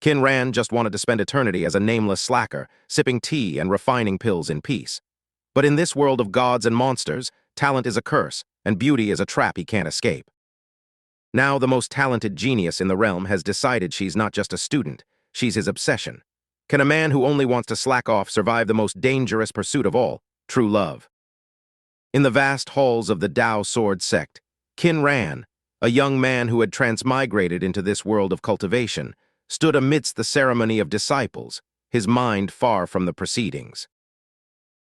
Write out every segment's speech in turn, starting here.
Qin Ran just wanted to spend eternity as a nameless slacker, sipping tea and refining pills in peace. But in this world of gods and monsters, talent is a curse, and beauty is a trap he can't escape. Now the most talented genius in the realm has decided she's not just a student, she's his obsession. Can a man who only wants to slack off survive the most dangerous pursuit of all, true love? In the vast halls of the Tao Sword sect, Qin Ran, a young man who had transmigrated into this world of cultivation, stood amidst the ceremony of disciples, his mind far from the proceedings.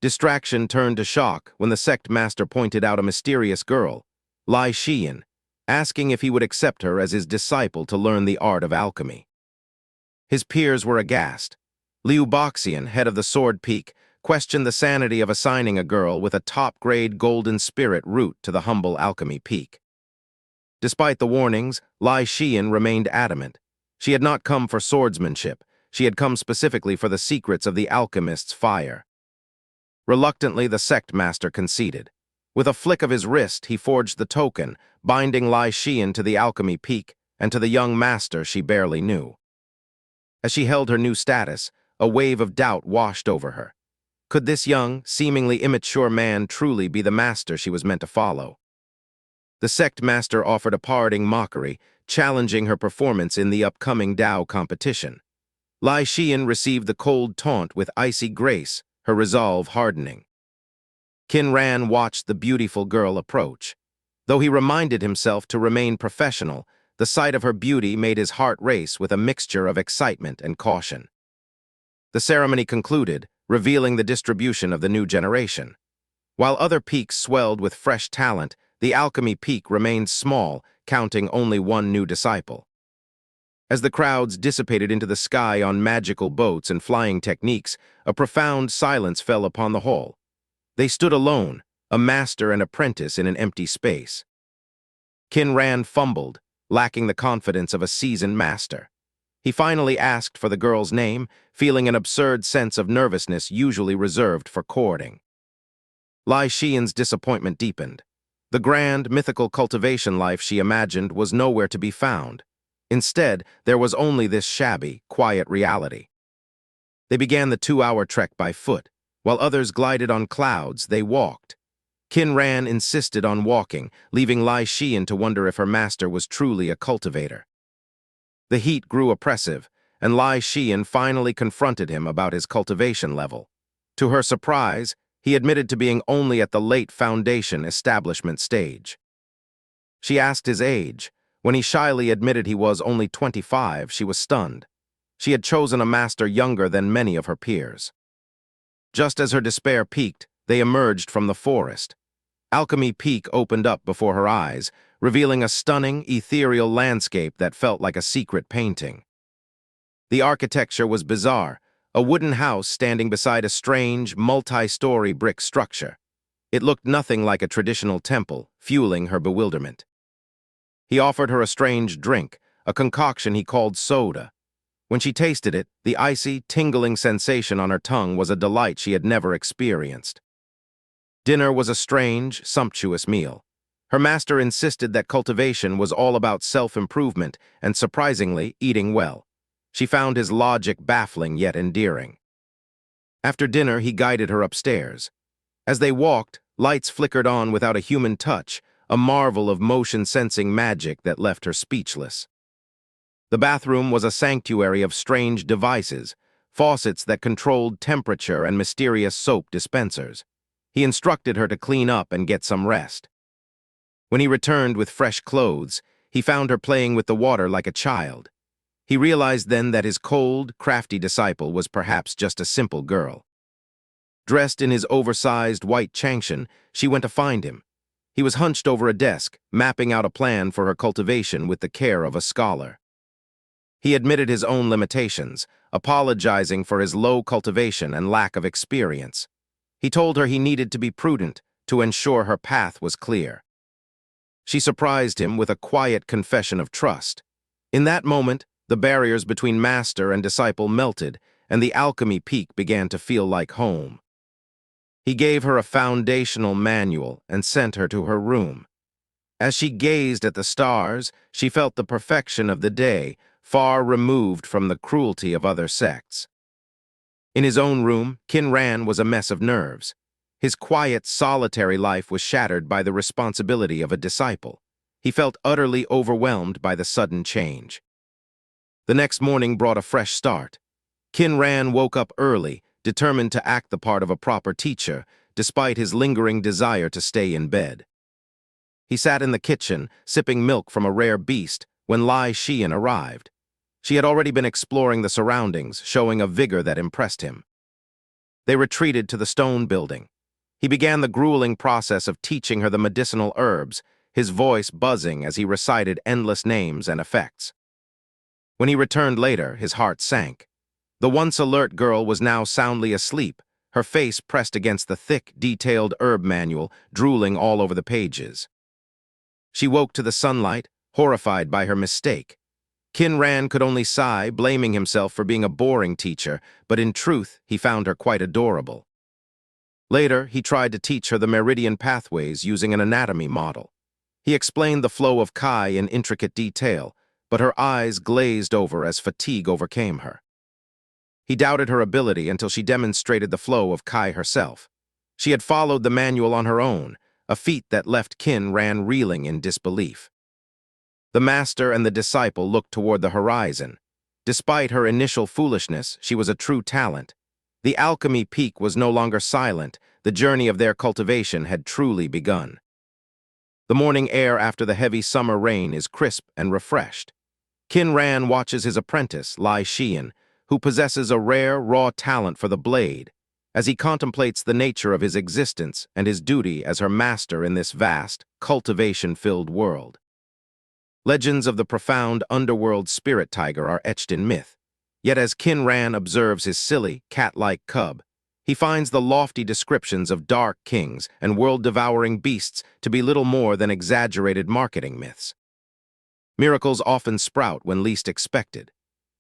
Distraction turned to shock when the sect master pointed out a mysterious girl, Lai Xian, asking if he would accept her as his disciple to learn the art of alchemy. His peers were aghast. Liu Boxian, head of the Sword Peak, questioned the sanity of assigning a girl with a top-grade golden spirit route to the humble alchemy peak. Despite the warnings, Lai Xian remained adamant. She had not come for swordsmanship, she had come specifically for the secrets of the alchemist's fire. Reluctantly, the sect master conceded. With a flick of his wrist, he forged the token, binding Lai Xian to the alchemy peak and to the young master she barely knew. As she held her new status, a wave of doubt washed over her. Could this young, seemingly immature man truly be the master she was meant to follow? The sect master offered a parting mockery, challenging her performance in the upcoming Tao competition. Lai Xian received the cold taunt with icy grace, her resolve hardening. Qin Ran watched the beautiful girl approach. Though he reminded himself to remain professional, the sight of her beauty made his heart race with a mixture of excitement and caution. The ceremony concluded, revealing the distribution of the new generation. While other peaks swelled with fresh talent, the alchemy peak remained small, counting only one new disciple. As the crowds dissipated into the sky on magical boats and flying techniques, a profound silence fell upon the hall. They stood alone, a master and apprentice in an empty space. Qin Ran fumbled, lacking the confidence of a seasoned master. He finally asked for the girl's name, feeling an absurd sense of nervousness usually reserved for courting. Lai Xian's disappointment deepened. The grand, mythical cultivation life she imagined was nowhere to be found. Instead, there was only this shabby, quiet reality. They began the 2-hour trek by foot. While others glided on clouds, they walked. Qin Ran insisted on walking, leaving Lai Xian to wonder if her master was truly a cultivator. The heat grew oppressive, and Lai Xian finally confronted him about his cultivation level. To her surprise, he admitted to being only at the late foundation establishment stage. She asked his age. When he shyly admitted he was only 25, she was stunned. She had chosen a master younger than many of her peers. Just as her despair peaked, they emerged from the forest. Alchemy Peak opened up before her eyes, revealing a stunning, ethereal landscape that felt like a secret painting. The architecture was bizarre, a wooden house standing beside a strange, multi-story brick structure. It looked nothing like a traditional temple, fueling her bewilderment. He offered her a strange drink, a concoction he called soda. When she tasted it, the icy, tingling sensation on her tongue was a delight she had never experienced. Dinner was a strange, sumptuous meal. Her master insisted that cultivation was all about self-improvement and, surprisingly, eating well. She found his logic baffling yet endearing. After dinner, he guided her upstairs. As they walked, lights flickered on without a human touch, a marvel of motion-sensing magic that left her speechless. The bathroom was a sanctuary of strange devices, faucets that controlled temperature and mysterious soap dispensers. He instructed her to clean up and get some rest. When he returned with fresh clothes, he found her playing with the water like a child. He realized then that his cold, crafty disciple was perhaps just a simple girl. Dressed in his oversized white changshan, she went to find him. He was hunched over a desk, mapping out a plan for her cultivation with the care of a scholar. He admitted his own limitations, apologizing for his low cultivation and lack of experience. He told her he needed to be prudent to ensure her path was clear. She surprised him with a quiet confession of trust. In that moment, the barriers between master and disciple melted, and the alchemy peak began to feel like home. He gave her a foundational manual and sent her to her room. As she gazed at the stars, she felt the perfection of the day, far removed from the cruelty of other sects. In his own room, Qin Ran was a mess of nerves. His quiet, solitary life was shattered by the responsibility of a disciple. He felt utterly overwhelmed by the sudden change. The next morning brought a fresh start. Qin Ran woke up early, determined to act the part of a proper teacher, despite his lingering desire to stay in bed. He sat in the kitchen, sipping milk from a rare beast, when Lai Xian arrived. She had already been exploring the surroundings, showing a vigor that impressed him. They retreated to the stone building. He began the grueling process of teaching her the medicinal herbs, his voice buzzing as he recited endless names and effects. When he returned later, his heart sank. The once alert girl was now soundly asleep, her face pressed against the thick, detailed herb manual, drooling all over the pages. She woke to the sunlight, horrified by her mistake. Qin Ran could only sigh, blaming himself for being a boring teacher, but in truth, he found her quite adorable. Later, he tried to teach her the meridian pathways using an anatomy model. He explained the flow of Qi in intricate detail, but her eyes glazed over as fatigue overcame her. He doubted her ability until she demonstrated the flow of Qi herself. She had followed the manual on her own, a feat that left Qin Ran reeling in disbelief. The master and the disciple looked toward the horizon. Despite her initial foolishness, she was a true talent. The alchemy peak was no longer silent. The journey of their cultivation had truly begun. The morning air after the heavy summer rain is crisp and refreshed. Qin Ran watches his apprentice, Lai Xian, who possesses a rare, raw talent for the blade, as he contemplates the nature of his existence and his duty as her master in this vast, cultivation-filled world. Legends of the profound underworld spirit tiger are etched in myth, yet as Qin Ran observes his silly, cat-like cub, he finds the lofty descriptions of dark kings and world-devouring beasts to be little more than exaggerated marketing myths. Miracles often sprout when least expected.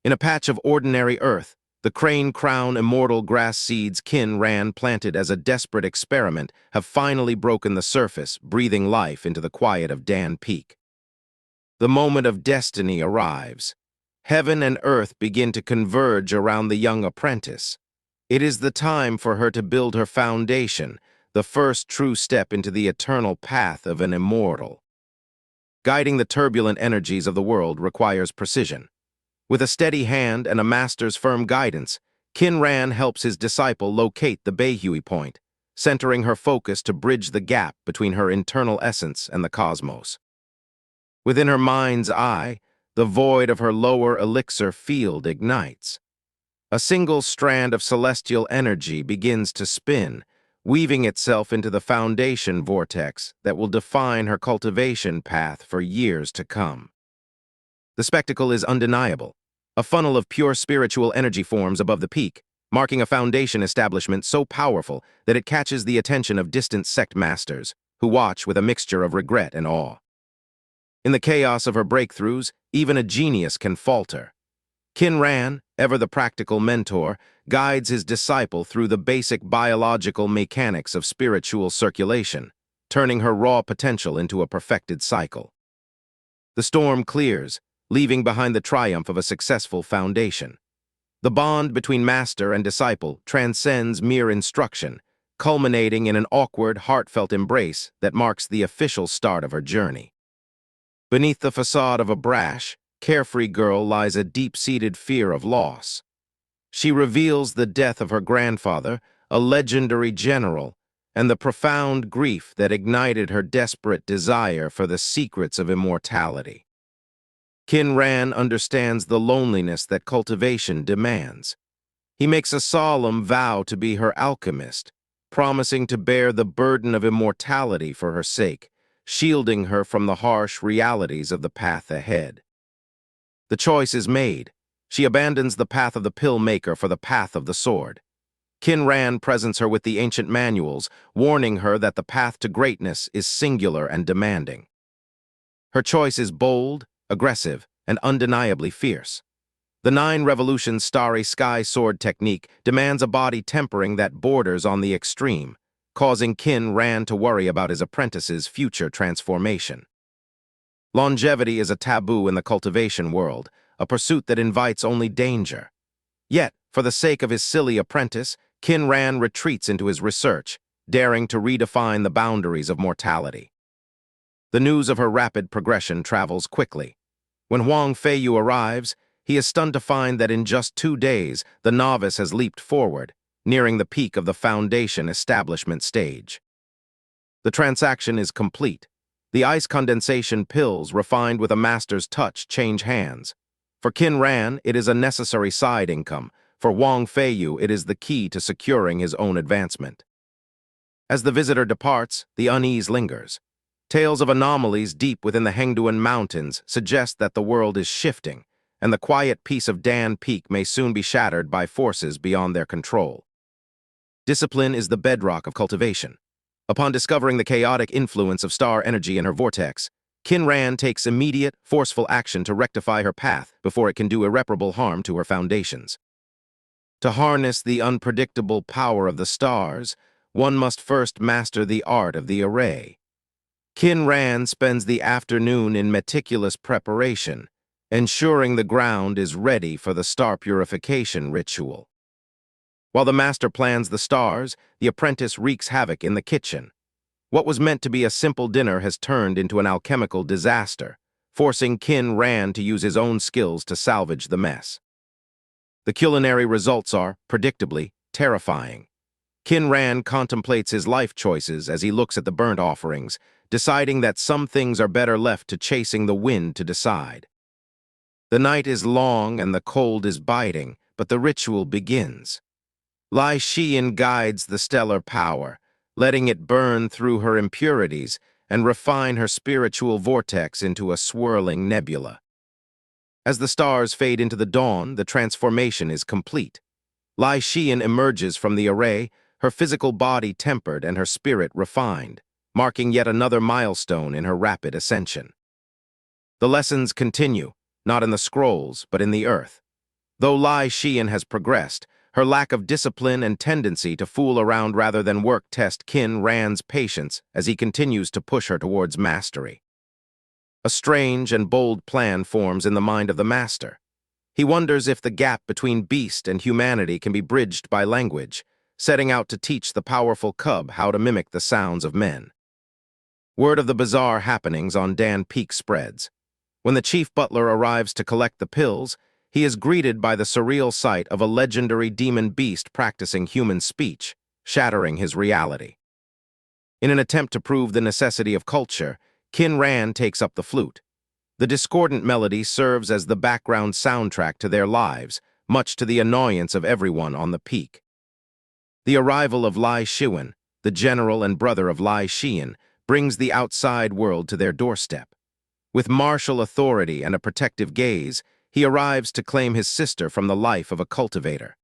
In a patch of ordinary earth, the crane-crown immortal grass seeds Qin Ran planted as a desperate experiment have finally broken the surface, breathing life into the quiet of Dan Peak. The moment of destiny arrives. Heaven and earth begin to converge around the young apprentice. It is the time for her to build her foundation, the first true step into the eternal path of an immortal. Guiding the turbulent energies of the world requires precision. With a steady hand and a master's firm guidance, Qin Ran helps his disciple locate the Beihui point, centering her focus to bridge the gap between her internal essence and the cosmos. Within her mind's eye, the void of her lower elixir field ignites. A single strand of celestial energy begins to spin, weaving itself into the foundation vortex that will define her cultivation path for years to come. The spectacle is undeniable. A funnel of pure spiritual energy forms above the peak, marking a foundation establishment so powerful that it catches the attention of distant sect masters, who watch with a mixture of regret and awe. In the chaos of her breakthroughs, even a genius can falter. Qin Ran, ever the practical mentor, guides his disciple through the basic biological mechanics of spiritual circulation, turning her raw potential into a perfected cycle. The storm clears, leaving behind the triumph of a successful foundation. The bond between master and disciple transcends mere instruction, culminating in an awkward, heartfelt embrace that marks the official start of her journey. Beneath the facade of a brash, carefree girl lies a deep-seated fear of loss. She reveals the death of her grandfather, a legendary general, and the profound grief that ignited her desperate desire for the secrets of immortality. Qin Ran understands the loneliness that cultivation demands. He makes a solemn vow to be her alchemist, promising to bear the burden of immortality for her sake, shielding her from the harsh realities of the path ahead. The choice is made. She abandons the path of the pill maker for the path of the sword. Qin Ran presents her with the ancient manuals, warning her that the path to greatness is singular and demanding. Her choice is bold, aggressive, and undeniably fierce. The 9 Revolutions Starry Sky Sword technique demands a body tempering that borders on the extreme, causing Qin Ran to worry about his apprentice's future transformation. Longevity is a taboo in the cultivation world, a pursuit that invites only danger. Yet, for the sake of his silly apprentice, Qin Ran retreats into his research, daring to redefine the boundaries of mortality. The news of her rapid progression travels quickly. When Huang Feiyu arrives, he is stunned to find that in just 2 days, the novice has leaped forward, nearing the peak of the foundation establishment stage. The transaction is complete. The ice condensation pills, refined with a master's touch, change hands. For Qin Ran, it is a necessary side income. For Huang Feiyu, it is the key to securing his own advancement. As the visitor departs, the unease lingers. Tales of anomalies deep within the Hengduan Mountains suggest that the world is shifting, and the quiet peace of Dan Peak may soon be shattered by forces beyond their control. Discipline is the bedrock of cultivation. Upon discovering the chaotic influence of star energy in her vortex, Qin Ran takes immediate, forceful action to rectify her path before it can do irreparable harm to her foundations. To harness the unpredictable power of the stars, one must first master the art of the array. Qin Ran spends the afternoon in meticulous preparation, ensuring the ground is ready for the star purification ritual. While the master plans the stars, the apprentice wreaks havoc in the kitchen. What was meant to be a simple dinner has turned into an alchemical disaster, forcing Qin Ran to use his own skills to salvage the mess. The culinary results are, predictably, terrifying. Qin Ran contemplates his life choices as he looks at the burnt offerings, deciding that some things are better left to chasing the wind to decide. The night is long and the cold is biting, but the ritual begins. Lai Xian guides the stellar power, letting it burn through her impurities and refine her spiritual vortex into a swirling nebula. As the stars fade into the dawn, the transformation is complete. Lai Xian emerges from the array, her physical body tempered and her spirit refined, marking yet another milestone in her rapid ascension. The lessons continue, not in the scrolls, but in the earth. Though Lai Xian has progressed, her lack of discipline and tendency to fool around rather than work test Qin Ran's patience as he continues to push her towards mastery. A strange and bold plan forms in the mind of the master. He wonders if the gap between beast and humanity can be bridged by language, setting out to teach the powerful cub how to mimic the sounds of men. Word of the bizarre happenings on Dan Peak spreads. When the chief butler arrives to collect the pills, he is greeted by the surreal sight of a legendary demon beast practicing human speech, shattering his reality. In an attempt to prove the necessity of culture, Qin Ran takes up the flute. The discordant melody serves as the background soundtrack to their lives, much to the annoyance of everyone on the peak. The arrival of Lai Xian, the general and brother of Lai Xian, brings the outside world to their doorstep. With martial authority and a protective gaze, he arrives to claim his sister from the life of a cultivator.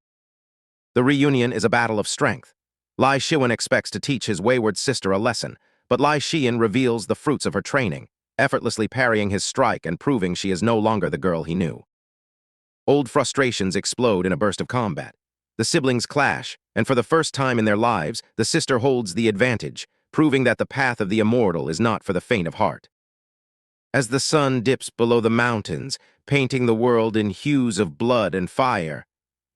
The reunion is a battle of strength. Lai Xian expects to teach his wayward sister a lesson, but Lai Xian reveals the fruits of her training, effortlessly parrying his strike and proving she is no longer the girl he knew. Old frustrations explode in a burst of combat. The siblings clash, and for the first time in their lives, the sister holds the advantage, proving that the path of the immortal is not for the faint of heart. As the sun dips below the mountains, painting the world in hues of blood and fire,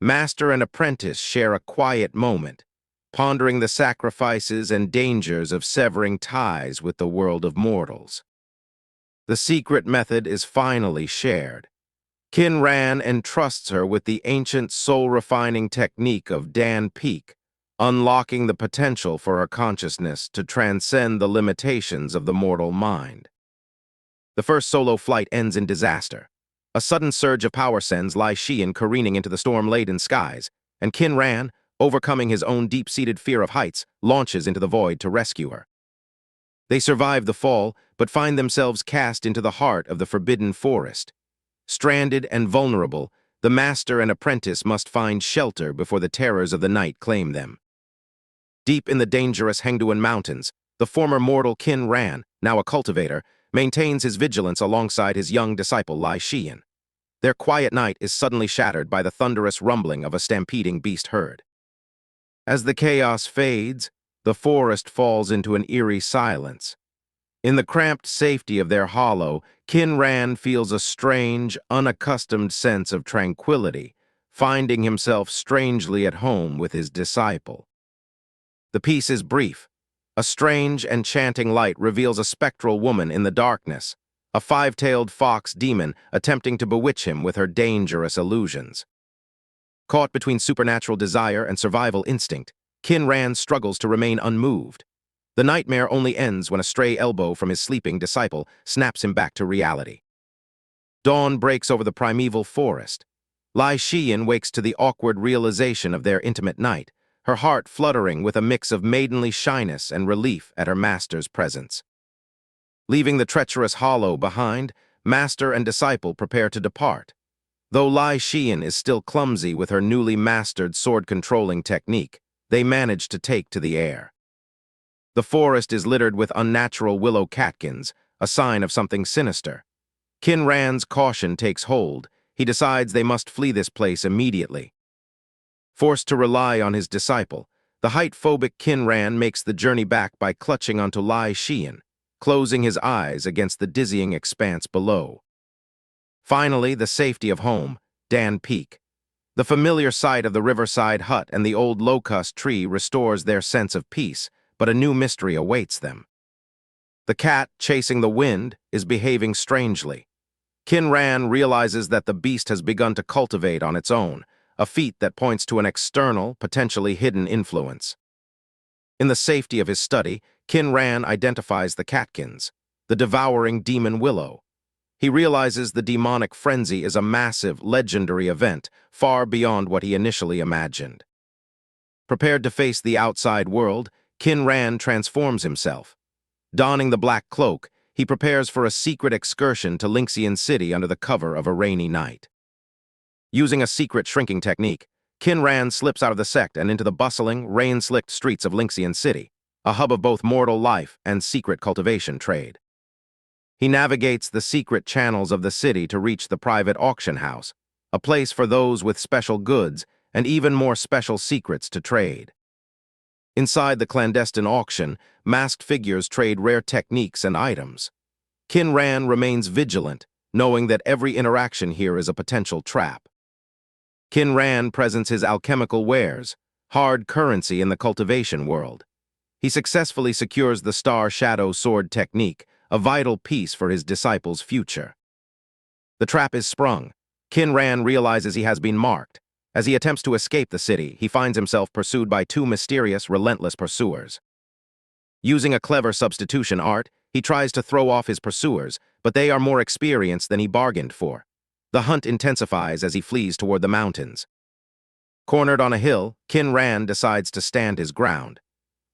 master and apprentice share a quiet moment, pondering the sacrifices and dangers of severing ties with the world of mortals. The secret method is finally shared. Qin Ran entrusts her with the ancient soul-refining technique of Dan Peak, unlocking the potential for her consciousness to transcend the limitations of the mortal mind. The first solo flight ends in disaster. A sudden surge of power sends Lai Xian careening into the storm-laden skies, and Qin Ran, overcoming his own deep-seated fear of heights, launches into the void to rescue her. They survive the fall, but find themselves cast into the heart of the forbidden forest. Stranded and vulnerable, the master and apprentice must find shelter before the terrors of the night claim them. Deep in the dangerous Hengduan Mountains, the former mortal Qin Ran, now a cultivator, maintains his vigilance alongside his young disciple Lai Xian. Their quiet night is suddenly shattered by the thunderous rumbling of a stampeding beast herd. As the chaos fades, the forest falls into an eerie silence. In the cramped safety of their hollow, Qin Ran feels a strange, unaccustomed sense of tranquility, finding himself strangely at home with his disciple. The piece is brief. A strange, enchanting light reveals a spectral woman in the darkness, a five-tailed fox demon attempting to bewitch him with her dangerous illusions. Caught between supernatural desire and survival instinct, Qin Ran struggles to remain unmoved. The nightmare only ends when a stray elbow from his sleeping disciple snaps him back to reality. Dawn breaks over the primeval forest. Lai Xian wakes to the awkward realization of their intimate night, her heart fluttering with a mix of maidenly shyness and relief at her master's presence. Leaving the treacherous hollow behind, master and disciple prepare to depart. Though Lai Xian is still clumsy with her newly mastered sword-controlling technique, they manage to take to the air. The forest is littered with unnatural willow catkins, a sign of something sinister. Qin Ran's caution takes hold. He decides they must flee this place immediately. Forced to rely on his disciple, the height-phobic Qin Ran makes the journey back by clutching onto Lai Xian, closing his eyes against the dizzying expanse below. Finally, the safety of home, Dan Peak. The familiar sight of the riverside hut and the old locust tree restores their sense of peace, but a new mystery awaits them. The cat, chasing the wind, is behaving strangely. Qin Ran realizes that the beast has begun to cultivate on its own, a feat that points to an external, potentially hidden influence. In the safety of his study, Qin Ran identifies the catkins, the devouring demon willow. He realizes the demonic frenzy is a massive, legendary event, far beyond what he initially imagined. Prepared to face the outside world, Qin Ran transforms himself. Donning the black cloak, he prepares for a secret excursion to Lingxian City under the cover of a rainy night. Using a secret shrinking technique, Qin Ran slips out of the sect and into the bustling, rain-slicked streets of Lingxian City, a hub of both mortal life and secret cultivation trade. He navigates the secret channels of the city to reach the private auction house, a place for those with special goods and even more special secrets to trade. Inside the clandestine auction, masked figures trade rare techniques and items. Qin Ran remains vigilant, knowing that every interaction here is a potential trap. Qin Ran presents his alchemical wares, hard currency in the cultivation world. He successfully secures the Star Shadow Sword technique, a vital piece for his disciple's future. The trap is sprung. Qin Ran realizes he has been marked. As he attempts to escape the city, he finds himself pursued by two mysterious, relentless pursuers. Using a clever substitution art, he tries to throw off his pursuers, but they are more experienced than he bargained for. The hunt intensifies as he flees toward the mountains. Cornered on a hill, Qin Ran decides to stand his ground.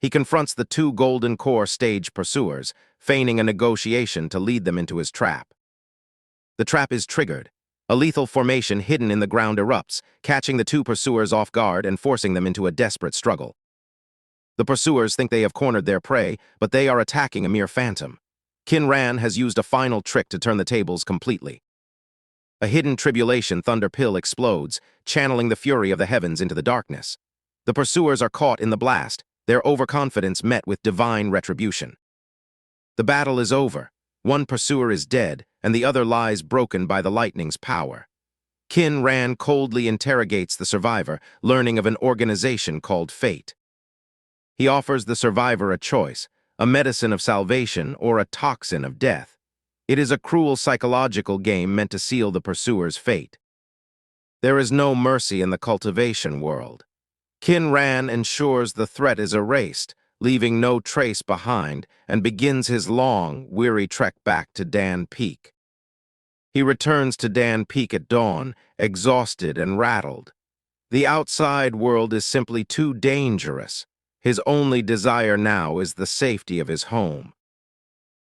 He confronts the two Golden Core stage pursuers, feigning a negotiation to lead them into his trap. The trap is triggered. A lethal formation hidden in the ground erupts, catching the two pursuers off guard and forcing them into a desperate struggle. The pursuers think they have cornered their prey, but they are attacking a mere phantom. Qin Ran has used a final trick to turn the tables completely. A hidden tribulation thunder pill explodes, channeling the fury of the heavens into the darkness. The pursuers are caught in the blast, their overconfidence met with divine retribution. The battle is over. One pursuer is dead, and the other lies broken by the lightning's power. Qin Ran coldly interrogates the survivor, learning of an organization called Fate. He offers the survivor a choice, a medicine of salvation or a toxin of death. It is a cruel psychological game meant to seal the pursuer's fate. There is no mercy in the cultivation world. Qin Ran ensures the threat is erased, leaving no trace behind, and begins his long, weary trek back to Dan Peak. He returns to Dan Peak at dawn, exhausted and rattled. The outside world is simply too dangerous. His only desire now is the safety of his home.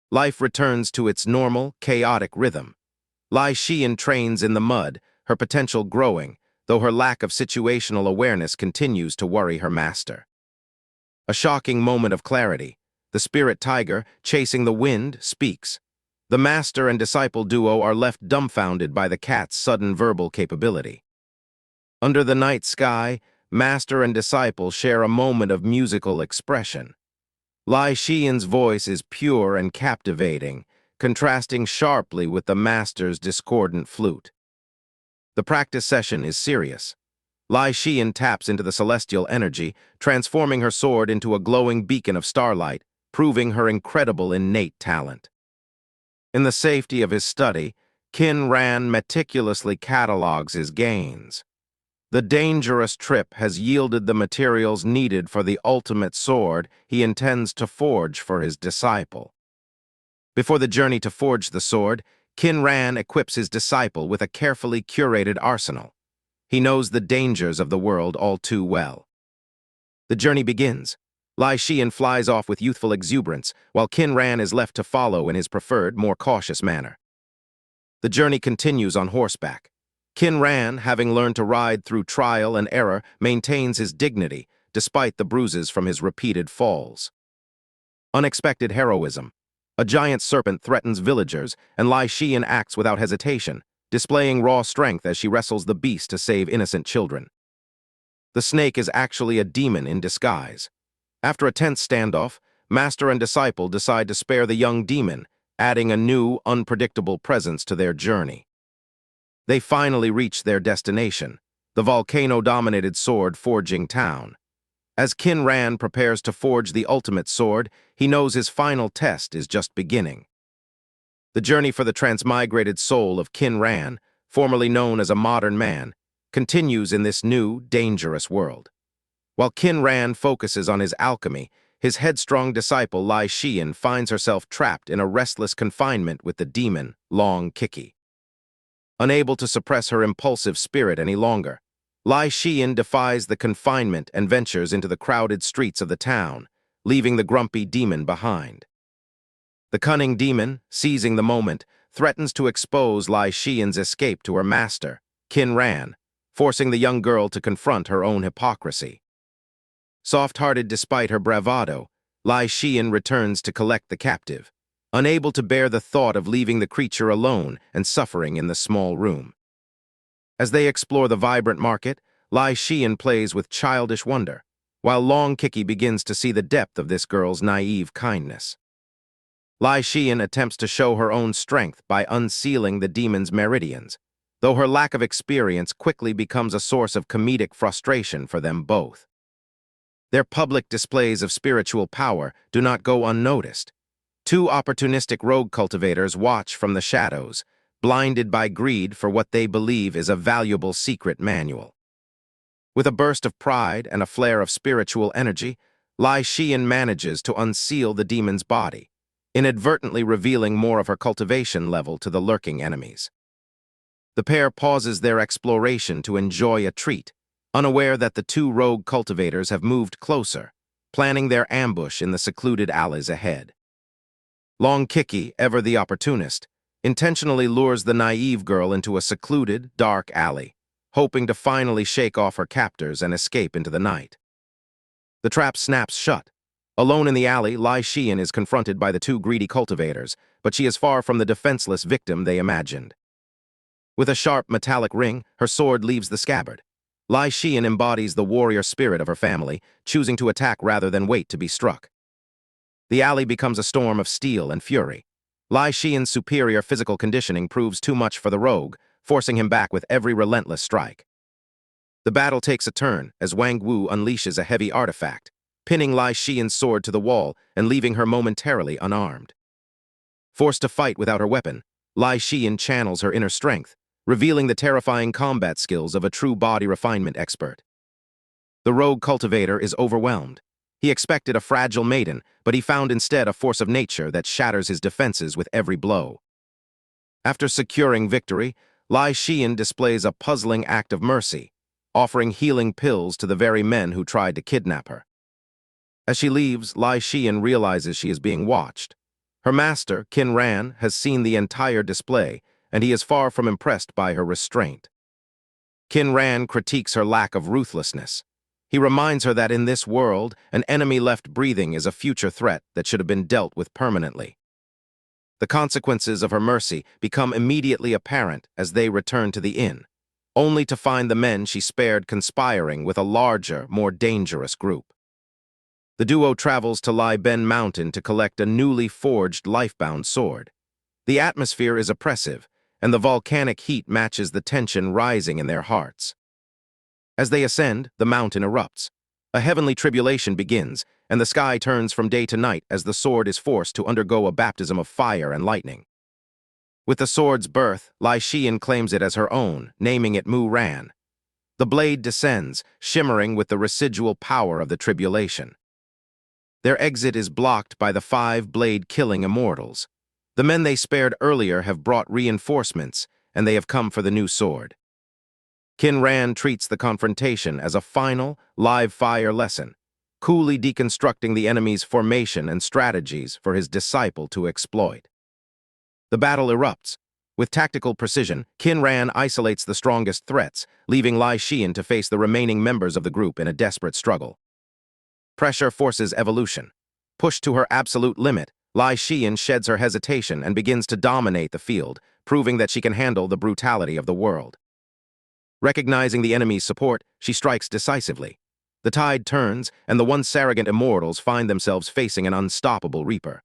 Life returns to its normal, chaotic rhythm. Lai Xian trains in the mud, her potential growing, though her lack of situational awareness continues to worry her master. A shocking moment of clarity. The spirit tiger, chasing the wind, speaks. The master and disciple duo are left dumbfounded by the cat's sudden verbal capability. Under the night sky, master and disciple share a moment of musical expression. Lai Xian's voice is pure and captivating, contrasting sharply with the master's discordant flute. The practice session is serious. Lai Xian taps into the celestial energy, transforming her sword into a glowing beacon of starlight, proving her incredible innate talent. In the safety of his study, Qin Ran meticulously catalogs his gains. The dangerous trip has yielded the materials needed for the ultimate sword he intends to forge for his disciple. Before the journey to forge the sword, Qin Ran equips his disciple with a carefully curated arsenal. He knows the dangers of the world all too well. The journey begins. Lai Xian flies off with youthful exuberance, while Qin Ran is left to follow in his preferred, more cautious manner. The journey continues on horseback. Qin Ran, having learned to ride through trial and error, maintains his dignity, despite the bruises from his repeated falls. Unexpected heroism. A giant serpent threatens villagers, and Lai Xian acts without hesitation, displaying raw strength as she wrestles the beast to save innocent children. The snake is actually a demon in disguise. After a tense standoff, master and disciple decide to spare the young demon, adding a new, unpredictable presence to their journey. They finally reach their destination, the volcano-dominated sword-forging town. As Qin Ran prepares to forge the ultimate sword, he knows his final test is just beginning. The journey for the transmigrated soul of Qin Ran, formerly known as a modern man, continues in this new, dangerous world. While Qin Ran focuses on his alchemy, his headstrong disciple Lai Xian finds herself trapped in a restless confinement with the demon, Long Kiki. Unable to suppress her impulsive spirit any longer, Lai Xian defies the confinement and ventures into the crowded streets of the town, leaving the grumpy demon behind. The cunning demon, seizing the moment, threatens to expose Lai Xian's escape to her master, Qin Ran, forcing the young girl to confront her own hypocrisy. Soft-hearted despite her bravado, Lai Xian returns to collect the captive, unable to bear the thought of leaving the creature alone and suffering in the small room. As they explore the vibrant market, Lai Xian plays with childish wonder, while Long Kiki begins to see the depth of this girl's naive kindness. Lai Xian attempts to show her own strength by unsealing the demon's meridians, though her lack of experience quickly becomes a source of comedic frustration for them both. Their public displays of spiritual power do not go unnoticed. Two opportunistic rogue cultivators watch from the shadows, blinded by greed for what they believe is a valuable secret manual. With a burst of pride and a flare of spiritual energy, Lai Xian manages to unseal the demon's body, inadvertently revealing more of her cultivation level to the lurking enemies. The pair pauses their exploration to enjoy a treat, unaware that the two rogue cultivators have moved closer, planning their ambush in the secluded alleys ahead. Long Kiki, ever the opportunist, intentionally lures the naive girl into a secluded, dark alley, hoping to finally shake off her captors and escape into the night. The trap snaps shut. Alone in the alley, Lai Xian is confronted by the two greedy cultivators, but she is far from the defenseless victim they imagined. With a sharp metallic ring, her sword leaves the scabbard. Lai Xian embodies the warrior spirit of her family, choosing to attack rather than wait to be struck. The alley becomes a storm of steel and fury. Lai Xian's superior physical conditioning proves too much for the rogue, forcing him back with every relentless strike. The battle takes a turn as Wang Wu unleashes a heavy artifact, pinning Lai Xian's sword to the wall and leaving her momentarily unarmed. Forced to fight without her weapon, Lai Xian channels her inner strength, revealing the terrifying combat skills of a true body refinement expert. The rogue cultivator is overwhelmed. He expected a fragile maiden, but he found instead a force of nature that shatters his defenses with every blow. After securing victory, Lai Xian displays a puzzling act of mercy, offering healing pills to the very men who tried to kidnap her. As she leaves, Lai Xian realizes she is being watched. Her master, Qin Ran, has seen the entire display, and he is far from impressed by her restraint. Qin Ran critiques her lack of ruthlessness. He reminds her that in this world, an enemy left breathing is a future threat that should have been dealt with permanently. The consequences of her mercy become immediately apparent as they return to the inn, only to find the men she spared conspiring with a larger, more dangerous group. The duo travels to Lai Ben Mountain to collect a newly forged lifebound sword. The atmosphere is oppressive, and the volcanic heat matches the tension rising in their hearts. As they ascend, the mountain erupts. A heavenly tribulation begins, and the sky turns from day to night as the sword is forced to undergo a baptism of fire and lightning. With the sword's birth, Lai Xian claims it as her own, naming it Mu Ran. The blade descends, shimmering with the residual power of the tribulation. Their exit is blocked by the 5 blade-killing immortals. The men they spared earlier have brought reinforcements, and they have come for the new sword. Qin Ran treats the confrontation as a final, live-fire lesson, coolly deconstructing the enemy's formation and strategies for his disciple to exploit. The battle erupts. With tactical precision, Qin Ran isolates the strongest threats, leaving Lai Xian to face the remaining members of the group in a desperate struggle. Pressure forces evolution. Pushed to her absolute limit, Lai Xian sheds her hesitation and begins to dominate the field, proving that she can handle the brutality of the world. Recognizing the enemy's support, she strikes decisively. The tide turns, and the once arrogant immortals find themselves facing an unstoppable reaper.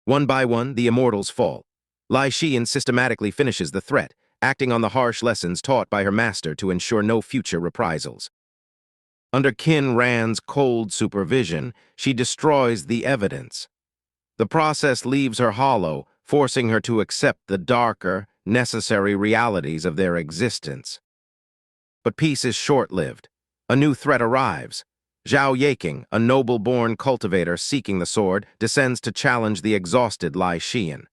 One by one, the immortals fall. Lai Xian systematically finishes the threat, acting on the harsh lessons taught by her master to ensure no future reprisals. Under Qin Ran's cold supervision, she destroys the evidence. The process leaves her hollow, forcing her to accept the darker, necessary realities of their existence. But peace is short-lived. A new threat arrives. Zhao Yaking, a noble-born cultivator seeking the sword, descends to challenge the exhausted Lai Xian.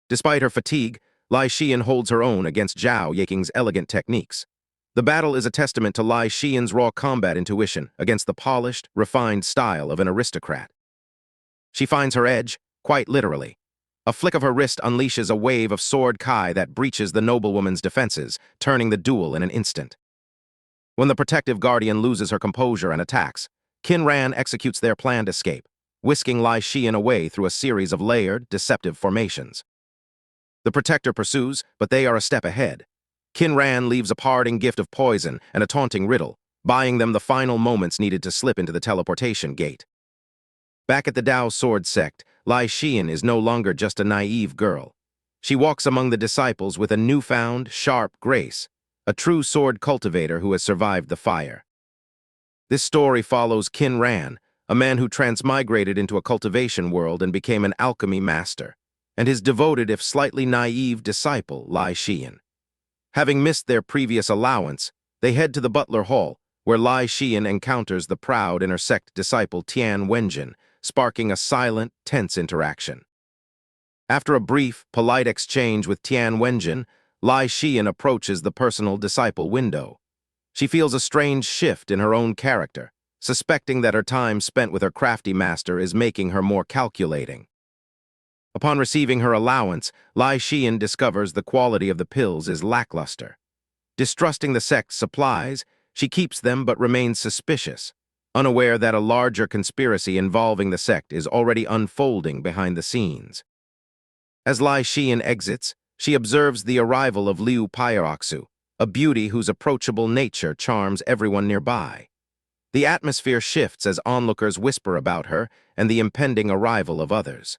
Despite her fatigue, Lai Xian holds her own against Zhao Yaking's elegant techniques. The battle is a testament to Lai Xian's raw combat intuition against the polished, refined style of an aristocrat. She finds her edge, quite literally. A flick of her wrist unleashes a wave of sword kai that breaches the noblewoman's defenses, turning the duel in an instant. When the protective guardian loses her composure and attacks, Qin Ran executes their planned escape, whisking Lai Xian away through a series of layered, deceptive formations. The protector pursues, but they are a step ahead. Qin Ran leaves a parting gift of poison and a taunting riddle, buying them the final moments needed to slip into the teleportation gate. Back at the Dao Sword sect, Lai Xian is no longer just a naive girl. She walks among the disciples with a newfound, sharp grace, a true sword cultivator who has survived the fire. This story follows Qin Ran, a man who transmigrated into a cultivation world and became an alchemy master, and his devoted if slightly naive disciple, Lai Xian. Having missed their previous allowance, they head to the Butler Hall, where Lai Xian encounters the proud intersect disciple Tian Wenjin, sparking a silent, tense interaction. After a brief, polite exchange with Tian Wenjin, Lai Xian approaches the personal disciple window. She feels a strange shift in her own character, suspecting that her time spent with her crafty master is making her more calculating. Upon receiving her allowance, Lai Xian discovers the quality of the pills is lackluster. Distrusting the sect's supplies, she keeps them but remains suspicious, unaware that a larger conspiracy involving the sect is already unfolding behind the scenes. As Lai Xian exits, she observes the arrival of Liu Pyroxu, a beauty whose approachable nature charms everyone nearby. The atmosphere shifts as onlookers whisper about her and the impending arrival of others.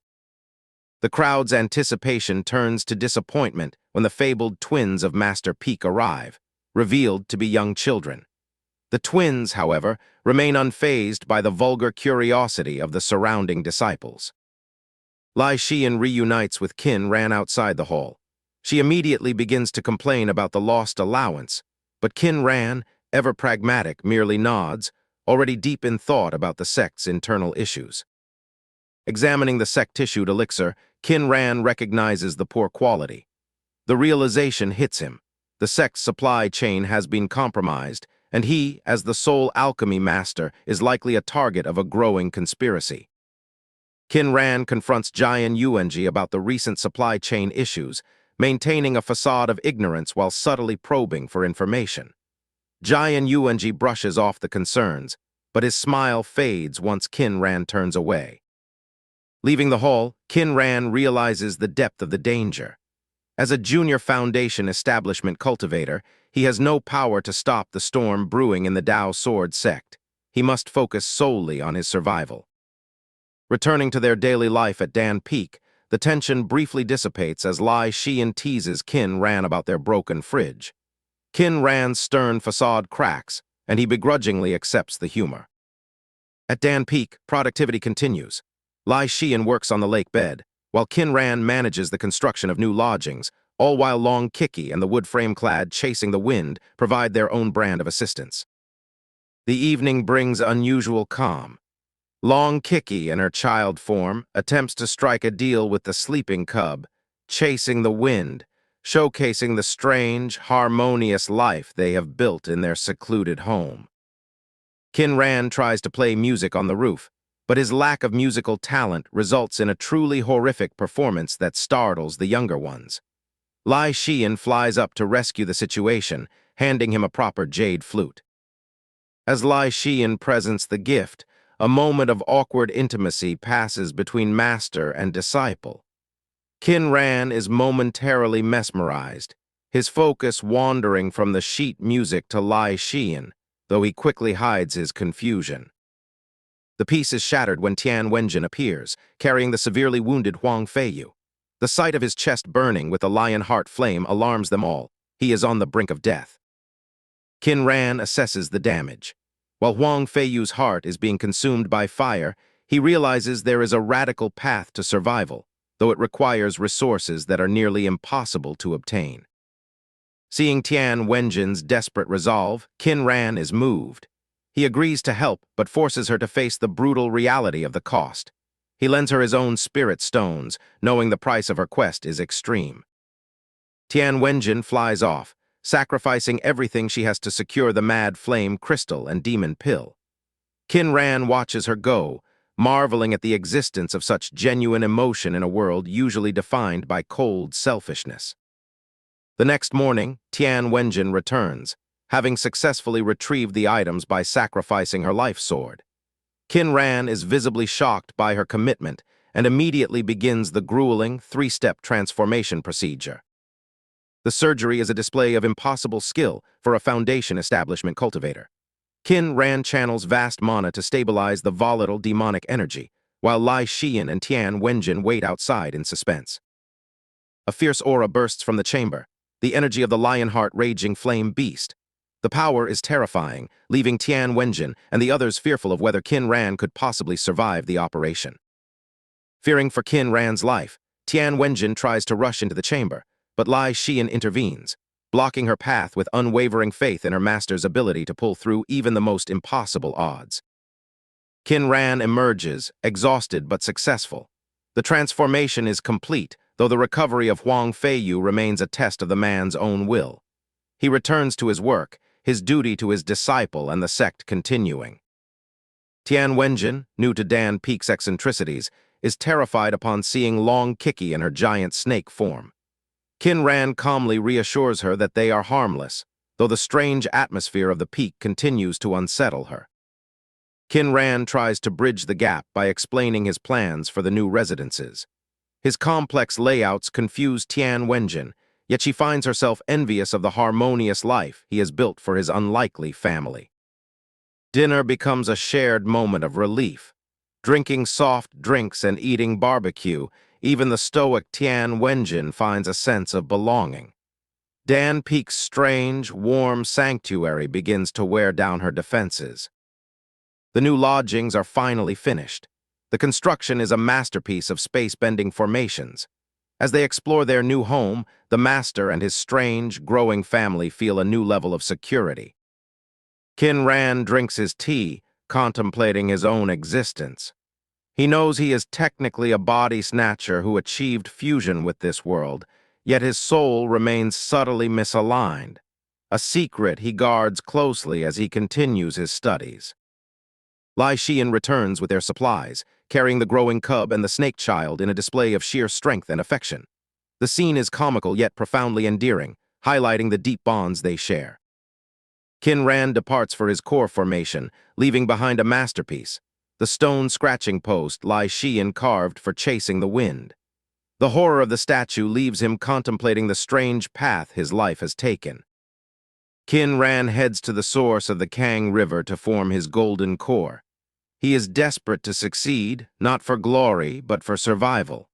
The crowd's anticipation turns to disappointment when the fabled twins of Master Peak arrive, revealed to be young children. The twins, however, remain unfazed by the vulgar curiosity of the surrounding disciples. Lai Xian reunites with Qin Ran outside the hall. She immediately begins to complain about the lost allowance, but Qin Ran, ever pragmatic, merely nods, already deep in thought about the sect's internal issues. Examining the sect-tissued elixir, Qin Ran recognizes the poor quality. The realization hits him. The sect's supply chain has been compromised, and he, as the sole alchemy master, is likely a target of a growing conspiracy. Qin Ran confronts Jian Yuanji about the recent supply chain issues, maintaining a facade of ignorance while subtly probing for information. Jian Yuanji brushes off the concerns, but his smile fades once Qin Ran turns away. Leaving the hall, Qin Ran realizes the depth of the danger. As a junior Foundation establishment cultivator, he has no power to stop the storm brewing in the Dao Sword sect. he must focus solely on his survival. Returning to their daily life at Dan Peak, the tension briefly dissipates as Lai Xian teases Qin Ran about their broken fridge. Qin Ran's stern facade cracks, and he begrudgingly accepts the humor. At Dan Peak, productivity continues. Lai Xian works on the lake bed, while Qin Ran manages the construction of new lodgings, all while Long Kiki and the wood frame-clad Chasing the Wind provide their own brand of assistance. The evening brings unusual calm. Long Kiki, in her child form, attempts to strike a deal with the sleeping cub, Chasing the Wind, showcasing the strange, harmonious life they have built in their secluded home. Qin Ran tries to play music on the roof, but his lack of musical talent results in a truly horrific performance that startles the younger ones. Lai Xian flies up to rescue the situation, handing him a proper jade flute. As Lai Xian presents the gift, a moment of awkward intimacy passes between master and disciple. Qin Ran is momentarily mesmerized, his focus wandering from the sheet music to Lai Xian, though he quickly hides his confusion. The piece is shattered when Tian Wenjin appears, carrying the severely wounded Huang Feiyu. The sight of his chest burning with the lion heart flame alarms them all. He is on the brink of death. Qin Ran assesses the damage. While Huang Feiyu's heart is being consumed by fire, he realizes there is a radical path to survival, though it requires resources that are nearly impossible to obtain. Seeing Tian Wenjin's desperate resolve, Qin Ran is moved. He agrees to help, but forces her to face the brutal reality of the cost. He lends her his own spirit stones, knowing the price of her quest is extreme. Tian Wenjin flies off, sacrificing everything she has to secure the Mad Flame crystal and demon pill. Qin Ran watches her go, marveling at the existence of such genuine emotion in a world usually defined by cold selfishness. The next morning, Tian Wenjin returns, having successfully retrieved the items by sacrificing her life sword. Qin Ran is visibly shocked by her commitment and immediately begins the grueling, three-step transformation procedure. The surgery is a display of impossible skill for a Foundation establishment cultivator. Qin Ran channels vast mana to stabilize the volatile demonic energy, while Lai Xian and Tian Wenjin wait outside in suspense. A fierce aura bursts from the chamber, the energy of the Lionheart raging flame beast. The power is terrifying, leaving Tian Wenjin and the others fearful of whether Qin Ran could possibly survive the operation. Fearing for Qin Ran's life, Tian Wenjin tries to rush into the chamber, but Lai Xian intervenes, blocking her path with unwavering faith in her master's ability to pull through even the most impossible odds. Qin Ran emerges, exhausted but successful. The transformation is complete, though the recovery of Huang Feiyu remains a test of the man's own will. He returns to his work, his duty to his disciple and the sect continuing. Tian Wenjin, new to Dan Peak's eccentricities, is terrified upon seeing Long Kiki in her giant snake form. Qin Ran calmly reassures her that they are harmless, though the strange atmosphere of the peak continues to unsettle her. Qin Ran tries to bridge the gap by explaining his plans for the new residences. His complex layouts confuse Tian Wenjin, yet she finds herself envious of the harmonious life he has built for his unlikely family. Dinner becomes a shared moment of relief. Drinking soft drinks and eating barbecue, even the stoic Tian Wenjin finds a sense of belonging. Dan Peak's strange, warm sanctuary begins to wear down her defenses. The new lodgings are finally finished. The construction is a masterpiece of space-bending formations. As they explore their new home, the master and his strange, growing family feel a new level of security. Qin Ran drinks his tea, contemplating his own existence. He knows he is technically a body snatcher who achieved fusion with this world, yet his soul remains subtly misaligned, a secret he guards closely as he continues his studies. Lai Xian returns with their supplies, carrying the growing cub and the snake child in a display of sheer strength and affection. The scene is comical yet profoundly endearing, highlighting the deep bonds they share. Qin Ran departs for his core formation, leaving behind a masterpiece, the stone scratching post Lai Xian carved for chasing the wind. The horror of the statue leaves him contemplating the strange path his life has taken. Qin Ran heads to the source of the Kang River to form his golden core. He is desperate to succeed, not for glory, but for survival.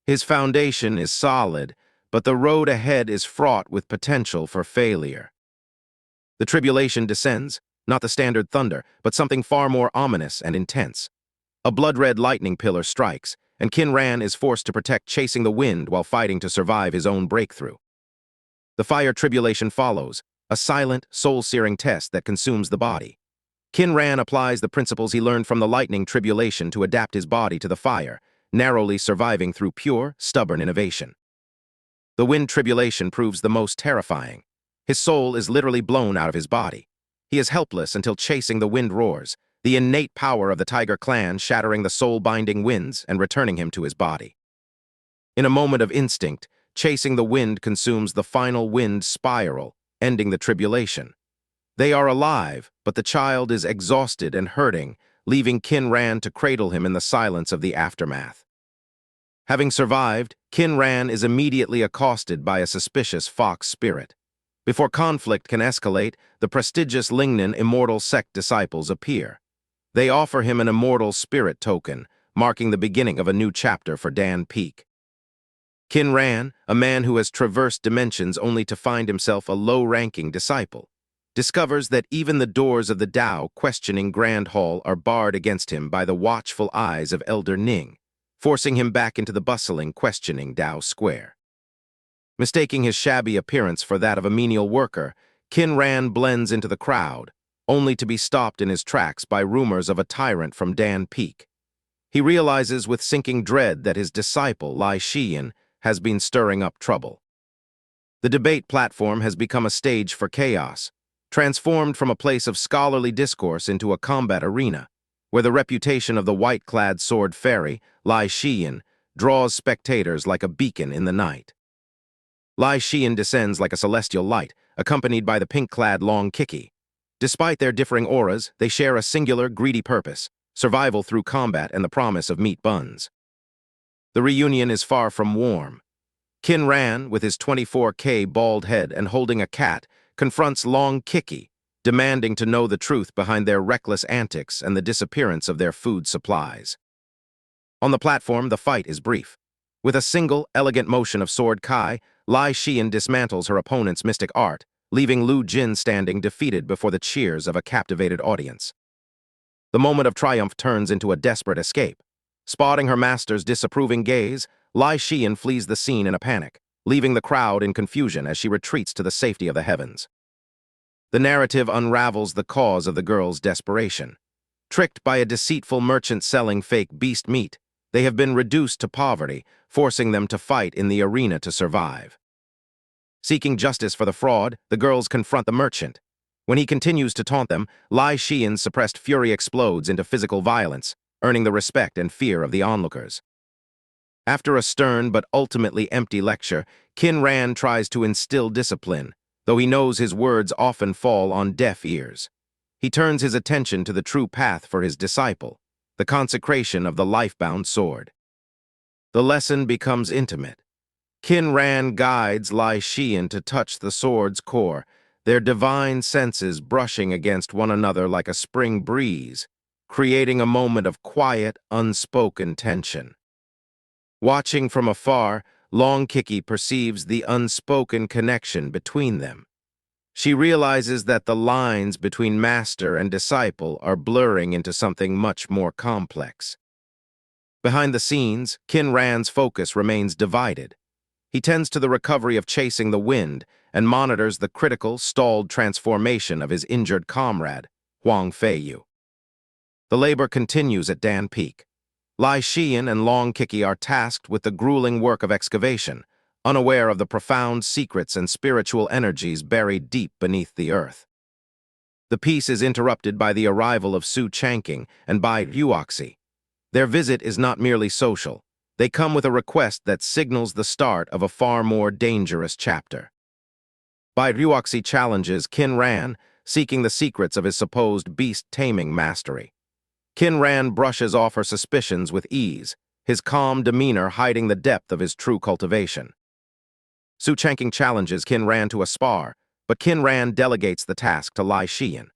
His foundation is solid, but the road ahead is fraught with potential for failure. The tribulation descends, not the standard thunder, but something far more ominous and intense. A blood-red lightning pillar strikes, and Qin Ran is forced to protect chasing the wind while fighting to survive his own breakthrough. The fire tribulation follows, a silent, soul-searing test that consumes the body. Qin Ran applies the principles he learned from the lightning tribulation to adapt his body to the fire, narrowly surviving through pure, stubborn innovation. The wind tribulation proves the most terrifying. His soul is literally blown out of his body. He is helpless until chasing the wind roars, the innate power of the Tiger clan shattering the soul-binding winds and returning him to his body. In a moment of instinct, chasing the wind consumes the final wind spiral, ending the tribulation. They are alive, but the child is exhausted and hurting, leaving Qin Ran to cradle him in the silence of the aftermath. Having survived, Qin Ran is immediately accosted by a suspicious fox spirit. Before conflict can escalate, the prestigious Lingnan immortal sect disciples appear. They offer him an immortal spirit token, marking the beginning of a new chapter for Dan Peak. Qin Ran, a man who has traversed dimensions only to find himself a low-ranking disciple, discovers that even the doors of the Tao questioning Grand Hall are barred against him by the watchful eyes of Elder Ning, forcing him back into the bustling, questioning Tao Square. Mistaking his shabby appearance for that of a menial worker, Qin Ran blends into the crowd, only to be stopped in his tracks by rumors of a tyrant from Dan Peak. He realizes with sinking dread that his disciple, Lai Shiyan, has been stirring up trouble. The debate platform has become a stage for chaos, transformed from a place of scholarly discourse into a combat arena, where the reputation of the white-clad sword fairy, Lai Shiyan, draws spectators like a beacon in the night. Lai Shiyan descends like a celestial light, accompanied by the pink-clad Long Kiki. Despite their differing auras, they share a singular, greedy purpose: survival through combat and the promise of meat buns. The reunion is far from warm. Qin Ran, with his 24K bald head and holding a cat, confronts Long Kiki, demanding to know the truth behind their reckless antics and the disappearance of their food supplies. On the platform, the fight is brief. With a single, elegant motion of Sword Kai, Lai Shiyan dismantles her opponent's mystic art, leaving Lu Jin standing defeated before the cheers of a captivated audience. The moment of triumph turns into a desperate escape. Spotting her master's disapproving gaze, Lai Shiyan flees the scene in a panic, leaving the crowd in confusion as she retreats to the safety of the heavens. The narrative unravels the cause of the girl's desperation. Tricked by a deceitful merchant selling fake beast meat, they have been reduced to poverty, forcing them to fight in the arena to survive. Seeking justice for the fraud, the girls confront the merchant. When he continues to taunt them, Lai Shiyan's suppressed fury explodes into physical violence, earning the respect and fear of the onlookers. After a stern but ultimately empty lecture, Qin Ran tries to instill discipline, though he knows his words often fall on deaf ears. He turns his attention to the true path for his disciple, the consecration of the life-bound sword. The lesson becomes intimate. Qin Ran guides Lai Shiyan to touch the sword's core, their divine senses brushing against one another like a spring breeze, creating a moment of quiet, unspoken tension. Watching from afar, Long Kiki perceives the unspoken connection between them. She realizes that the lines between master and disciple are blurring into something much more complex. Behind the scenes, Qin Ran's focus remains divided. He tends to the recovery of chasing the wind and monitors the critical, stalled transformation of his injured comrade, Huang Feiyu. The labor continues at Dan Peak. Lai Shiyan and Long Kiki are tasked with the grueling work of excavation, unaware of the profound secrets and spiritual energies buried deep beneath the earth. The piece is interrupted by the arrival of Su Changqing and Bai Yuoxi. Their visit is not merely social. They come with a request that signals the start of a far more dangerous chapter. Bai Yuoxi challenges Qin Ran, seeking the secrets of his supposed beast-taming mastery. Qin Ran brushes off her suspicions with ease, his calm demeanor hiding the depth of his true cultivation. Su Changqing challenges Qin Ran to a spar, but Qin Ran delegates the task to Lai Xian.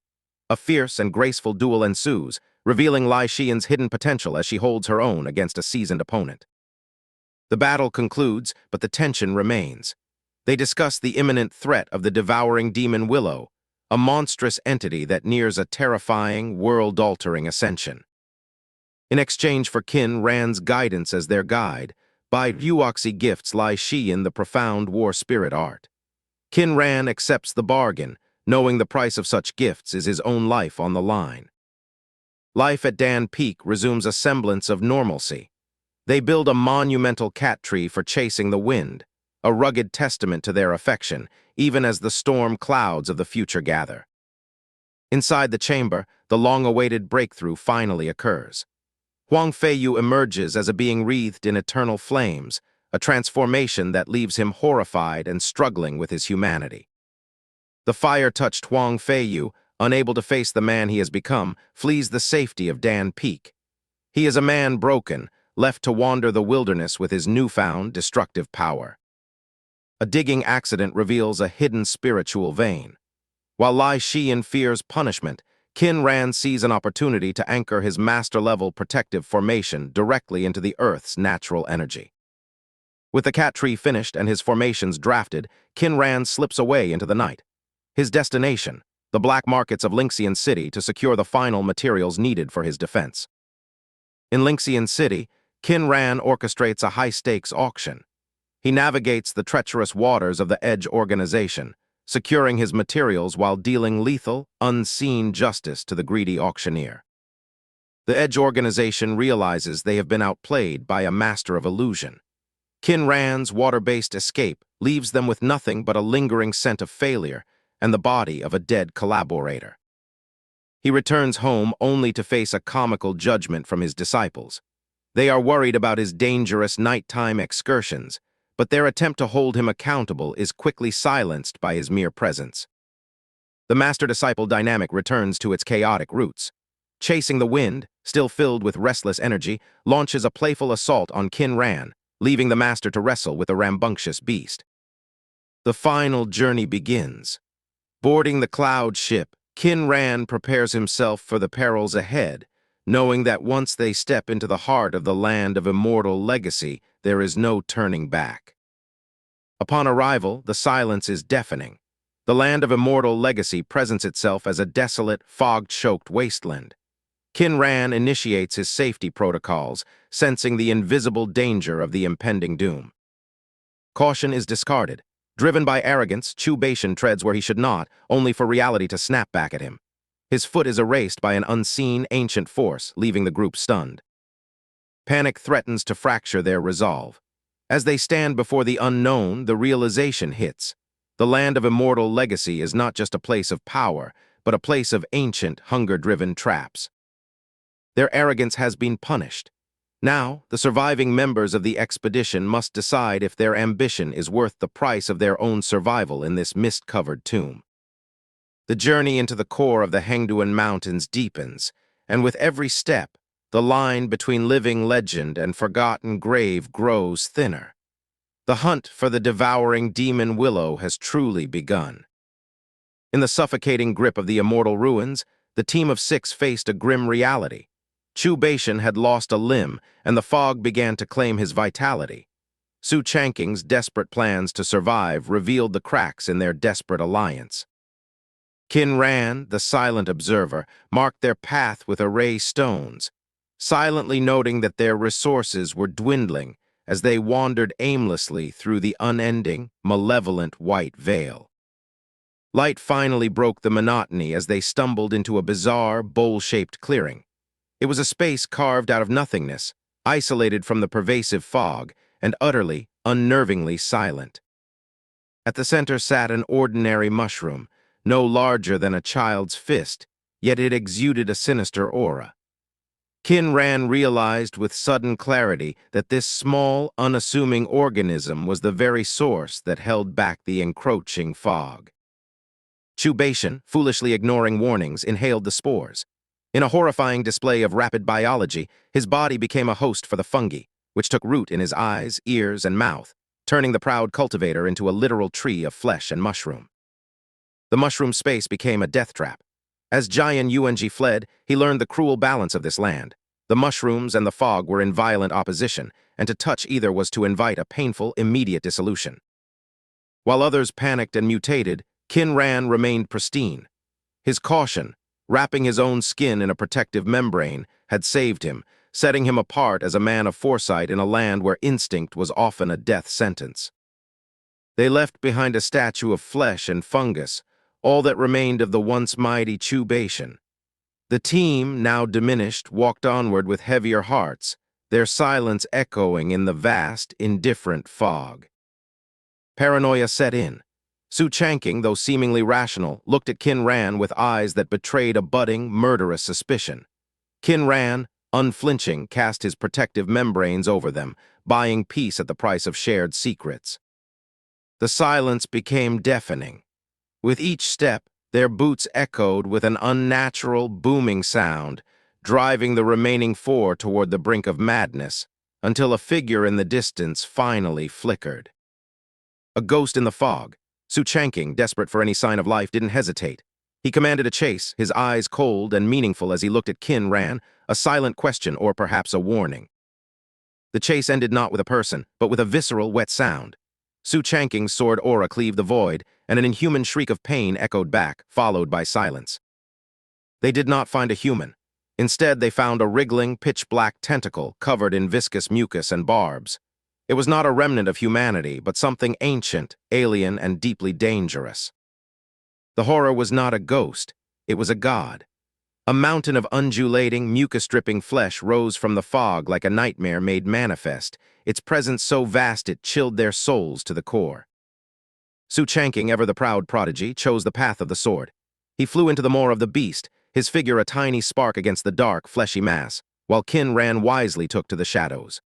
A fierce and graceful duel ensues, revealing Lai Xian's hidden potential as she holds her own against a seasoned opponent. The battle concludes, but the tension remains. They discuss the imminent threat of the devouring demon Willow, a monstrous entity that nears a terrifying, world-altering ascension. In exchange for Qin Ran's guidance as their guide, Bai Yuoxi gifts Lai Xian the profound war spirit art. Qin Ran accepts the bargain, knowing the price of such gifts is his own life on the line. Life at Dan Peak resumes a semblance of normalcy. They build a monumental cat tree for chasing the wind, a rugged testament to their affection, even as the storm clouds of the future gather. Inside the chamber, the long-awaited breakthrough finally occurs. Huang Feiyu emerges as a being wreathed in eternal flames, a transformation that leaves him horrified and struggling with his humanity. The fire-touched Huang Feiyu, unable to face the man he has become, flees the safety of Dan Peak. He is a man broken, left to wander the wilderness with his newfound destructive power. A digging accident reveals a hidden spiritual vein. While Lai Xian fears punishment, Qin Ran sees an opportunity to anchor his master-level protective formation directly into the Earth's natural energy. With the cat tree finished and his formations drafted, Qin Ran slips away into the night. His destination, the black markets of Lingxian City, to secure the final materials needed for his defense. In Lingxian City, Qin Ran orchestrates a high-stakes auction. He navigates the treacherous waters of the Edge organization, securing his materials while dealing lethal, unseen justice to the greedy auctioneer. The Edge organization realizes they have been outplayed by a master of illusion. Qin Ran's water-based escape leaves them with nothing but a lingering scent of failure and the body of a dead collaborator. He returns home only to face a comical judgment from his disciples. They are worried about his dangerous nighttime excursions, but their attempt to hold him accountable is quickly silenced by his mere presence. The master-disciple dynamic returns to its chaotic roots. Chasing the Wind, still filled with restless energy, launches a playful assault on Qin Ran, leaving the master to wrestle with the rambunctious beast. The final journey begins. Boarding the cloud ship, Qin Ran prepares himself for the perils ahead, knowing that once they step into the heart of the land of immortal legacy, there is no turning back. Upon arrival, the silence is deafening. The land of immortal legacy presents itself as a desolate, fog-choked wasteland. Qin Ran initiates his safety protocols, sensing the invisible danger of the impending doom. Caution is discarded. Driven by arrogance, Cultivation treads where he should not, only for reality to snap back at him. His foot is erased by an unseen, ancient force, leaving the group stunned. Panic threatens to fracture their resolve. As they stand before the unknown, the realization hits. The land of immortal legacy is not just a place of power, but a place of ancient, hunger-driven traps. Their arrogance has been punished. Now, the surviving members of the expedition must decide if their ambition is worth the price of their own survival in this mist-covered tomb. The journey into the core of the Hengduan Mountains deepens, and with every step, the line between living legend and forgotten grave grows thinner. The hunt for the devouring demon Willow has truly begun. In the suffocating grip of the immortal ruins, the team of 6 faced a grim reality. Cultivation had lost a limb, and the fog began to claim his vitality. Su Chanking's desperate plans to survive revealed the cracks in their desperate alliance. Qin Ran, the silent observer, marked their path with array stones, silently noting that their resources were dwindling as they wandered aimlessly through the unending, malevolent white veil. Light finally broke the monotony as they stumbled into a bizarre, bowl-shaped clearing. It was a space carved out of nothingness, isolated from the pervasive fog, and utterly, unnervingly silent. At the center sat an ordinary mushroom, no larger than a child's fist, yet it exuded a sinister aura. Qin Ran realized with sudden clarity that this small, unassuming organism was the very source that held back the encroaching fog. Cultivation, foolishly ignoring warnings, inhaled the spores. In a horrifying display of rapid biology, his body became a host for the fungi, which took root in his eyes, ears, and mouth, turning the proud cultivator into a literal tree of flesh and mushroom. The mushroom space became a death trap. As giant Ung fled, he learned the cruel balance of this land. The mushrooms and the fog were in violent opposition, and to touch either was to invite a painful, immediate dissolution. While others panicked and mutated, Qin Ran remained pristine. His caution, wrapping his own skin in a protective membrane, had saved him, setting him apart as a man of foresight in a land where instinct was often a death sentence. They left behind a statue of flesh and fungus, all that remained of the once mighty Cultivation. The team, now diminished, walked onward with heavier hearts, their silence echoing in the vast, indifferent fog. Paranoia set in. Su Changqing, though seemingly rational, looked at Qin Ran with eyes that betrayed a budding, murderous suspicion. Qin Ran, unflinching, cast his protective membranes over them, buying peace at the price of shared secrets. The silence became deafening. With each step, their boots echoed with an unnatural, booming sound, driving the remaining four toward the brink of madness, until a figure in the distance finally flickered. A ghost in the fog. Su Changqing, desperate for any sign of life, didn't hesitate. He commanded a chase, his eyes cold and meaningful as he looked at Qin Ran, a silent question or perhaps a warning. The chase ended not with a person, but with a visceral, wet sound. Su Changqing's sword aura cleaved the void, and an inhuman shriek of pain echoed back, followed by silence. They did not find a human. Instead, they found a wriggling, pitch-black tentacle covered in viscous mucus and barbs. It was not a remnant of humanity, but something ancient, alien, and deeply dangerous. The horror was not a ghost, it was a god. A mountain of undulating, mucus-dripping flesh rose from the fog like a nightmare made manifest, its presence so vast it chilled their souls to the core. Su Changqing, ever the proud prodigy, chose the path of the sword. He flew into the maw of the beast, his figure a tiny spark against the dark, fleshy mass, while Qin Ran wisely took to the shadows.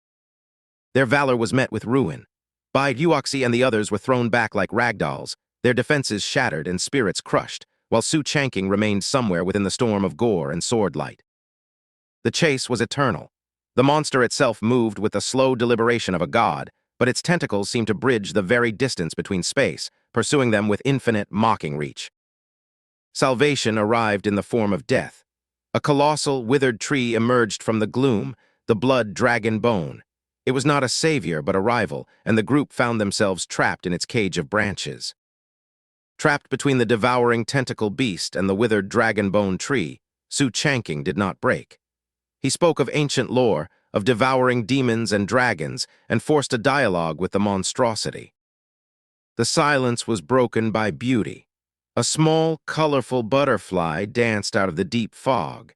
Their valor was met with ruin. Bai Yuoxi and the others were thrown back like ragdolls, their defenses shattered and spirits crushed, while Su Changqing remained somewhere within the storm of gore and sword light. The chase was eternal. The monster itself moved with the slow deliberation of a god, but its tentacles seemed to bridge the very distance between space, pursuing them with infinite, mocking reach. Salvation arrived in the form of death. A colossal, withered tree emerged from the gloom, the blood dragon bone. It was not a savior, but a rival, and the group found themselves trapped in its cage of branches. Trapped between the devouring tentacle beast and the withered dragon bone tree, Su Changqing did not break. He spoke of ancient lore, of devouring demons and dragons, and forced a dialogue with the monstrosity. The silence was broken by beauty. A small, colorful butterfly danced out of the deep fog.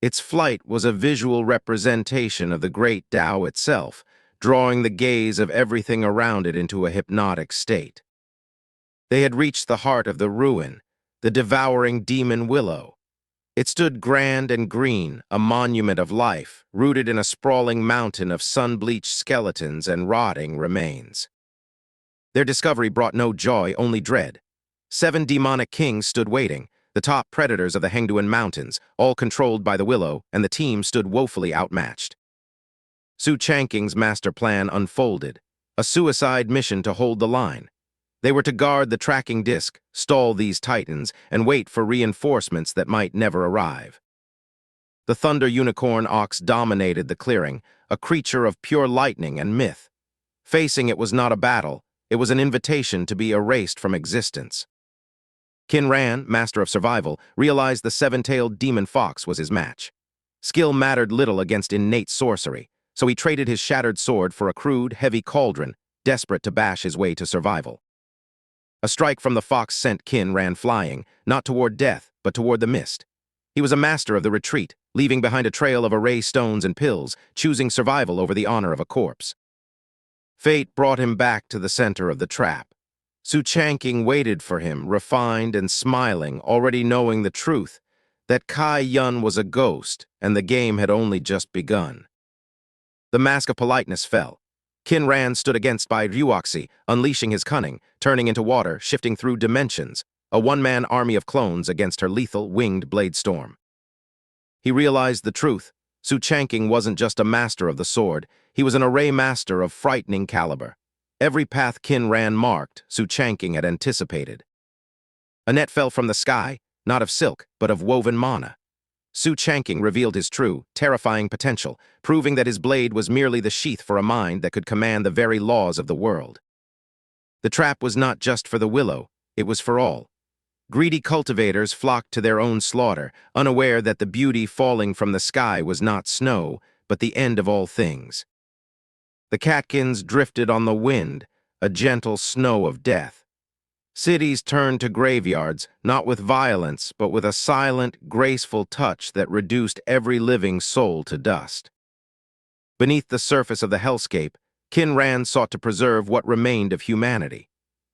Its flight was a visual representation of the great Tao itself, drawing the gaze of everything around it into a hypnotic state. They had reached the heart of the ruin, the devouring demon willow. It stood grand and green, a monument of life, rooted in a sprawling mountain of sun-bleached skeletons and rotting remains. Their discovery brought no joy, only dread. 7 demonic kings stood waiting, the top predators of the Hengduan Mountains, all controlled by the willow, and the team stood woefully outmatched. Su Changqing's master plan unfolded, a suicide mission to hold the line. They were to guard the tracking disc, stall these titans, and wait for reinforcements that might never arrive. The thunder unicorn ox dominated the clearing, a creature of pure lightning and myth. Facing it was not a battle, it was an invitation to be erased from existence. Qin Ran, master of survival, realized the 7-tailed demon fox was his match. Skill mattered little against innate sorcery, so he traded his shattered sword for a crude, heavy cauldron, desperate to bash his way to survival. A strike from the fox sent Qin Ran flying, not toward death, but toward the mist. He was a master of the retreat, leaving behind a trail of array stones and pills, choosing survival over the honor of a corpse. Fate brought him back to the center of the trap. Su Changqing waited for him, refined and smiling, already knowing the truth, that Kai Yun was a ghost, and the game had only just begun. The mask of politeness fell. Qin Ran stood against Bai Yuoxi, unleashing his cunning, turning into water, shifting through dimensions, a one-man army of clones against her lethal, winged blade storm. He realized the truth. Su Changqing wasn't just a master of the sword, he was an array master of frightening caliber. Every path Qin Ran marked, Su Changqing had anticipated. A net fell from the sky, not of silk, but of woven mana. Su Changqing revealed his true, terrifying potential, proving that his blade was merely the sheath for a mind that could command the very laws of the world. The trap was not just for the willow, it was for all. Greedy cultivators flocked to their own slaughter, unaware that the beauty falling from the sky was not snow, but the end of all things. The catkins drifted on the wind, a gentle snow of death. Cities turned to graveyards, not with violence, but with a silent, graceful touch that reduced every living soul to dust. Beneath the surface of the hellscape, Qin Ran sought to preserve what remained of humanity.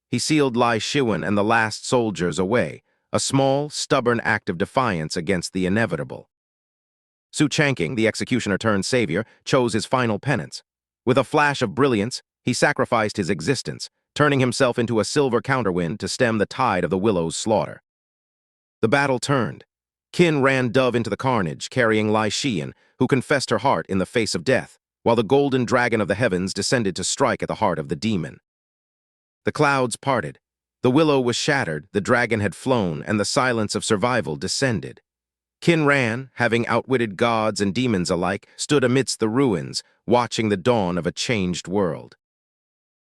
He sealed Lai Shiwen and the last soldiers away, a small, stubborn act of defiance against the inevitable. Su Changqing, the executioner-turned-savior, chose his final penance. With a flash of brilliance, he sacrificed his existence, turning himself into a silver counterwind to stem the tide of the willow's slaughter. The battle turned. Qin Ran dove into the carnage, carrying Lai Shiwen, who confessed her heart in the face of death, while the golden dragon of the heavens descended to strike at the heart of the demon. The clouds parted. The willow was shattered, the dragon had flown, and the silence of survival descended. Qin Ran, having outwitted gods and demons alike, stood amidst the ruins, watching the dawn of a changed world.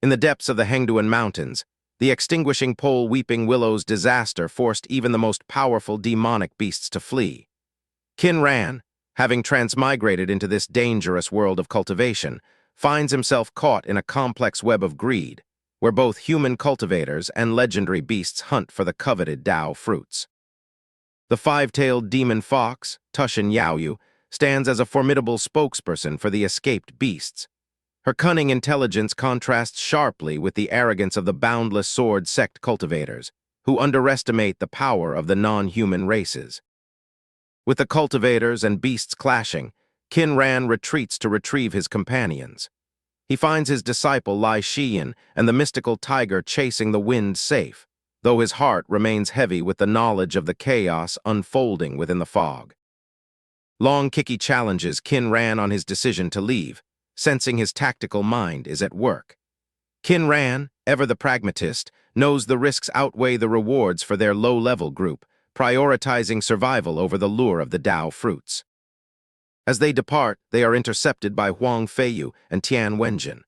In the depths of the Hengduan Mountains, the extinguishing pole weeping willow's disaster forced even the most powerful demonic beasts to flee. Qin Ran, having transmigrated into this dangerous world of cultivation, finds himself caught in a complex web of greed, where both human cultivators and legendary beasts hunt for the coveted Dao fruits. The five-tailed demon fox, Tushin Yaoyu, stands as a formidable spokesperson for the escaped beasts. Her cunning intelligence contrasts sharply with the arrogance of the boundless sword sect cultivators, who underestimate the power of the non-human races. With the cultivators and beasts clashing, Qin Ran retreats to retrieve his companions. He finds his disciple Lai Shiwen and the mystical tiger chasing the wind safe, though his heart remains heavy with the knowledge of the chaos unfolding within the fog. Long Kiki challenges Qin Ran on his decision to leave, sensing his tactical mind is at work. Qin Ran, ever the pragmatist, knows the risks outweigh the rewards for their low-level group, prioritizing survival over the lure of the Dao fruits. As they depart, they are intercepted by Huang Feiyu and Tian Wenjin.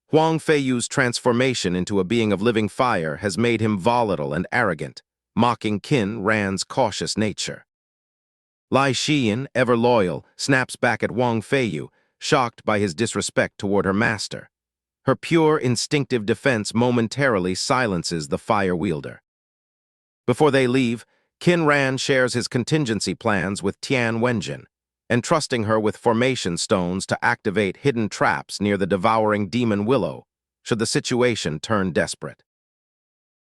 Huang Feiyu's transformation into a being of living fire has made him volatile and arrogant, mocking Qin Ran's cautious nature. Lai Shiwen, ever loyal, snaps back at Huang Feiyu, shocked by his disrespect toward her master. Her pure, instinctive defense momentarily silences the fire wielder. Before they leave, Qin Ran shares his contingency plans with Tian Wenjin, entrusting her with formation stones to activate hidden traps near the devouring demon willow, should the situation turn desperate.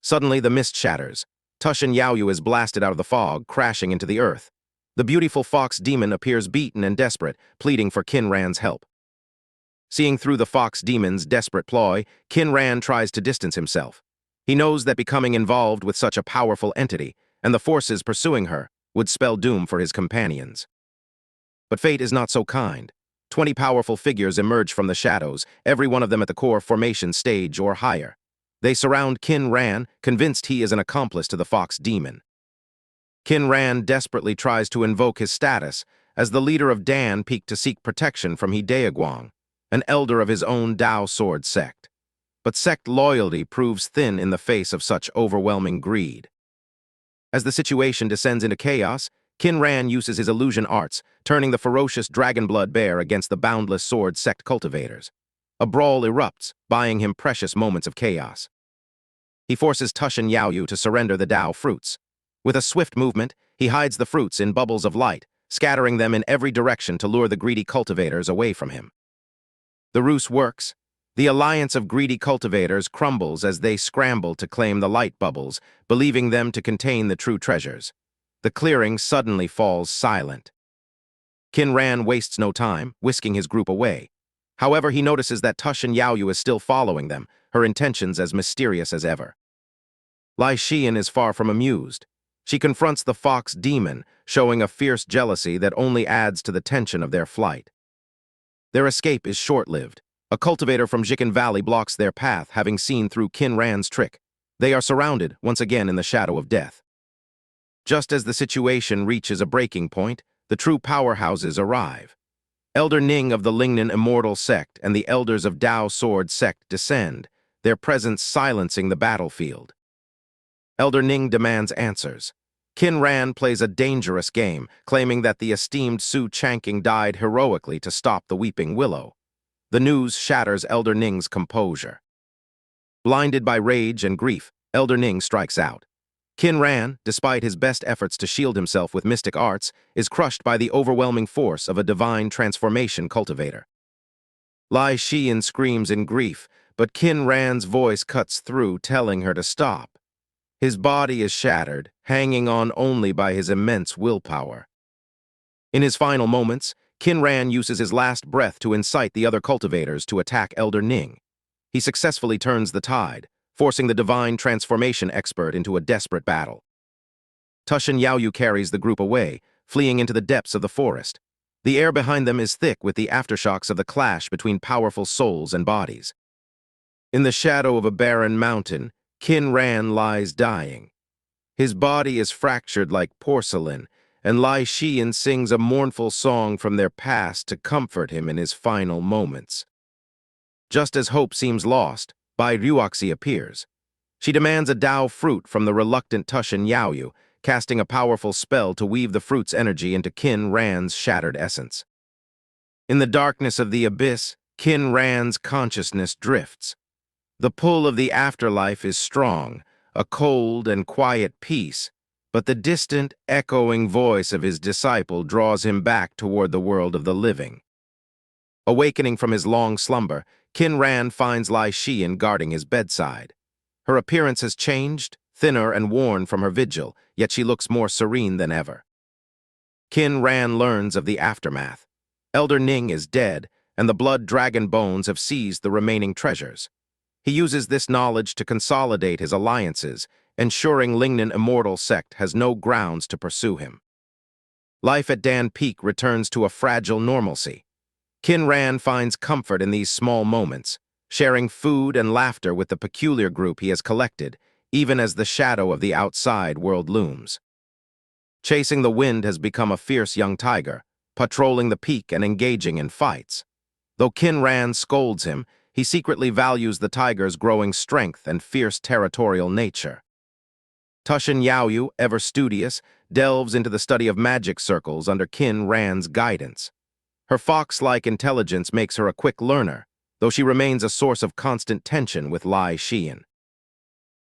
Suddenly the mist shatters. Tushin Yaoyu is blasted out of the fog, crashing into the earth. The beautiful fox demon appears beaten and desperate, pleading for Qin Ran's help. Seeing through the fox demon's desperate ploy, Qin Ran tries to distance himself. He knows that becoming involved with such a powerful entity, and the forces pursuing her, would spell doom for his companions. But fate is not so kind. 20 powerful figures emerge from the shadows, every one of them at the core formation stage or higher. They surround Qin Ran, convinced he is an accomplice to the fox demon. Qin Ran desperately tries to invoke his status as the leader of Dan peaked to seek protection from Hedaeguang, an elder of his own Dao sword sect. But sect loyalty proves thin in the face of such overwhelming greed. As the situation descends into chaos, Qin Ran uses his illusion arts, turning the ferocious dragon blood bear against the boundless sword sect cultivators. A brawl erupts, buying him precious moments of chaos. He forces Tushin Yaoyu to surrender the Dao fruits. With a swift movement, he hides the fruits in bubbles of light, scattering them in every direction to lure the greedy cultivators away from him. The ruse works. The alliance of greedy cultivators crumbles as they scramble to claim the light bubbles, believing them to contain the true treasures. The clearing suddenly falls silent. Qin Ran wastes no time, whisking his group away. However, he notices that Tushin Yaoyu is still following them, her intentions as mysterious as ever. Lai Shiwen is far from amused. She confronts the fox demon, showing a fierce jealousy that only adds to the tension of their flight. Their escape is short-lived. A cultivator from Jikin Valley blocks their path, having seen through Qin Ran's trick. They are surrounded, once again in the shadow of death. Just as the situation reaches a breaking point, the true powerhouses arrive. Elder Ning of the Lingnan Immortal Sect and the Elders of Dao Sword Sect descend, their presence silencing the battlefield. Elder Ning demands answers. Qin Ran plays a dangerous game, claiming that the esteemed Su Changqing died heroically to stop the Weeping Willow. The news shatters Elder Ning's composure. Blinded by rage and grief, Elder Ning strikes out. Qin Ran, despite his best efforts to shield himself with mystic arts, is crushed by the overwhelming force of a divine transformation cultivator. Lai Xian screams in grief, but Qin Ran's voice cuts through, telling her to stop. His body is shattered, hanging on only by his immense willpower. In his final moments, Qin Ran uses his last breath to incite the other cultivators to attack Elder Ning. He successfully turns the tide, forcing the divine transformation expert into a desperate battle. Tushin Yaoyu carries the group away, fleeing into the depths of the forest. The air behind them is thick with the aftershocks of the clash between powerful souls and bodies. In the shadow of a barren mountain, Qin Ran lies dying. His body is fractured like porcelain, and Lai Xian sings a mournful song from their past to comfort him in his final moments. Just as hope seems lost, Bai Ruoxi appears. She demands a Dao fruit from the reluctant Tushin Yaoyu, casting a powerful spell to weave the fruit's energy into Qin Ran's shattered essence. In the darkness of the abyss, Qin Ran's consciousness drifts. The pull of the afterlife is strong, a cold and quiet peace, but the distant, echoing voice of his disciple draws him back toward the world of the living. Awakening from his long slumber, Qin Ran finds Lai Xian guarding his bedside. Her appearance has changed, thinner and worn from her vigil, yet she looks more serene than ever. Qin Ran learns of the aftermath. Elder Ning is dead, and the blood dragon bones have seized the remaining treasures. He uses this knowledge to consolidate his alliances, ensuring Lingnan Immortal Sect has no grounds to pursue him. Life at Dan Peak returns to a fragile normalcy. Qin Ran finds comfort in these small moments, sharing food and laughter with the peculiar group he has collected, even as the shadow of the outside world looms. Chasing the wind has become a fierce young tiger, patrolling the peak and engaging in fights. Though Qin Ran scolds him, he secretly values the tiger's growing strength and fierce territorial nature. Tushin Yaoyu, ever studious, delves into the study of magic circles under Qin Ran's guidance. Her fox-like intelligence makes her a quick learner, though she remains a source of constant tension with Lai Xian.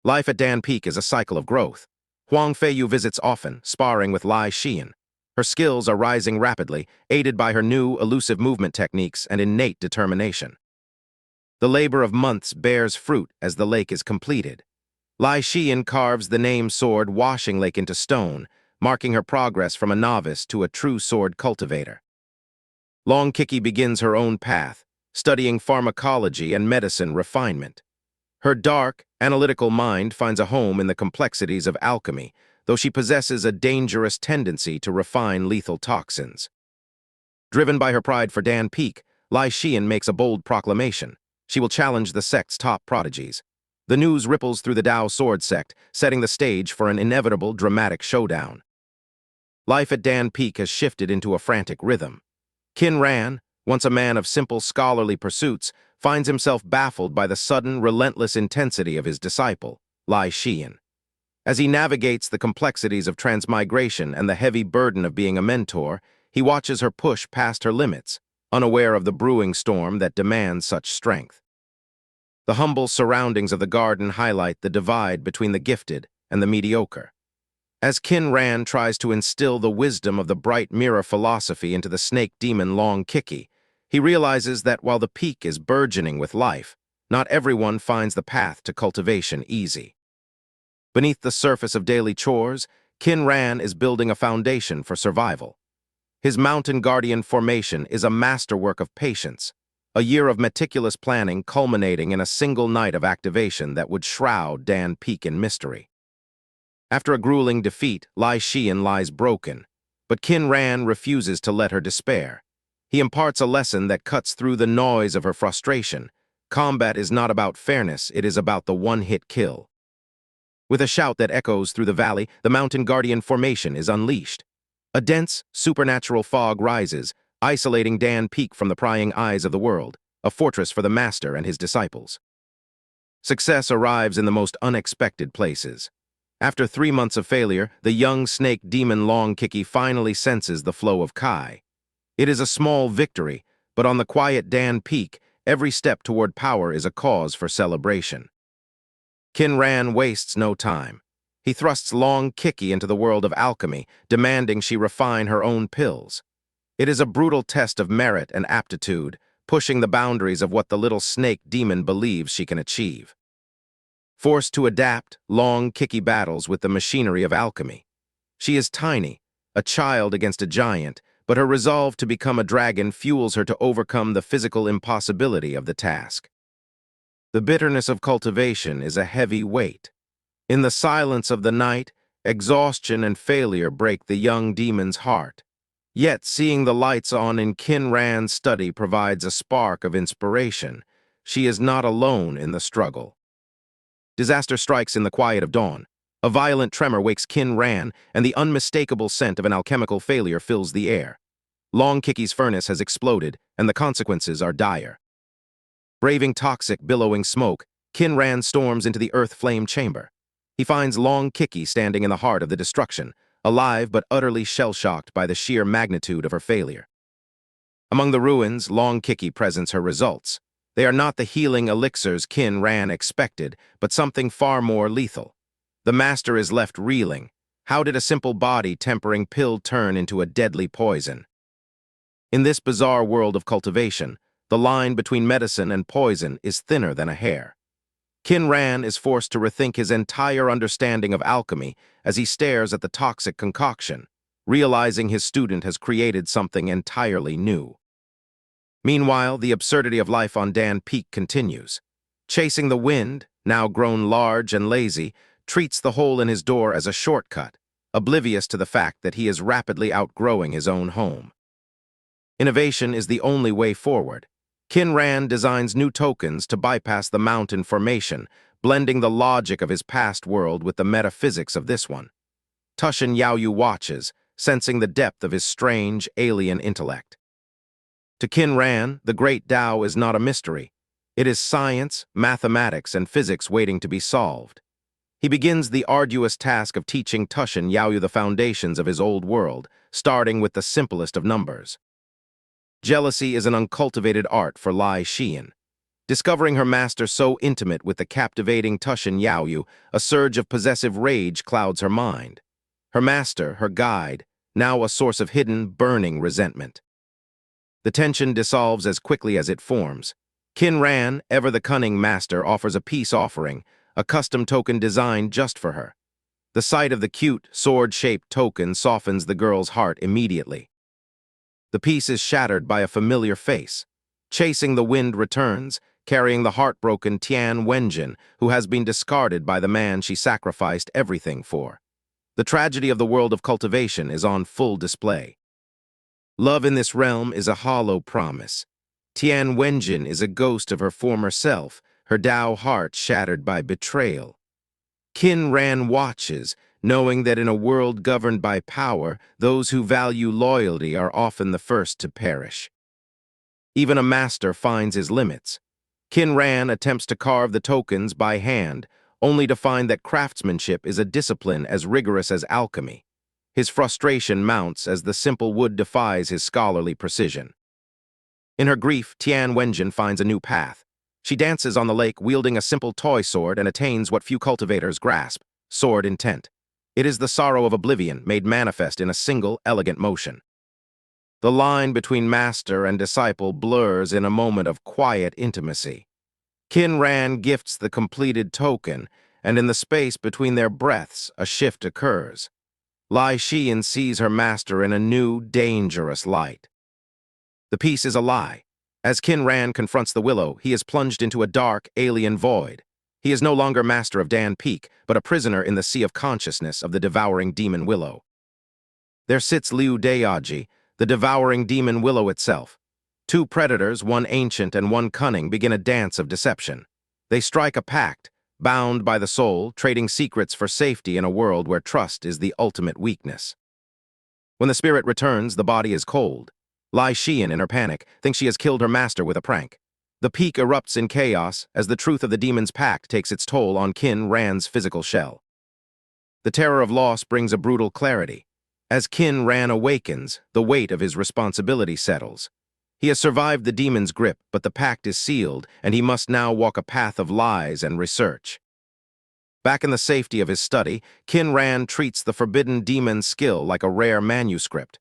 Life at Dan Peak is a cycle of growth. Huang Feiyu visits often, sparring with Lai Xian. Her skills are rising rapidly, aided by her new, elusive movement techniques and innate determination. The labor of months bears fruit as the lake is completed. Lai Xian carves the name sword Washing Lake into stone, marking her progress from a novice to a true sword cultivator. Long Kiki begins her own path, studying pharmacology and medicine refinement. Her dark, analytical mind finds a home in the complexities of alchemy, though she possesses a dangerous tendency to refine lethal toxins. Driven by her pride for Dan Peak, Lai Xian makes a bold proclamation. She will challenge the sect's top prodigies. The news ripples through the Dao Sword Sect, setting the stage for an inevitable, dramatic showdown. Life at Dan Peak has shifted into a frantic rhythm. Qin Ran, once a man of simple scholarly pursuits, finds himself baffled by the sudden, relentless intensity of his disciple, Lai Xian. As he navigates the complexities of transmigration and the heavy burden of being a mentor, he watches her push past her limits, unaware of the brewing storm that demands such strength. The humble surroundings of the garden highlight the divide between the gifted and the mediocre. As Qin Ran tries to instill the wisdom of the bright mirror philosophy into the snake demon Long Kiki, he realizes that while the peak is burgeoning with life, not everyone finds the path to cultivation easy. Beneath the surface of daily chores, Qin Ran is building a foundation for survival. His mountain guardian formation is a masterwork of patience, a year of meticulous planning culminating in a single night of activation that would shroud Dan Peak in mystery. After a grueling defeat, Lai Xian lies broken, but Qin Ran refuses to let her despair. He imparts a lesson that cuts through the noise of her frustration. Combat is not about fairness, it is about the one-hit kill. With a shout that echoes through the valley, the mountain guardian formation is unleashed. A dense, supernatural fog rises, isolating Dan Peak from the prying eyes of the world, a fortress for the master and his disciples. Success arrives in the most unexpected places. After 3 months of failure, the young snake demon Long Kiki finally senses the flow of Kai. It is a small victory, but on the quiet Dan Peak, every step toward power is a cause for celebration. Qin Ran wastes no time. He thrusts Long Kiki into the world of alchemy, demanding she refine her own pills. It is a brutal test of merit and aptitude, pushing the boundaries of what the little snake demon believes she can achieve. Forced to adapt, Long Kiki battles with the machinery of alchemy. She is tiny, a child against a giant, but her resolve to become a dragon fuels her to overcome the physical impossibility of the task. The bitterness of cultivation is a heavy weight. In the silence of the night, exhaustion and failure break the young demon's heart. Yet seeing the lights on in Qin Ran's study provides a spark of inspiration. She is not alone in the struggle. Disaster strikes in the quiet of dawn. A violent tremor wakes Qin Ran, and the unmistakable scent of an alchemical failure fills the air. Long Kiki's furnace has exploded, and the consequences are dire. Braving toxic, billowing smoke, Qin Ran storms into the earth flame chamber. He finds Long Kiki standing in the heart of the destruction, alive but utterly shell-shocked by the sheer magnitude of her failure. Among the ruins, Long Kiki presents her results. They are not the healing elixirs Qin Ran expected, but something far more lethal. The master is left reeling. How did a simple body-tempering pill turn into a deadly poison? In this bizarre world of cultivation, the line between medicine and poison is thinner than a hair. Qin Ran is forced to rethink his entire understanding of alchemy as he stares at the toxic concoction, realizing his student has created something entirely new. Meanwhile, the absurdity of life on Dan Peak continues. Chasing the wind, now grown large and lazy, treats the hole in his door as a shortcut, oblivious to the fact that he is rapidly outgrowing his own home. Innovation is the only way forward. Qin Ran designs new tokens to bypass the mountain formation, blending the logic of his past world with the metaphysics of this one. Tushin Yaoyu watches, sensing the depth of his strange, alien intellect. To Qin Ran, the great Tao is not a mystery. It is science, mathematics, and physics waiting to be solved. He begins the arduous task of teaching Tushin Yaoyu the foundations of his old world, starting with the simplest of numbers. Jealousy is an uncultivated art for Lai Xian. Discovering her master so intimate with the captivating Tushin Yaoyu, a surge of possessive rage clouds her mind. Her master, her guide, now a source of hidden, burning resentment. The tension dissolves as quickly as it forms. Qin Ran, ever the cunning master, offers a peace offering, a custom token designed just for her. The sight of the cute, sword-shaped token softens the girl's heart immediately. The piece is shattered by a familiar face. Chasing the wind returns, carrying the heartbroken Tian Wenjin, who has been discarded by the man she sacrificed everything for. The tragedy of the world of cultivation is on full display. Love in this realm is a hollow promise. Tian Wenjin is a ghost of her former self, her Tao heart shattered by betrayal. Qin Ran watches, knowing that in a world governed by power, those who value loyalty are often the first to perish. Even a master finds his limits. Qin Ran attempts to carve the tokens by hand, only to find that craftsmanship is a discipline as rigorous as alchemy. His frustration mounts as the simple wood defies his scholarly precision. In her grief, Tian Wenjin finds a new path. She dances on the lake wielding a simple toy sword and attains what few cultivators grasp, sword intent. It is the sorrow of oblivion made manifest in a single, elegant motion. The line between master and disciple blurs in a moment of quiet intimacy. Qin Ran gifts the completed token, and in the space between their breaths, a shift occurs. Lai Xian sees her master in a new, dangerous light. The piece is a lie. As Qin Ran confronts the willow, he is plunged into a dark, alien void. He is no longer master of Dan Peak, but a prisoner in the sea of consciousness of the devouring demon willow. There sits Liu Daoji, the devouring demon willow itself. Two predators, one ancient and one cunning, begin a dance of deception. They strike a pact, bound by the soul, trading secrets for safety in a world where trust is the ultimate weakness. When the spirit returns, the body is cold. Lai Xian, in her panic, thinks she has killed her master with a prank. The peak erupts in chaos as the truth of the demon's pact takes its toll on Qin Ran's physical shell. The terror of loss brings a brutal clarity. As Qin Ran awakens, the weight of his responsibility settles. He has survived the demon's grip, but the pact is sealed, and he must now walk a path of lies and research. Back in the safety of his study, Qin Ran treats the forbidden demon's skill like a rare manuscript.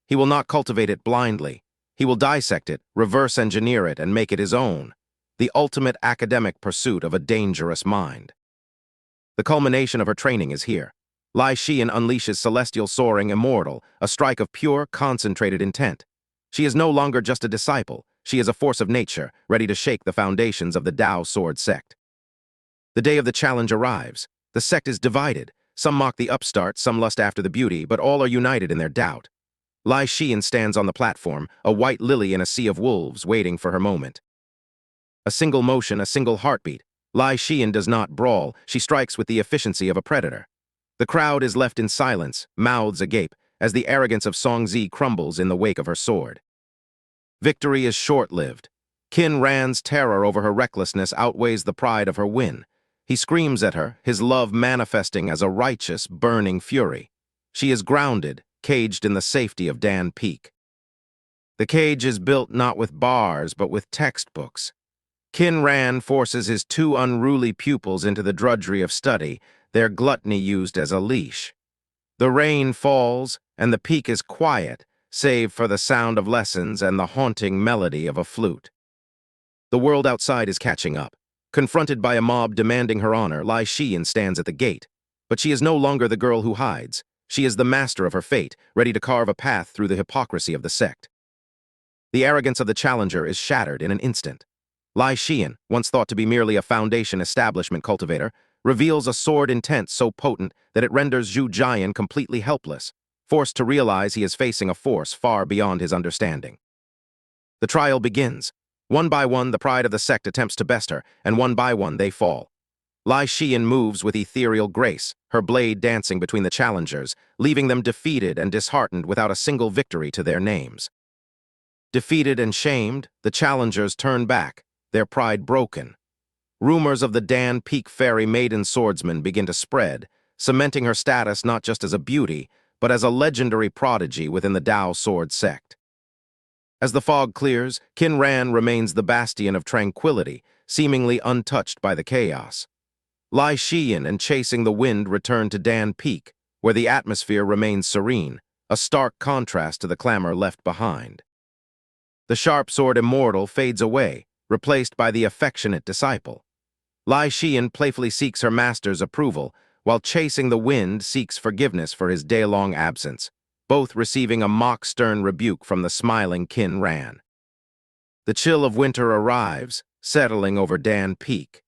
He will not cultivate it blindly. He will dissect it, reverse engineer it, and make it his own. The ultimate academic pursuit of a dangerous mind. The culmination of her training is here. Lai Xian unleashes celestial soaring immortal, a strike of pure, concentrated intent. She is no longer just a disciple. She is a force of nature, ready to shake the foundations of the Tao Sword sect. The day of the challenge arrives. The sect is divided. Some mock the upstart, some lust after the beauty, but all are united in their doubt. Lai Xian stands on the platform, a white lily in a sea of wolves, waiting for her moment. A single motion, a single heartbeat. Lai Xian does not brawl. She strikes with the efficiency of a predator. The crowd is left in silence, mouths agape, as the arrogance of Songzi crumbles in the wake of her sword. Victory is short-lived. Qin Ran's terror over her recklessness outweighs the pride of her win. He screams at her, his love manifesting as a righteous, burning fury. She is grounded, caged in the safety of Dan Peak. The cage is built not with bars, but with textbooks. Qin Ran forces his two unruly pupils into the drudgery of study, their gluttony used as a leash. The rain falls, and the peak is quiet, save for the sound of lessons and the haunting melody of a flute. The world outside is catching up. Confronted by a mob demanding her honor, Lai Xian stands at the gate. But she is no longer the girl who hides. She is the master of her fate, ready to carve a path through the hypocrisy of the sect. The arrogance of the challenger is shattered in an instant. Lai Xian, once thought to be merely a foundation establishment cultivator, reveals a sword intent so potent that it renders Zhu Jian completely helpless, forced to realize he is facing a force far beyond his understanding. The trial begins. One by one, the pride of the sect attempts to best her, and one by one they fall. Lai Xian moves with ethereal grace, her blade dancing between the challengers, leaving them defeated and disheartened without a single victory to their names. Defeated and shamed, the challengers turn back, their pride broken. Rumors of the Dan Peak Fairy Maiden Swordsman begin to spread, cementing her status not just as a beauty, but as a legendary prodigy within the Tao Sword sect. As the fog clears, Qin Ran remains the bastion of tranquility, seemingly untouched by the chaos. Lai Xian and Chasing the Wind return to Dan Peak, where the atmosphere remains serene, a stark contrast to the clamor left behind. The sharp sword immortal fades away, replaced by the affectionate disciple. Lai Xian playfully seeks her master's approval, while Chasing the Wind seeks forgiveness for his day-long absence, both receiving a mock-stern rebuke from the smiling Qin Ran. The chill of winter arrives, settling over Dan Peak.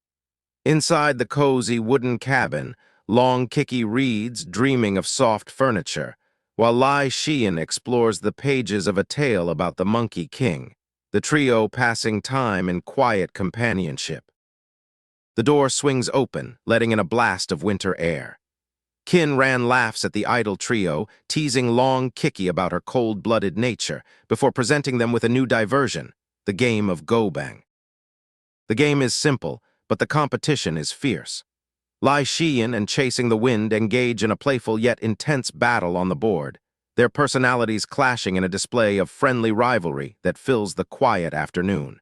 Inside the cozy wooden cabin, Long Kiki reads, dreaming of soft furniture, while Lai Xian explores the pages of a tale about the Monkey King, the trio passing time in quiet companionship. The door swings open, letting in a blast of winter air. Qin Ran laughs at the idle trio, teasing Long Kiki about her cold-blooded nature, before presenting them with a new diversion, the game of Go-Bang. The game is simple, but the competition is fierce. Lai Xian and Chasing the Wind engage in a playful yet intense battle on the board, their personalities clashing in a display of friendly rivalry that fills the quiet afternoon.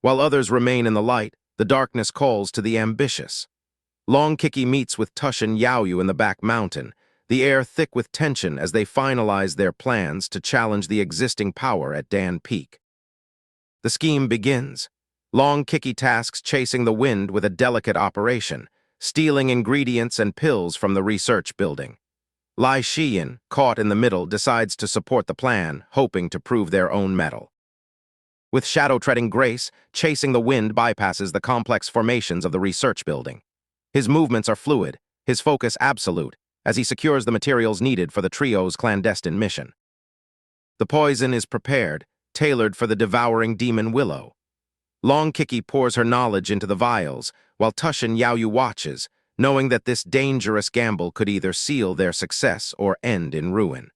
While others remain in the light, the darkness calls to the ambitious. Long Kiki meets with Tushin Yaoyu in the back mountain, the air thick with tension as they finalize their plans to challenge the existing power at Dan Peak. The scheme begins. Long Kiki tasks Chasing the Wind with a delicate operation, stealing ingredients and pills from the research building. Lai Xian, caught in the middle, decides to support the plan, hoping to prove their own mettle. With shadow-treading grace, Chasing the Wind bypasses the complex formations of the research building. His movements are fluid, his focus absolute, as he secures the materials needed for the trio's clandestine mission. The poison is prepared, tailored for the devouring demon Willow. Long Kiki pours her knowledge into the vials, while Tushin Yaoyu watches, knowing that this dangerous gamble could either seal their success or end in ruin.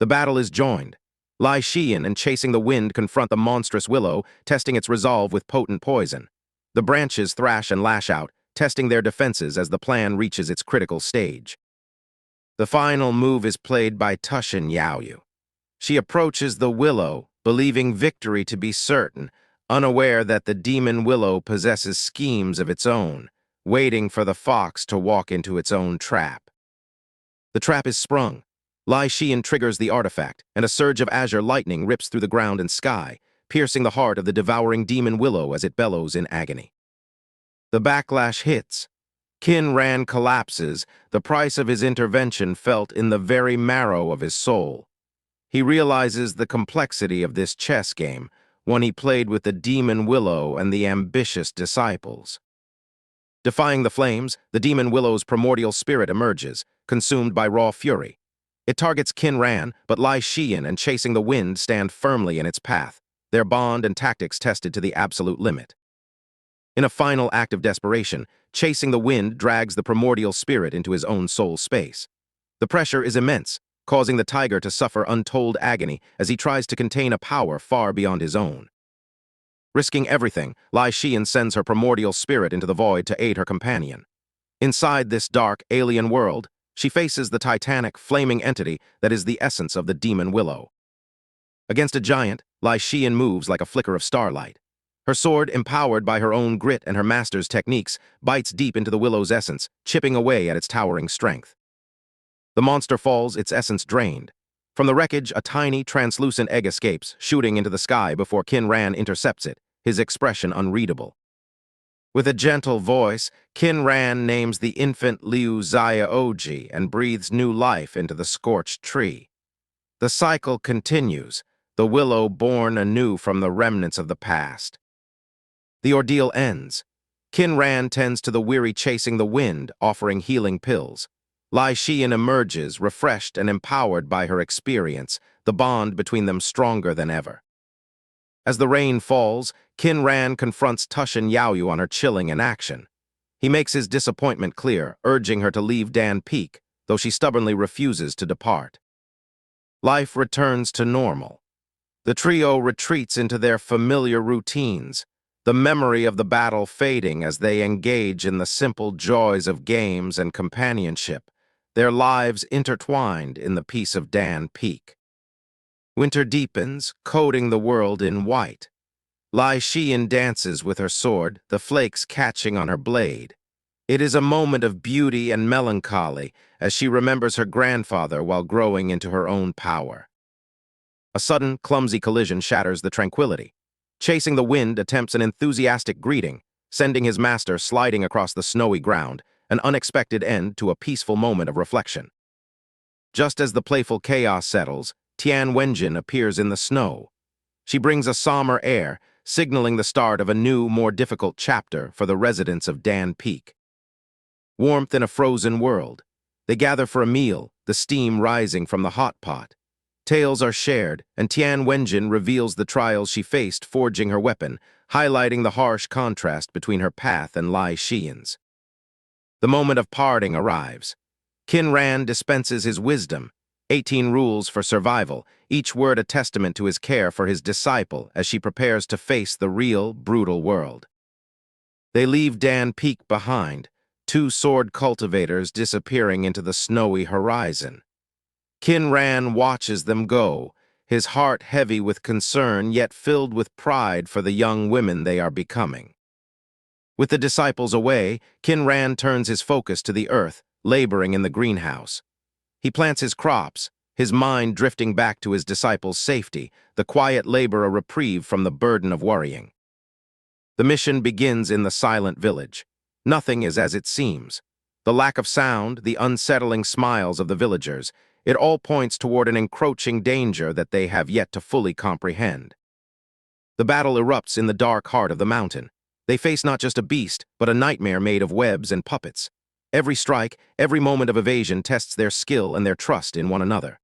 The battle is joined. Lai Xian and Chasing the Wind confront the monstrous willow, testing its resolve with potent poison. The branches thrash and lash out, testing their defenses as the plan reaches its critical stage. The final move is played by Tushin Yaoyu. She approaches the willow, believing victory to be certain, unaware that the demon willow possesses schemes of its own, waiting for the fox to walk into its own trap. The trap is sprung. Lai Xian triggers the artifact, and a surge of azure lightning rips through the ground and sky, piercing the heart of the devouring demon willow as it bellows in agony. The backlash hits. Qin Ran collapses, the price of his intervention felt in the very marrow of his soul. He realizes the complexity of this chess game, one he played with the demon willow and the ambitious disciples. Defying the flames, the demon willow's primordial spirit emerges, consumed by raw fury. It targets Qin Ran, but Lai Xian and Chasing the Wind stand firmly in its path, their bond and tactics tested to the absolute limit. In a final act of desperation, Chasing the Wind drags the primordial spirit into his own soul space. The pressure is immense, causing the tiger to suffer untold agony as he tries to contain a power far beyond his own. Risking everything, Lai Xian sends her primordial spirit into the void to aid her companion. Inside this dark, alien world, she faces the titanic, flaming entity that is the essence of the demon willow. Against a giant, Lai Xian moves like a flicker of starlight. Her sword, empowered by her own grit and her master's techniques, bites deep into the willow's essence, chipping away at its towering strength. The monster falls, its essence drained. From the wreckage, a tiny, translucent egg escapes, shooting into the sky before Qin Ran intercepts it, his expression unreadable. With a gentle voice, Qin Ran names the infant Liu Xia Oji and breathes new life into the scorched tree. The cycle continues, the willow born anew from the remnants of the past. The ordeal ends. Qin Ran tends to the weary Chasing the Wind, offering healing pills. Lai Xian emerges, refreshed and empowered by her experience, the bond between them stronger than ever. As the rain falls, Qin Ran confronts Tushin Yaoyu on her chilling inaction. He makes his disappointment clear, urging her to leave Dan Peak, though she stubbornly refuses to depart. Life returns to normal. The trio retreats into their familiar routines, the memory of the battle fading as they engage in the simple joys of games and companionship, their lives intertwined in the peace of Dan Peak. Winter deepens, coating the world in white. Lai Xian dances with her sword, the flakes catching on her blade. It is a moment of beauty and melancholy as she remembers her grandfather while growing into her own power. A sudden, clumsy collision shatters the tranquility. Chasing the Wind attempts an enthusiastic greeting, sending his master sliding across the snowy ground, an unexpected end to a peaceful moment of reflection. Just as the playful chaos settles, Tian Wenjin appears in the snow. She brings a somber air, signaling the start of a new, more difficult chapter for the residents of Dan Peak. Warmth in a frozen world. They gather for a meal, the steam rising from the hot pot. Tales are shared, and Tian Wenjin reveals the trials she faced forging her weapon, highlighting the harsh contrast between her path and Lai Xian's. The moment of parting arrives. Qin Ran dispenses his wisdom, 18 rules for survival, each word a testament to his care for his disciple as she prepares to face the real, brutal world. They leave Dan Peak behind, 2 sword cultivators disappearing into the snowy horizon. Qin Ran watches them go, his heart heavy with concern yet filled with pride for the young women they are becoming. With the disciples away, Qin Ran turns his focus to the earth, laboring in the greenhouse. He plants his crops, his mind drifting back to his disciples' safety, the quiet labor a reprieve from the burden of worrying. The mission begins in the silent village. Nothing is as it seems. The lack of sound, the unsettling smiles of the villagers, it all points toward an encroaching danger that they have yet to fully comprehend. The battle erupts in the dark heart of the mountain. They face not just a beast, but a nightmare made of webs and puppets. Every strike, every moment of evasion tests their skill and their trust in one another.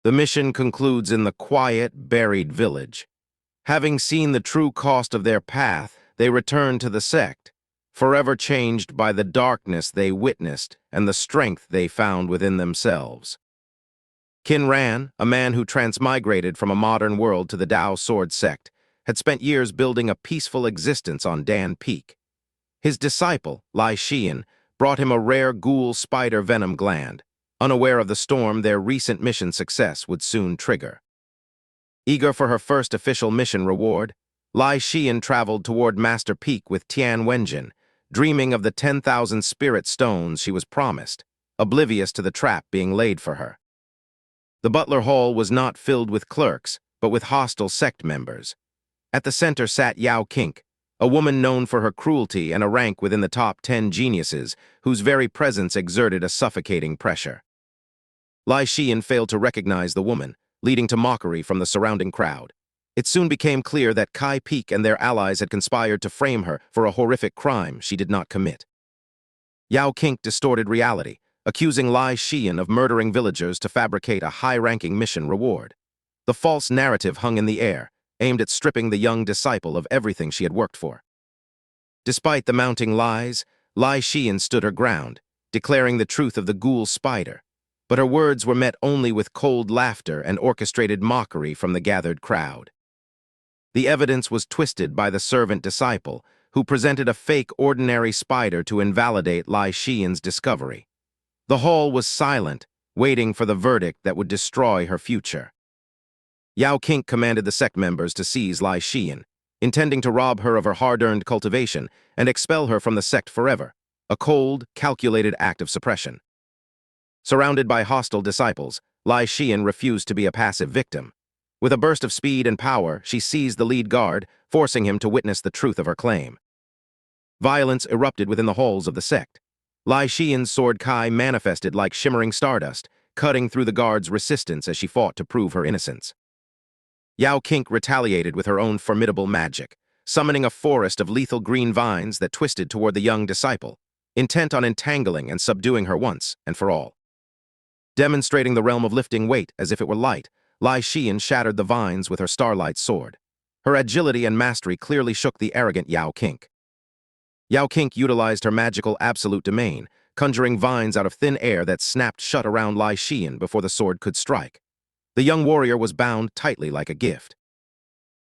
The mission concludes in the quiet, buried village. Having seen the true cost of their path, they return to the sect. forever changed by the darkness they witnessed and the strength they found within themselves. Qin Ran, a man who transmigrated from a modern world to the Tao Sword sect, had spent years building a peaceful existence on Dan Peak. His disciple, Lai Xian, brought him a rare ghoul spider venom gland, unaware of the storm their recent mission success would soon trigger. Eager for her first official mission reward, Lai Xian traveled toward Master Peak with Tian Wenjin, dreaming of the 10,000 spirit stones she was promised, oblivious to the trap being laid for her. The butler hall was not filled with clerks, but with hostile sect members. At the center sat Yao Qing, a woman known for her cruelty and a rank within the top 10 geniuses, whose very presence exerted a suffocating pressure. Lai Xian failed to recognize the woman, leading to mockery from the surrounding crowd. It soon became clear that Kai Peak and their allies had conspired to frame her for a horrific crime she did not commit. Yao Qing distorted reality, accusing Lai Xian of murdering villagers to fabricate a high-ranking mission reward. The false narrative hung in the air, aimed at stripping the young disciple of everything she had worked for. Despite the mounting lies, Lai Xian stood her ground, declaring the truth of the ghoul spider, but her words were met only with cold laughter and orchestrated mockery from the gathered crowd. The evidence was twisted by the servant disciple, who presented a fake ordinary spider to invalidate Lai Xian's discovery. The hall was silent, waiting for the verdict that would destroy her future. Yao Qing commanded the sect members to seize Lai Xian, intending to rob her of her hard-earned cultivation and expel her from the sect forever, a cold, calculated act of suppression. Surrounded by hostile disciples, Lai Xian refused to be a passive victim. With a burst of speed and power, she seized the lead guard, forcing him to witness the truth of her claim. Violence erupted within the halls of the sect. Lai Xian's sword Kai manifested like shimmering stardust, cutting through the guard's resistance as she fought to prove her innocence. Yao Qing retaliated with her own formidable magic, summoning a forest of lethal green vines that twisted toward the young disciple, intent on entangling and subduing her once and for all. Demonstrating the realm of lifting weight as if it were light, Lai Xian shattered the vines with her starlight sword. Her agility and mastery clearly shook the arrogant Yao Qing. Yao Qing utilized her magical absolute domain, conjuring vines out of thin air that snapped shut around Lai Xian before the sword could strike. The young warrior was bound tightly like a gift.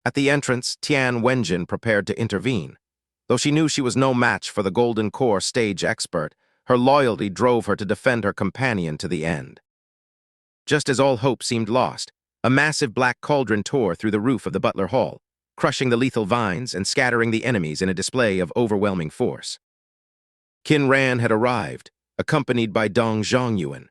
At the entrance, Tian Wenjin prepared to intervene. Though she knew she was no match for the Golden Core stage expert, her loyalty drove her to defend her companion to the end. Just as all hope seemed lost, a massive black cauldron tore through the roof of the butler hall, crushing the lethal vines and scattering the enemies in a display of overwhelming force. Qin Ran had arrived, accompanied by Dong Zhongyuan.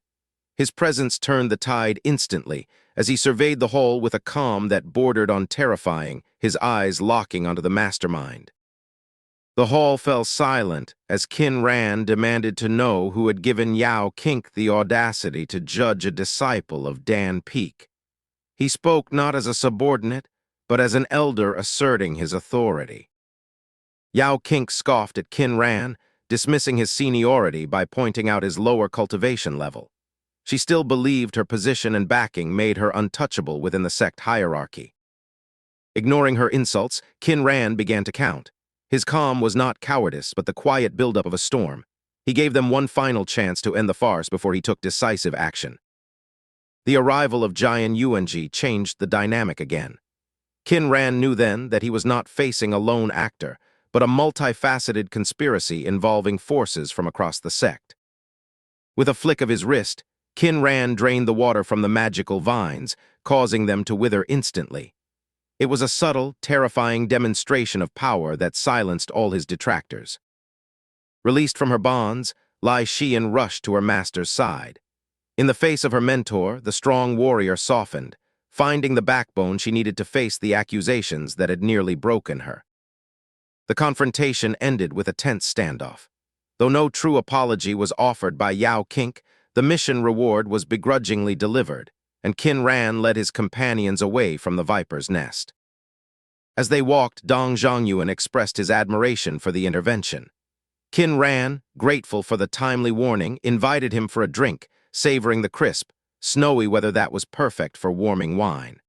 His presence turned the tide instantly as he surveyed the hall with a calm that bordered on terrifying, his eyes locking onto the mastermind. The hall fell silent as Qin Ran demanded to know who had given Yao Qing the audacity to judge a disciple of Dan Peak. He spoke not as a subordinate, but as an elder asserting his authority. Yao Qing scoffed at Qin Ran, dismissing his seniority by pointing out his lower cultivation level. She still believed her position and backing made her untouchable within the sect hierarchy. Ignoring her insults, Qin Ran began to count. His calm was not cowardice, but the quiet buildup of a storm. He gave them one final chance to end the farce before he took decisive action. The arrival of Jian Yuanji changed the dynamic again. Qin Ran knew then that he was not facing a lone actor, but a multifaceted conspiracy involving forces from across the sect. With a flick of his wrist, Qin Ran drained the water from the magical vines, causing them to wither instantly. It was a subtle, terrifying demonstration of power that silenced all his detractors. Released from her bonds, Lai Xian rushed to her master's side. In the face of her mentor, the strong warrior softened, finding the backbone she needed to face the accusations that had nearly broken her. The confrontation ended with a tense standoff. Though no true apology was offered by Yao Qing, the mission reward was begrudgingly delivered, and Qin Ran led his companions away from the viper's nest. As they walked, Dong Zhongyuan expressed his admiration for the intervention. Qin Ran, grateful for the timely warning, invited him for a drink, savoring the crisp, snowy weather that was perfect for warming wine.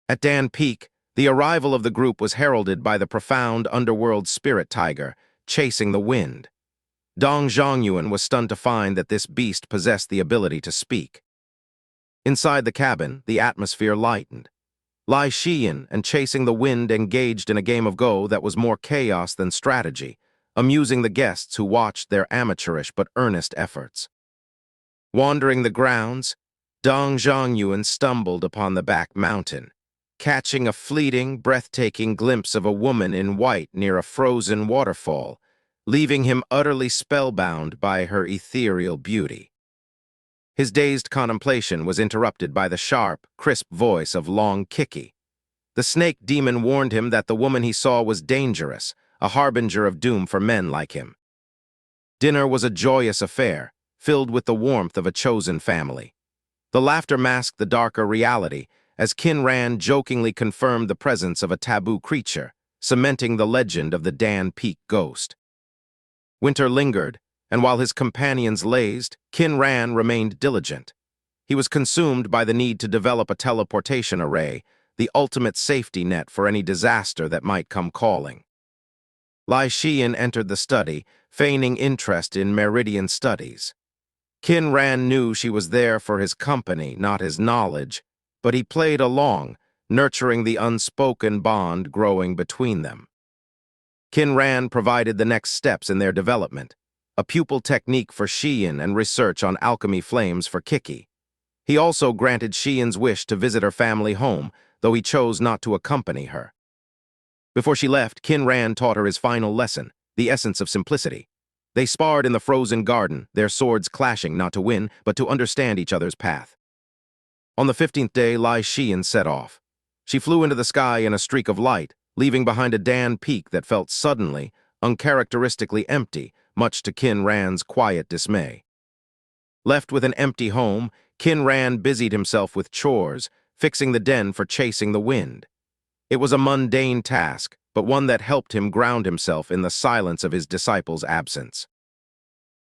At Dan Peak, the arrival of the group was heralded by the profound underworld spirit tiger, chasing the wind. Dong Zhongyuan was stunned to find that this beast possessed the ability to speak. Inside the cabin, the atmosphere lightened. Lai Shiyin and chasing the wind engaged in a game of Go that was more chaos than strategy, amusing the guests who watched their amateurish but earnest efforts. Wandering the grounds, Dong Zhongyuan stumbled upon the back mountain, catching a fleeting, breathtaking glimpse of a woman in white near a frozen waterfall, leaving him utterly spellbound by her ethereal beauty. His dazed contemplation was interrupted by the sharp, crisp voice of Long Kiki. The snake demon warned him that the woman he saw was dangerous, a harbinger of doom for men like him. Dinner was a joyous affair, filled with the warmth of a chosen family. The laughter masked the darker reality, as Qin Ran jokingly confirmed the presence of a taboo creature, cementing the legend of the Dan Peak ghost. Winter lingered, and while his companions lazed, Qin Ran remained diligent. He was consumed by the need to develop a teleportation array, the ultimate safety net for any disaster that might come calling. Lai Shiyin entered the study, feigning interest in meridian studies. Qin Ran knew she was there for his company, not his knowledge, but he played along, nurturing the unspoken bond growing between them. Qin Ran provided the next steps in their development, a pupil technique for Shiyin and research on alchemy flames for Kiki. He also granted Shiyin's wish to visit her family home, though he chose not to accompany her. Before she left, Qin Ran taught her his final lesson, the essence of simplicity. They sparred in the frozen garden, their swords clashing not to win, but to understand each other's path. On the 15th day, Lai Shiyin set off. She flew into the sky in a streak of light, leaving behind a Dan Peak that felt suddenly, uncharacteristically empty, much to Qin Ran's quiet dismay. Left with an empty home, Qin Ran busied himself with chores, fixing the den for chasing the wind. It was a mundane task, but one that helped him ground himself in the silence of his disciples' absence.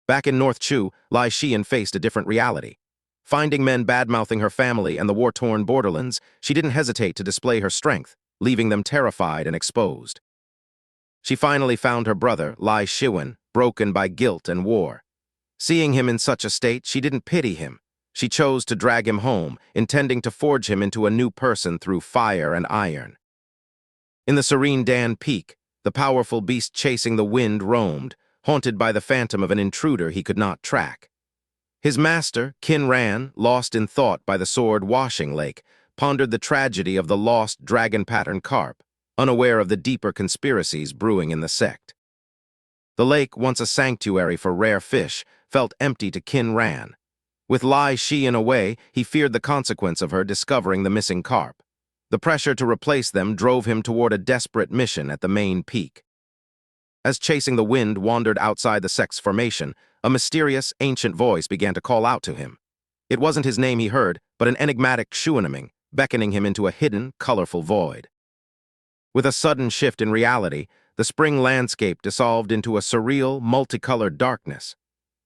Back in North Chu, Lai Shiyin faced a different reality. Finding men badmouthing her family and the war-torn borderlands, she didn't hesitate to display her strength, leaving them terrified and exposed. She finally found her brother, Lai Shiwen, broken by guilt and war. Seeing him in such a state, she didn't pity him. She chose to drag him home, intending to forge him into a new person through fire and iron. In the serene Dan Peak, the powerful beast chasing the wind roamed, haunted by the phantom of an intruder he could not track. His master, Qin Ran, lost in thought by the sword washing lake, pondered the tragedy of the lost dragon-patterned carp, unaware of the deeper conspiracies brewing in the sect. The lake, once a sanctuary for rare fish, felt empty to Qin Ran. With Lai Shiyin away, he feared the consequence of her discovering the missing carp. The pressure to replace them drove him toward a desperate mission at the main peak. As chasing the wind wandered outside the sect's formation, a mysterious, ancient voice began to call out to him. It wasn't his name he heard, but an enigmatic shuaniming, beckoning him into a hidden, colorful void. With a sudden shift in reality, the spring landscape dissolved into a surreal, multicolored darkness.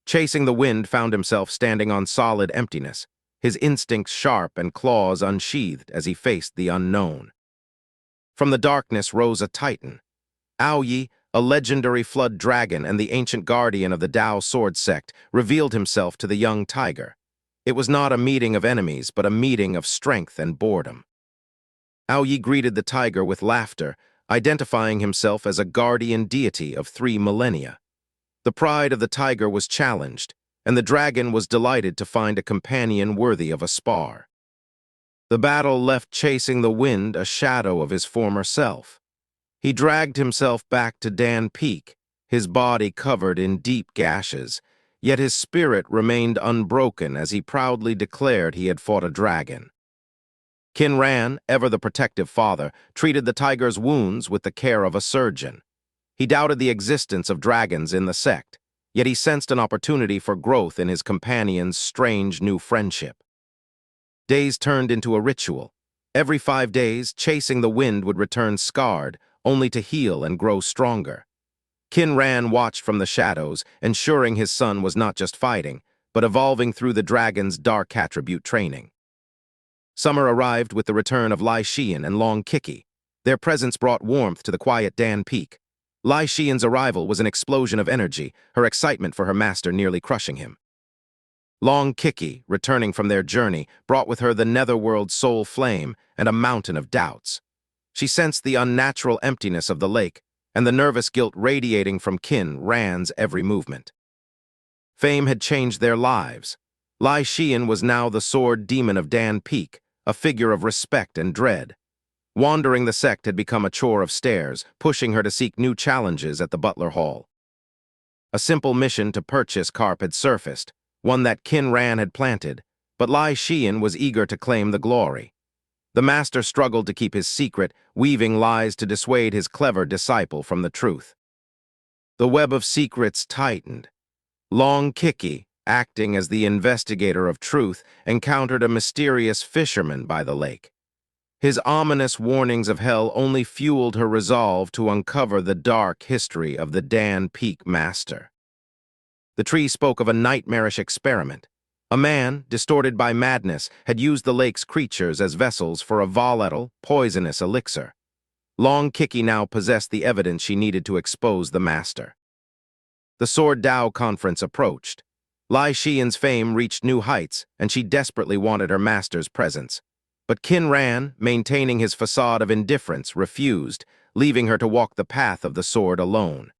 Chasing the wind found himself standing on solid emptiness, his instincts sharp and claws unsheathed as he faced the unknown. From the darkness rose a titan. Aoyi, a legendary flood dragon and the ancient guardian of the Dao sword sect, revealed himself to the young tiger. It was not a meeting of enemies, but a meeting of strength and boredom. Aoyi greeted the tiger with laughter, identifying himself as a guardian deity of 3 millennia. The pride of the tiger was challenged, and the dragon was delighted to find a companion worthy of a spar. The battle left chasing the wind a shadow of his former self. He dragged himself back to Dan Peak, his body covered in deep gashes, yet his spirit remained unbroken as he proudly declared he had fought a dragon. Qin Ran, ever the protective father, treated the tiger's wounds with the care of a surgeon. He doubted the existence of dragons in the sect, yet he sensed an opportunity for growth in his companion's strange new friendship. Days turned into a ritual. Every 5 days, chasing the wind would return scarred, only to heal and grow stronger. Qin Ran watched from the shadows, ensuring his son was not just fighting, but evolving through the dragon's dark attribute training. Summer arrived with the return of Lai Shiyin and Long Kiki. Their presence brought warmth to the quiet Dan Peak. Lai Xian's arrival was an explosion of energy, her excitement for her master nearly crushing him. Long Kiki, returning from their journey, brought with her the netherworld soul flame and a mountain of doubts. She sensed the unnatural emptiness of the lake and the nervous guilt radiating from Qin Ran's every movement. Fame had changed their lives. Lai Xian was now the sword demon of Dan Peak, a figure of respect and dread. Wandering the sect had become a chore of stairs, pushing her to seek new challenges at the Butler Hall. A simple mission to purchase carp had surfaced, one that Qin Ran had planted, but Lai Xian was eager to claim the glory. The master struggled to keep his secret, weaving lies to dissuade his clever disciple from the truth. The web of secrets tightened. Long Kiki, acting as the investigator of truth, encountered a mysterious fisherman by the lake. His ominous warnings of hell only fueled her resolve to uncover the dark history of the Dan Peak master. The tree spoke of a nightmarish experiment. A man, distorted by madness, had used the lake's creatures as vessels for a volatile, poisonous elixir. Long Kiki now possessed the evidence she needed to expose the master. The Sword Dao conference approached. Lai Xian's fame reached new heights, and she desperately wanted her master's presence. But Qin Ran, maintaining his facade of indifference, refused, leaving her to walk the path of the sword alone.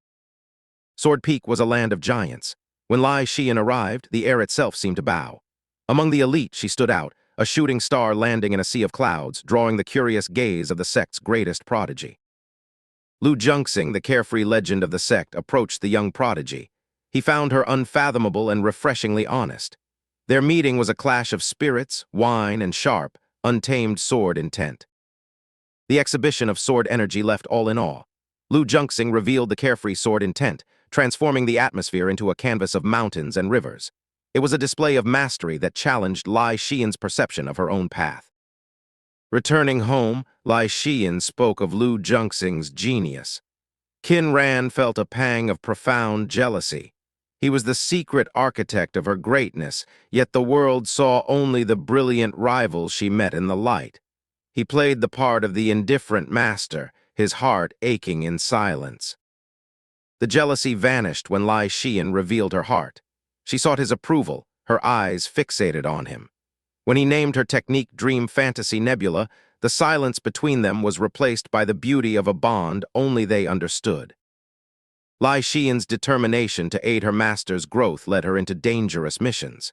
Sword Peak was a land of giants. When Lai Xian arrived, the air itself seemed to bow. Among the elite, she stood out, a shooting star landing in a sea of clouds, drawing the curious gaze of the sect's greatest prodigy. Lu Junxing, the carefree legend of the sect, approached the young prodigy. He found her unfathomable and refreshingly honest. Their meeting was a clash of spirits, wine, and sharp, untamed sword intent. The exhibition of sword energy left all in awe. Lu Junxing revealed the carefree sword intent, transforming the atmosphere into a canvas of mountains and rivers. It was a display of mastery that challenged Lai Xian's perception of her own path. Returning home, Lai Xian spoke of Lu Junxing's genius. Qin Ran felt a pang of profound jealousy. He was the secret architect of her greatness, yet the world saw only the brilliant rival she met in the light. He played the part of the indifferent master, his heart aching in silence. The jealousy vanished when Lai Xian revealed her heart. She sought his approval, her eyes fixated on him. When he named her technique Dream Fantasy Nebula, the silence between them was replaced by the beauty of a bond only they understood. Lai Xian's determination to aid her master's growth led her into dangerous missions.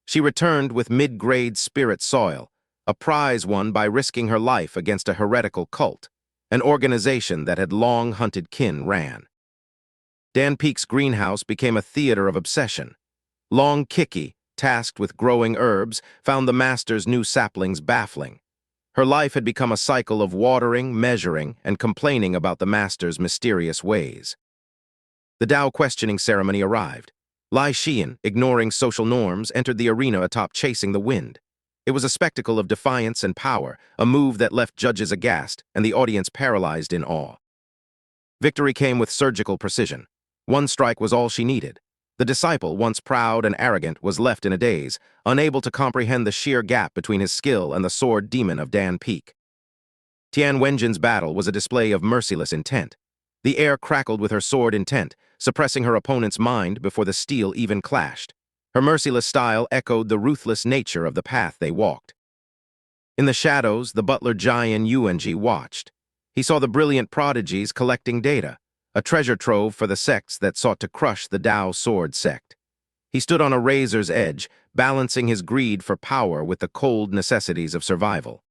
She returned with mid-grade spirit soil, a prize won by risking her life against a heretical cult, an organization that had long hunted Qin Ran. Dan Peak's greenhouse became a theater of obsession. Long Kiki, tasked with growing herbs, found the master's new saplings baffling. Her life had become a cycle of watering, measuring, and complaining about the master's mysterious ways. The Dao questioning ceremony arrived. Lai Xian, ignoring social norms, entered the arena atop chasing the wind. It was a spectacle of defiance and power, a move that left judges aghast and the audience paralyzed in awe. Victory came with surgical precision. One strike was all she needed. The disciple, once proud and arrogant, was left in a daze, unable to comprehend the sheer gap between his skill and the sword demon of Dan Peak. Tian Wenjin's battle was a display of merciless intent. The air crackled with her sword intent, suppressing her opponent's mind before the steel even clashed. Her merciless style echoed the ruthless nature of the path they walked. In the shadows, the butler Jian Yuanji watched. He saw the brilliant prodigies collecting data, a treasure trove for the sects that sought to crush the Dao sword sect. He stood on a razor's edge, balancing his greed for power with the cold necessities of survival.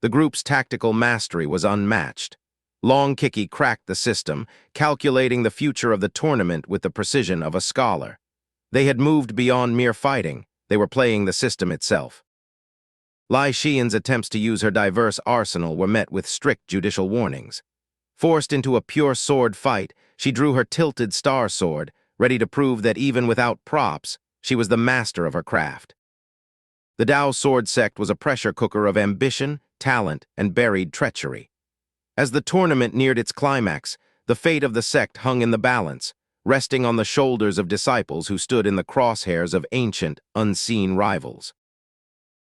The group's tactical mastery was unmatched. Long Kiki cracked the system, calculating the future of the tournament with the precision of a scholar. They had moved beyond mere fighting. They were playing the system itself. Lai Xian's attempts to use her diverse arsenal were met with strict judicial warnings. Forced into a pure sword fight, she drew her tilted star sword, ready to prove that even without props, she was the master of her craft. The Dao sword sect was a pressure cooker of ambition, talent, and buried treachery. As the tournament neared its climax, the fate of the sect hung in the balance, resting on the shoulders of disciples who stood in the crosshairs of ancient, unseen rivals.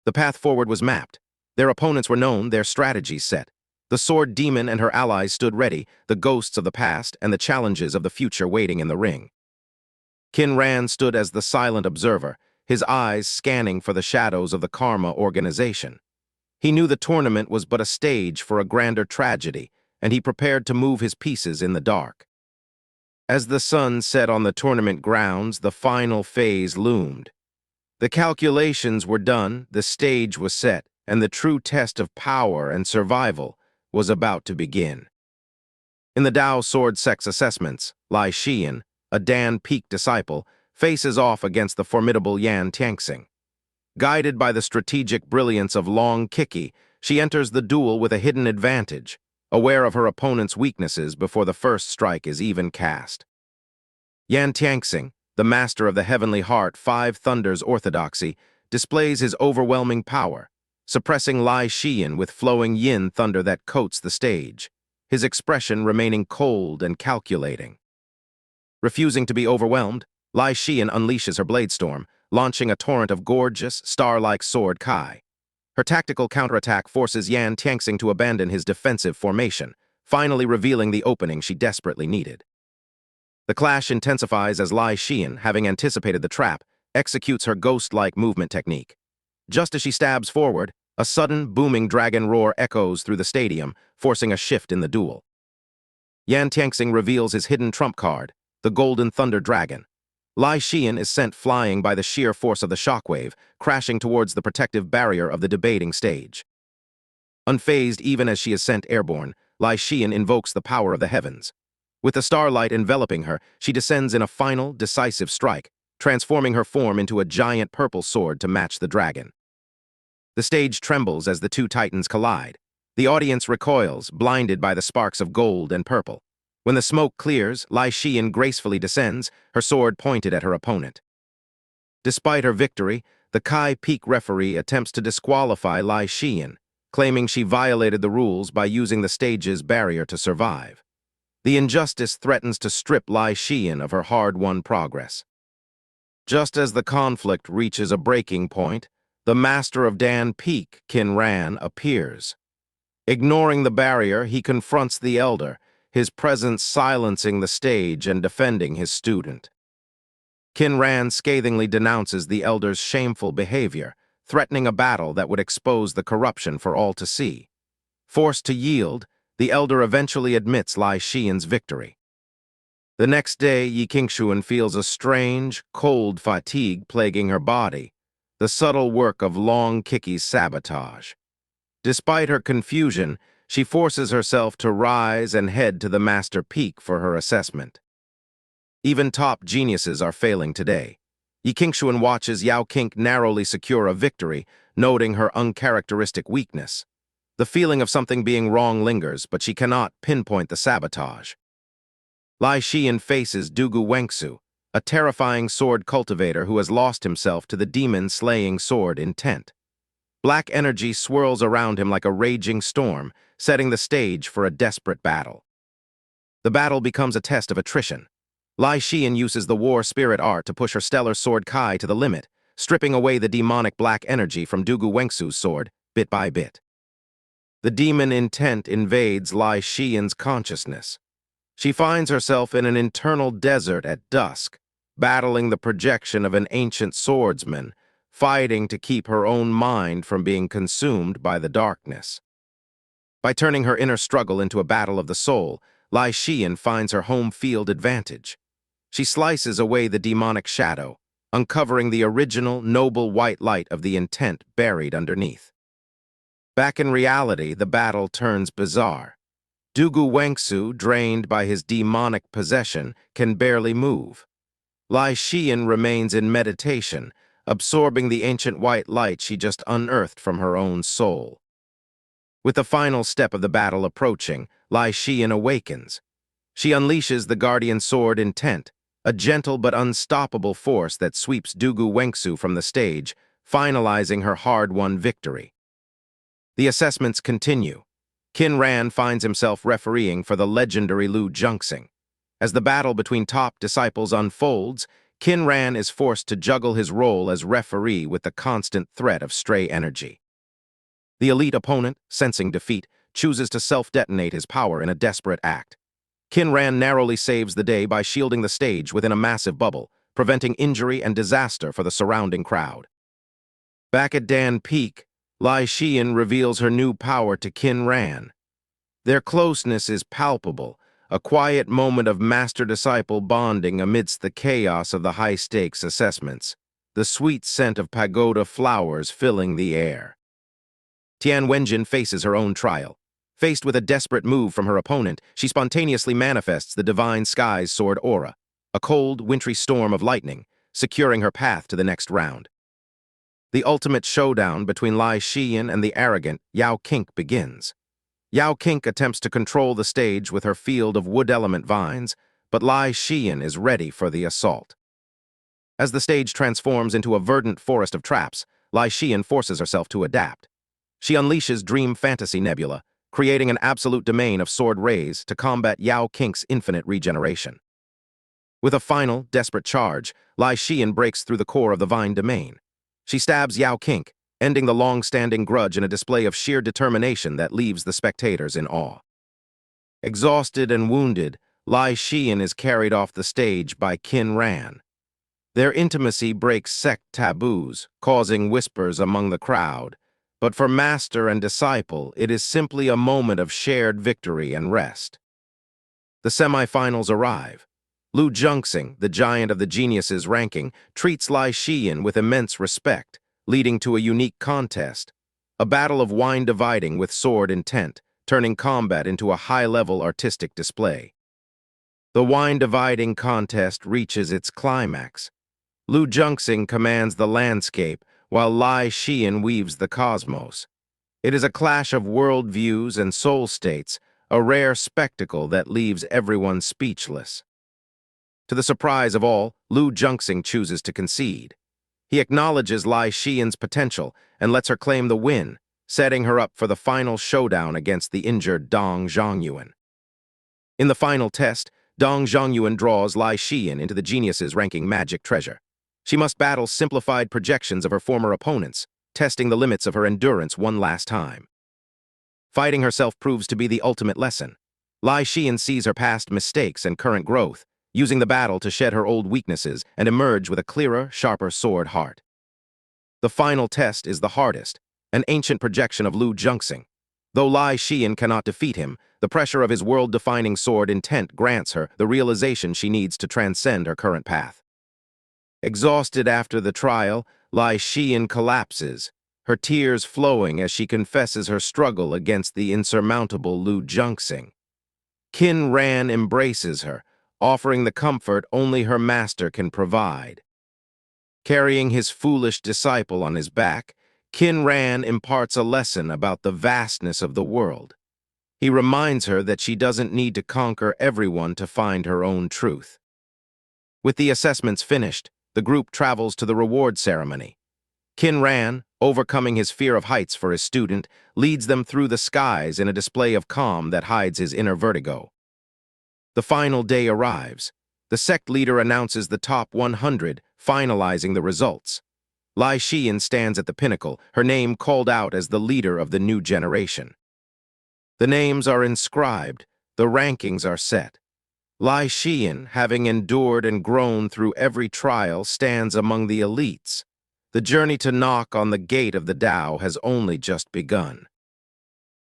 The path forward was mapped. Their opponents were known, their strategies set. The sword demon and her allies stood ready, the ghosts of the past and the challenges of the future waiting in the ring. Qin Ran stood as the silent observer, his eyes scanning for the shadows of the Karma organization. He knew the tournament was but a stage for a grander tragedy, and he prepared to move his pieces in the dark. As the sun set on the tournament grounds, the final phase loomed. The calculations were done, the stage was set, and the true test of power and survival was about to begin. In the Tao Sword Sex Assessments, Lai Xian, a Dan Peak disciple, faces off against the formidable Yan Tianxing. Guided by the strategic brilliance of Long Kiki, she enters the duel with a hidden advantage, aware of her opponent's weaknesses before the first strike is even cast. Yan Tianxing, the master of the Heavenly Heart Five Thunders orthodoxy, displays his overwhelming power, suppressing Lai Xian with flowing yin thunder that coats the stage, his expression remaining cold and calculating. Refusing to be overwhelmed, Lai Xian unleashes her blade storm, launching a torrent of gorgeous, star-like sword kai. Her tactical counterattack forces Yan Tianxing to abandon his defensive formation, finally revealing the opening she desperately needed. The clash intensifies as Lai Xian, having anticipated the trap, executes her ghost-like movement technique. Just as she stabs forward, a sudden, booming dragon roar echoes through the stadium, forcing a shift in the duel. Yan Tianxing reveals his hidden trump card, the Golden Thunder Dragon. Lai Xian is sent flying by the sheer force of the shockwave, crashing towards the protective barrier of the debating stage. Unfazed even as she is sent airborne, Lai Xian invokes the power of the heavens. With the starlight enveloping her, she descends in a final, decisive strike, transforming her form into a giant purple sword to match the dragon. The stage trembles as the two titans collide. The audience recoils, blinded by the sparks of gold and purple. When the smoke clears, Lai Xian gracefully descends, her sword pointed at her opponent. Despite her victory, the Kai Peak referee attempts to disqualify Lai Xian, claiming she violated the rules by using the stage's barrier to survive. The injustice threatens to strip Lai Xian of her hard-won progress. Just as the conflict reaches a breaking point, the master of Dan Peak, Qin Ran, appears. Ignoring the barrier, he confronts the elder, his presence silencing the stage and defending his student. Qin Ran scathingly denounces the elder's shameful behavior, threatening a battle that would expose the corruption for all to see. Forced to yield, the elder eventually admits Lai Xian's victory. The next day, Yi Qingshuan feels a strange, cold fatigue plaguing her body, the subtle work of Long Kiki's sabotage. Despite her confusion, she forces herself to rise and head to the Master Peak for her assessment. Even top geniuses are failing today. Yi Qingshuan watches Yao Qing narrowly secure a victory, noting her uncharacteristic weakness. The feeling of something being wrong lingers, but she cannot pinpoint the sabotage. Lai Xian faces Dugu Wengsu, a terrifying sword cultivator who has lost himself to the demon-slaying sword intent. Black energy swirls around him like a raging storm, setting the stage for a desperate battle. The battle becomes a test of attrition. Lai Xian uses the war spirit art to push her stellar sword Kai to the limit, stripping away the demonic black energy from Dugu Wengsu's sword, bit by bit. The demon intent invades Lai Xian's consciousness. She finds herself in an internal desert at dusk, battling the projection of an ancient swordsman, fighting to keep her own mind from being consumed by the darkness. By turning her inner struggle into a battle of the soul, Lai Xian finds her home field advantage. She slices away the demonic shadow, uncovering the original, noble white light of the intent buried underneath. Back in reality, the battle turns bizarre. Dugu Wengsu, drained by his demonic possession, can barely move. Lai Xian remains in meditation, absorbing the ancient white light she just unearthed from her own soul. With the final step of the battle approaching, Lai Xian awakens. She unleashes the guardian sword intent, a gentle but unstoppable force that sweeps Dugu Wengsu from the stage, finalizing her hard-won victory. The assessments continue. Qin Ran finds himself refereeing for the legendary Lu Junxing. As the battle between top disciples unfolds, Qin Ran is forced to juggle his role as referee with the constant threat of stray energy. The elite opponent, sensing defeat, chooses to self-detonate his power in a desperate act. Qin Ran narrowly saves the day by shielding the stage within a massive bubble, preventing injury and disaster for the surrounding crowd. Back at Dan Peak, Lai Xian reveals her new power to Qin Ran. Their closeness is palpable, a quiet moment of master-disciple bonding amidst the chaos of the high-stakes assessments, the sweet scent of pagoda flowers filling the air. Tian Wenjin faces her own trial. Faced with a desperate move from her opponent, she spontaneously manifests the Divine Sky's sword aura, a cold, wintry storm of lightning, securing her path to the next round. The ultimate showdown between Lai Xian and the arrogant Yao Qing begins. Yao Qing attempts to control the stage with her field of wood element vines, but Lai Xian is ready for the assault. As the stage transforms into a verdant forest of traps, Lai Xian forces herself to adapt. She unleashes Dream Fantasy Nebula, creating an absolute domain of sword rays to combat Yao Qing's infinite regeneration. With a final, desperate charge, Lai Xian breaks through the core of the Vine domain. She stabs Yao Qing, ending the long-standing grudge in a display of sheer determination that leaves the spectators in awe. Exhausted and wounded, Lai Xian is carried off the stage by Qin Ran. Their intimacy breaks sect taboos, causing whispers among the crowd, but for master and disciple, it is simply a moment of shared victory and rest. The semifinals arrive. Lu Junxing, the giant of the geniuses ranking, treats Lai Xian with immense respect, leading to a unique contest, a battle of wine dividing with sword intent, turning combat into a high-level artistic display. The wine dividing contest reaches its climax. Lu Junxing commands the landscape, while Lai Xian weaves the cosmos. It is a clash of worldviews and soul states, a rare spectacle that leaves everyone speechless. To the surprise of all, Lu Junxing chooses to concede. He acknowledges Lai Xian's potential and lets her claim the win, setting her up for the final showdown against the injured Dong Zhongyuan. In the final test, Dong Zhongyuan draws Lai Xian into the geniuses ranking magic treasure. She must battle simplified projections of her former opponents, testing the limits of her endurance one last time. Fighting herself proves to be the ultimate lesson. Lai Xian sees her past mistakes and current growth, using the battle to shed her old weaknesses and emerge with a clearer, sharper sword heart. The final test is the hardest, an ancient projection of Lu Junxing. Though Lai Xian cannot defeat him, the pressure of his world-defining sword intent grants her the realization she needs to transcend her current path. Exhausted after the trial, Lai Xian collapses, her tears flowing as she confesses her struggle against the insurmountable Lu Junxing. Qin Ran embraces her, offering the comfort only her master can provide. Carrying his foolish disciple on his back, Qin Ran imparts a lesson about the vastness of the world. He reminds her that she doesn't need to conquer everyone to find her own truth. With the assessments finished, the group travels to the reward ceremony. Qin Ran, overcoming his fear of heights for his student, leads them through the skies in a display of calm that hides his inner vertigo. The final day arrives. The sect leader announces the top 100, finalizing the results. Lai Xian stands at the pinnacle, her name called out as the leader of the new generation. The names are inscribed, the rankings are set. Lai Xian, having endured and grown through every trial, stands among the elites. The journey to knock on the gate of the Tao has only just begun.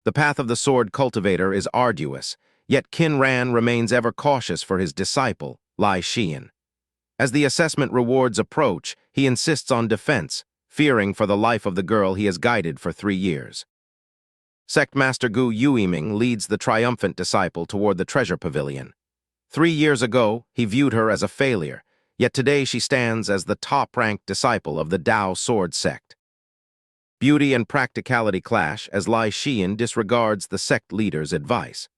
The path of the sword cultivator is arduous, yet Qin Ran remains ever cautious for his disciple, Lai Xian. As the assessment rewards approach, he insists on defense, fearing for the life of the girl he has guided for 3 years. Sect Master Gu Yuiming leads the triumphant disciple toward the treasure pavilion. 3 years ago, he viewed her as a failure, yet today she stands as the top-ranked disciple of the Tao Sword sect. Beauty and practicality clash as Lai Xian disregards the sect leader's advice.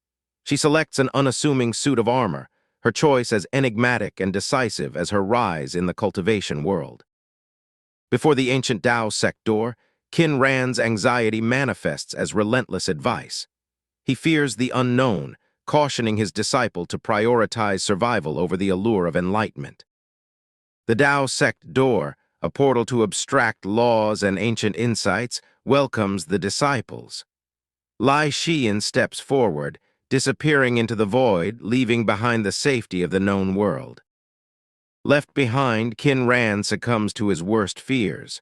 She selects an unassuming suit of armor, her choice as enigmatic and decisive as her rise in the cultivation world. Before the ancient Tao sect door, Qin Ran's anxiety manifests as relentless advice. He fears the unknown, cautioning his disciple to prioritize survival over the allure of enlightenment. The Tao sect door, a portal to abstract laws and ancient insights, welcomes the disciples. Lai Xian steps forward, disappearing into the void, leaving behind the safety of the known world. Left behind, Qin Ran succumbs to his worst fears.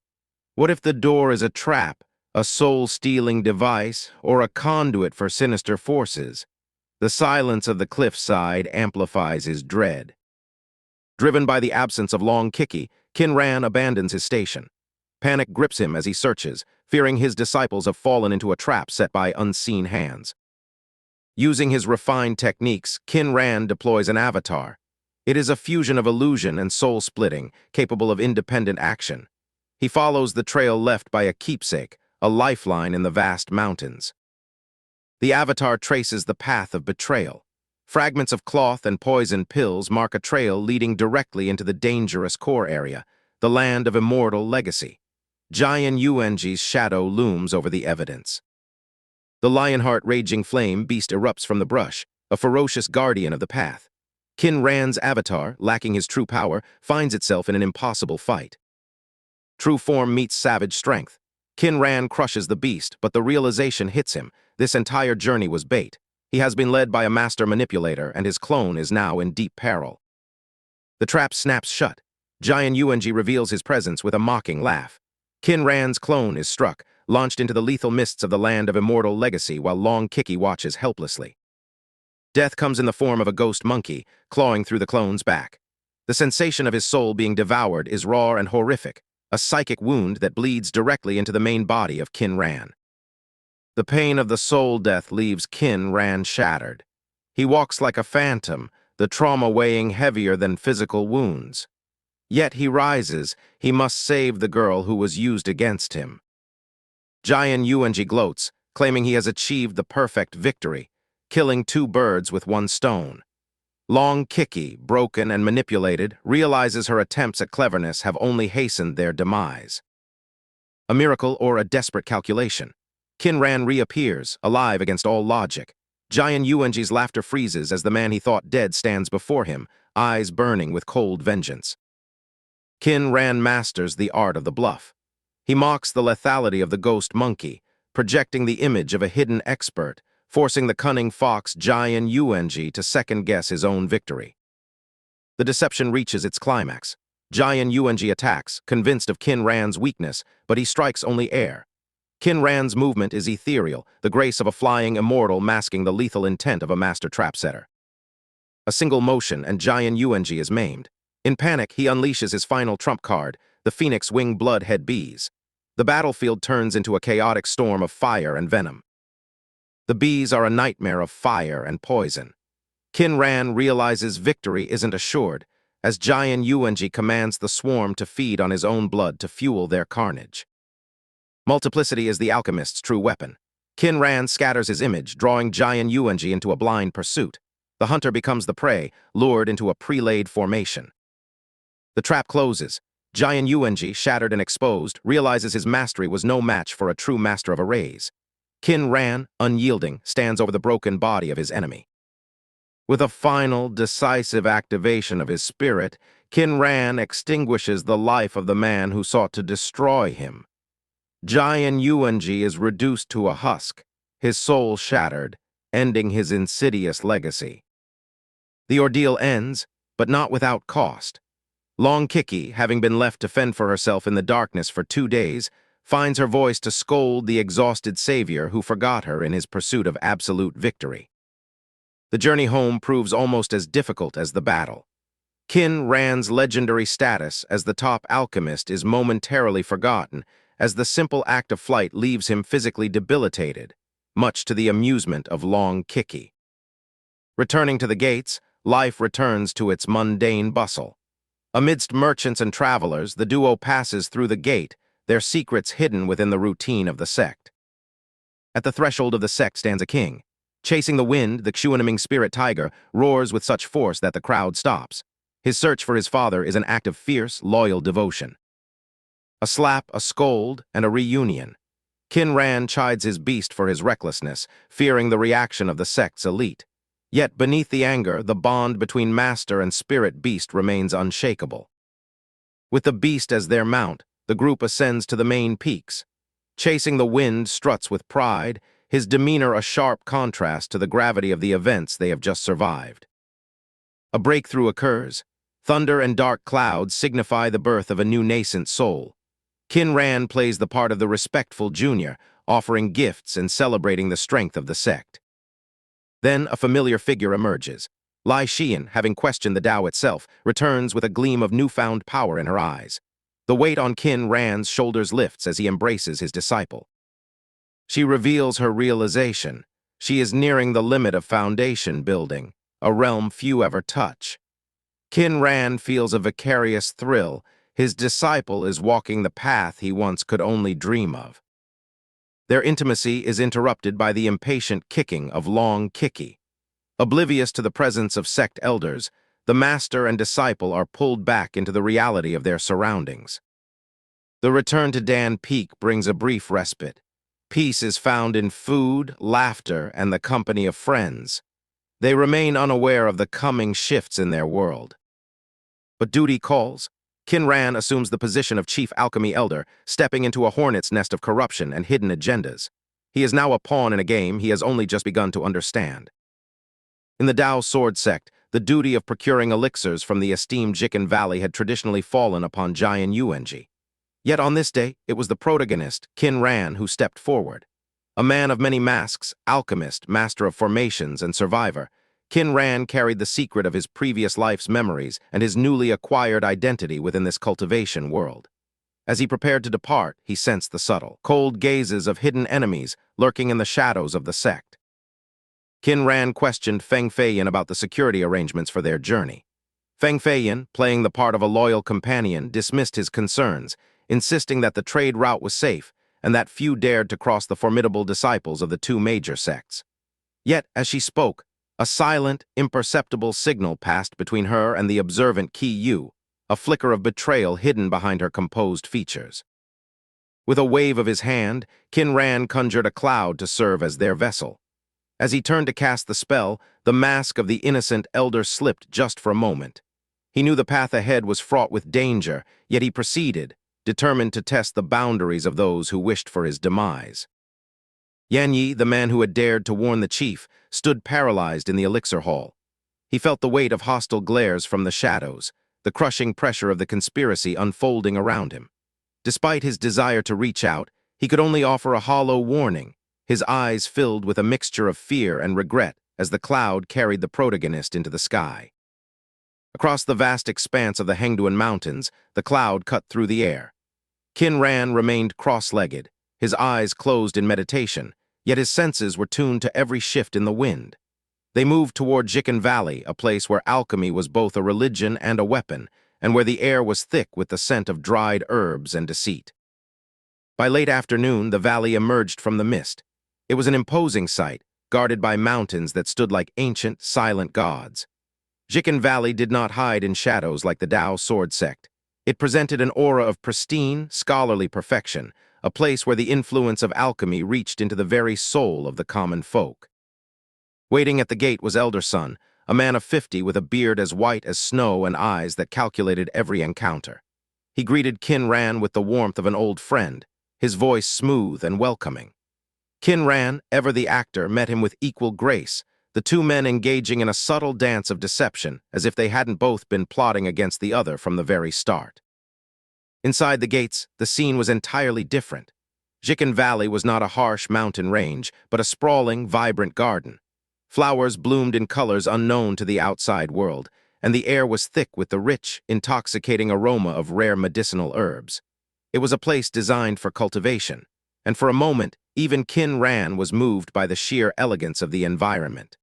What if the door is a trap, a soul-stealing device, or a conduit for sinister forces? The silence of the cliffside amplifies his dread. Driven by the absence of Long Kiki, Qin Ran abandons his station. Panic grips him as he searches, fearing his disciples have fallen into a trap set by unseen hands. Using his refined techniques, Qin Ran deploys an avatar. It is a fusion of illusion and soul-splitting, capable of independent action. He follows the trail left by a keepsake, a lifeline in the vast mountains. The avatar traces the path of betrayal. Fragments of cloth and poison pills mark a trail leading directly into the dangerous core area, the land of immortal legacy. Jian Yuanji's shadow looms over the evidence. The Lionheart raging flame beast erupts from the brush, a ferocious guardian of the path. Qin Ran's avatar, lacking his true power, finds itself in an impossible fight. True form meets savage strength. Qin Ran crushes the beast, but the realization hits him. This entire journey was bait. He has been led by a master manipulator, and his clone is now in deep peril. The trap snaps shut. Jian Yuanji reveals his presence with a mocking laugh. Qin Ran's clone is struck, launched into the lethal mists of the land of immortal legacy while Long Kiki watches helplessly. Death comes in the form of a ghost monkey, clawing through the clone's back. The sensation of his soul being devoured is raw and horrific, a psychic wound that bleeds directly into the main body of Qin Ran. The pain of the soul death leaves Qin Ran shattered. He walks like a phantom, the trauma weighing heavier than physical wounds. Yet he rises. He must save the girl who was used against him. Jian Yuanji gloats, claiming he has achieved the perfect victory, killing two birds with one stone. Long Kiki, broken and manipulated, realizes her attempts at cleverness have only hastened their demise. A miracle or a desperate calculation. Qin Ran reappears, alive against all logic. Jian Yuanji's laughter freezes as the man he thought dead stands before him, eyes burning with cold vengeance. Qin Ran masters the art of the bluff. He mocks the lethality of the ghost monkey, projecting the image of a hidden expert, forcing the cunning fox Jian Yuanji to second-guess his own victory. The deception reaches its climax. Jian Yuanji attacks, convinced of Qin Ran's weakness, but he strikes only air. Qin Ran's movement is ethereal, the grace of a flying immortal masking the lethal intent of a master trap-setter. A single motion and Jian Yuanji is maimed. In panic, he unleashes his final trump card, the Phoenix Wing Bloodhead Bees. The battlefield turns into a chaotic storm of fire and venom. The bees are a nightmare of fire and poison. Qin Ran realizes victory isn't assured, as Jian Yuanji commands the swarm to feed on his own blood to fuel their carnage. Multiplicity is the alchemist's true weapon. Qin Ran scatters his image, drawing Jian Yuanji into a blind pursuit. The hunter becomes the prey, lured into a pre-laid formation. The trap closes. Jian Yuanji, shattered and exposed, realizes his mastery was no match for a true master of arrays. Qin Ran, unyielding, stands over the broken body of his enemy. With a final, decisive activation of his spirit, Qin Ran extinguishes the life of the man who sought to destroy him. Jian Yuanji is reduced to a husk, his soul shattered, ending his insidious legacy. The ordeal ends, but not without cost. Long Kiki, having been left to fend for herself in the darkness for 2 days, finds her voice to scold the exhausted savior who forgot her in his pursuit of absolute victory. The journey home proves almost as difficult as the battle. Qin Ran's legendary status as the top alchemist is momentarily forgotten, as the simple act of flight leaves him physically debilitated, much to the amusement of Long Kiki. Returning to the gates, life returns to its mundane bustle. Amidst merchants and travelers, the duo passes through the gate, their secrets hidden within the routine of the sect. At the threshold of the sect stands a king. Chasing the wind, the Xuanming spirit tiger roars with such force that the crowd stops. His search for his father is an act of fierce, loyal devotion. A slap, a scold, and a reunion. Qin Ran chides his beast for his recklessness, fearing the reaction of the sect's elite. Yet beneath the anger, the bond between master and spirit beast remains unshakable. With the beast as their mount, the group ascends to the main peaks. Chasing the wind struts with pride, his demeanor a sharp contrast to the gravity of the events they have just survived. A breakthrough occurs. Thunder and dark clouds signify the birth of a new nascent soul. Qin Ran plays the part of the respectful junior, offering gifts and celebrating the strength of the sect. Then a familiar figure emerges. Lai Xian, having questioned the Tao itself, returns with a gleam of newfound power in her eyes. The weight on Qin Ran's shoulders lifts as he embraces his disciple. She reveals her realization. She is nearing the limit of foundation building, a realm few ever touch. Qin Ran feels a vicarious thrill. His disciple is walking the path he once could only dream of. Their intimacy is interrupted by the impatient kicking of Long Kiki. Oblivious to the presence of sect elders, the master and disciple are pulled back into the reality of their surroundings. The return to Dan Peak brings a brief respite. Peace is found in food, laughter, and the company of friends. They remain unaware of the coming shifts in their world. But duty calls. Qin Ran assumes the position of chief alchemy elder, stepping into a hornet's nest of corruption and hidden agendas. He is now a pawn in a game he has only just begun to understand. In the Tao Sword sect, the duty of procuring elixirs from the esteemed Qin Valley had traditionally fallen upon Jian Yuanji. Yet on this day, it was the protagonist, Qin Ran, who stepped forward. A man of many masks, alchemist, master of formations, and survivor, Qin Ran carried the secret of his previous life's memories and his newly acquired identity within this cultivation world. As he prepared to depart, he sensed the subtle, cold gazes of hidden enemies lurking in the shadows of the sect. Qin Ran questioned Feng Feiyan about the security arrangements for their journey. Feng Feiyan, playing the part of a loyal companion, dismissed his concerns, insisting that the trade route was safe and that few dared to cross the formidable disciples of the two major sects. Yet, as she spoke, a silent, imperceptible signal passed between her and the observant Qi Yu, a flicker of betrayal hidden behind her composed features. With a wave of his hand, Qin Ran conjured a cloud to serve as their vessel. As he turned to cast the spell, the mask of the innocent elder slipped just for a moment. He knew the path ahead was fraught with danger, yet he proceeded, determined to test the boundaries of those who wished for his demise. Yan Yi, the man who had dared to warn the chief, stood paralyzed in the elixir hall. He felt the weight of hostile glares from the shadows, the crushing pressure of the conspiracy unfolding around him. Despite his desire to reach out, he could only offer a hollow warning, his eyes filled with a mixture of fear and regret as the cloud carried the protagonist into the sky. Across the vast expanse of the Hengduan Mountains, the cloud cut through the air. Qin Ran remained cross-legged, his eyes closed in meditation, yet his senses were tuned to every shift in the wind. They moved toward Qin Valley, a place where alchemy was both a religion and a weapon, and where the air was thick with the scent of dried herbs and deceit. By late afternoon, the valley emerged from the mist. It was an imposing sight, guarded by mountains that stood like ancient, silent gods. Qin Valley did not hide in shadows like the Tao Sword sect. It presented an aura of pristine, scholarly perfection, a place where the influence of alchemy reached into the very soul of the common folk. Waiting at the gate was Elder Sun, a man of 50 with a beard as white as snow and eyes that calculated every encounter. He greeted Qin Ran with the warmth of an old friend, his voice smooth and welcoming. Qin Ran, ever the actor, met him with equal grace, the two men engaging in a subtle dance of deception, as if they hadn't both been plotting against the other from the very start. Inside the gates, the scene was entirely different. Qin Valley was not a harsh mountain range, but a sprawling, vibrant garden. Flowers bloomed in colors unknown to the outside world, and the air was thick with the rich, intoxicating aroma of rare medicinal herbs. It was a place designed for cultivation, and for a moment, even Qin Ran was moved by the sheer elegance of the environment.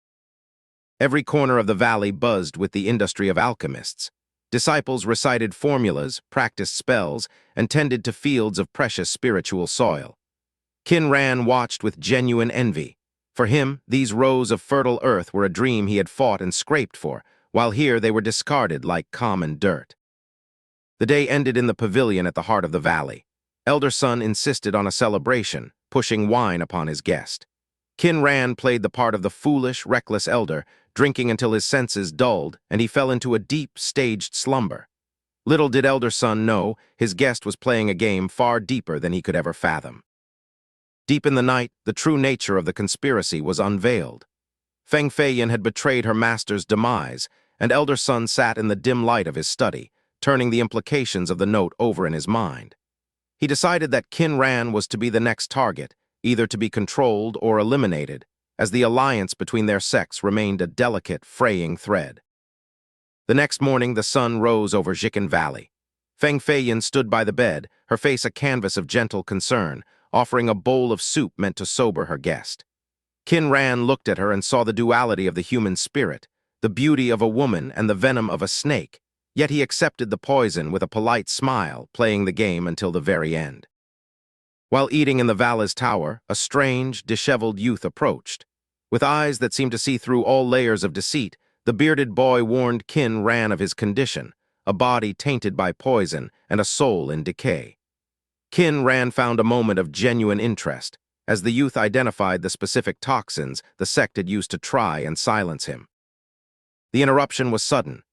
Every corner of the valley buzzed with the industry of alchemists. Disciples recited formulas, practiced spells, and tended to fields of precious spiritual soil. Qin Ran watched with genuine envy. For him, these rows of fertile earth were a dream he had fought and scraped for, while here they were discarded like common dirt. The day ended in the pavilion at the heart of the valley. Elder Sun insisted on a celebration, pushing wine upon his guest. Qin Ran played the part of the foolish, reckless elder, drinking until his senses dulled and he fell into a deep, staged slumber. Little did Elder Sun know, his guest was playing a game far deeper than he could ever fathom. Deep in the night, the true nature of the conspiracy was unveiled. Feng Feiyin had betrayed her master's demise, and Elder Sun sat in the dim light of his study, turning the implications of the note over in his mind. He decided that Qin Ran was to be the next target, either to be controlled or eliminated, as the alliance between their sects remained a delicate, fraying thread. The next morning, the sun rose over Jikin Valley. Feng Feiyin stood by the bed, her face a canvas of gentle concern, offering a bowl of soup meant to sober her guest. Qin Ran looked at her and saw the duality of the human spirit, the beauty of a woman and the venom of a snake, yet he accepted the poison with a polite smile, playing the game until the very end. While eating in the Vala's tower, a strange, disheveled youth approached. With eyes that seemed to see through all layers of deceit, the bearded boy warned Qin Ran of his condition, a body tainted by poison and a soul in decay. Qin Ran found a moment of genuine interest, as the youth identified the specific toxins the sect had used to try and silence him. The interruption was sudden.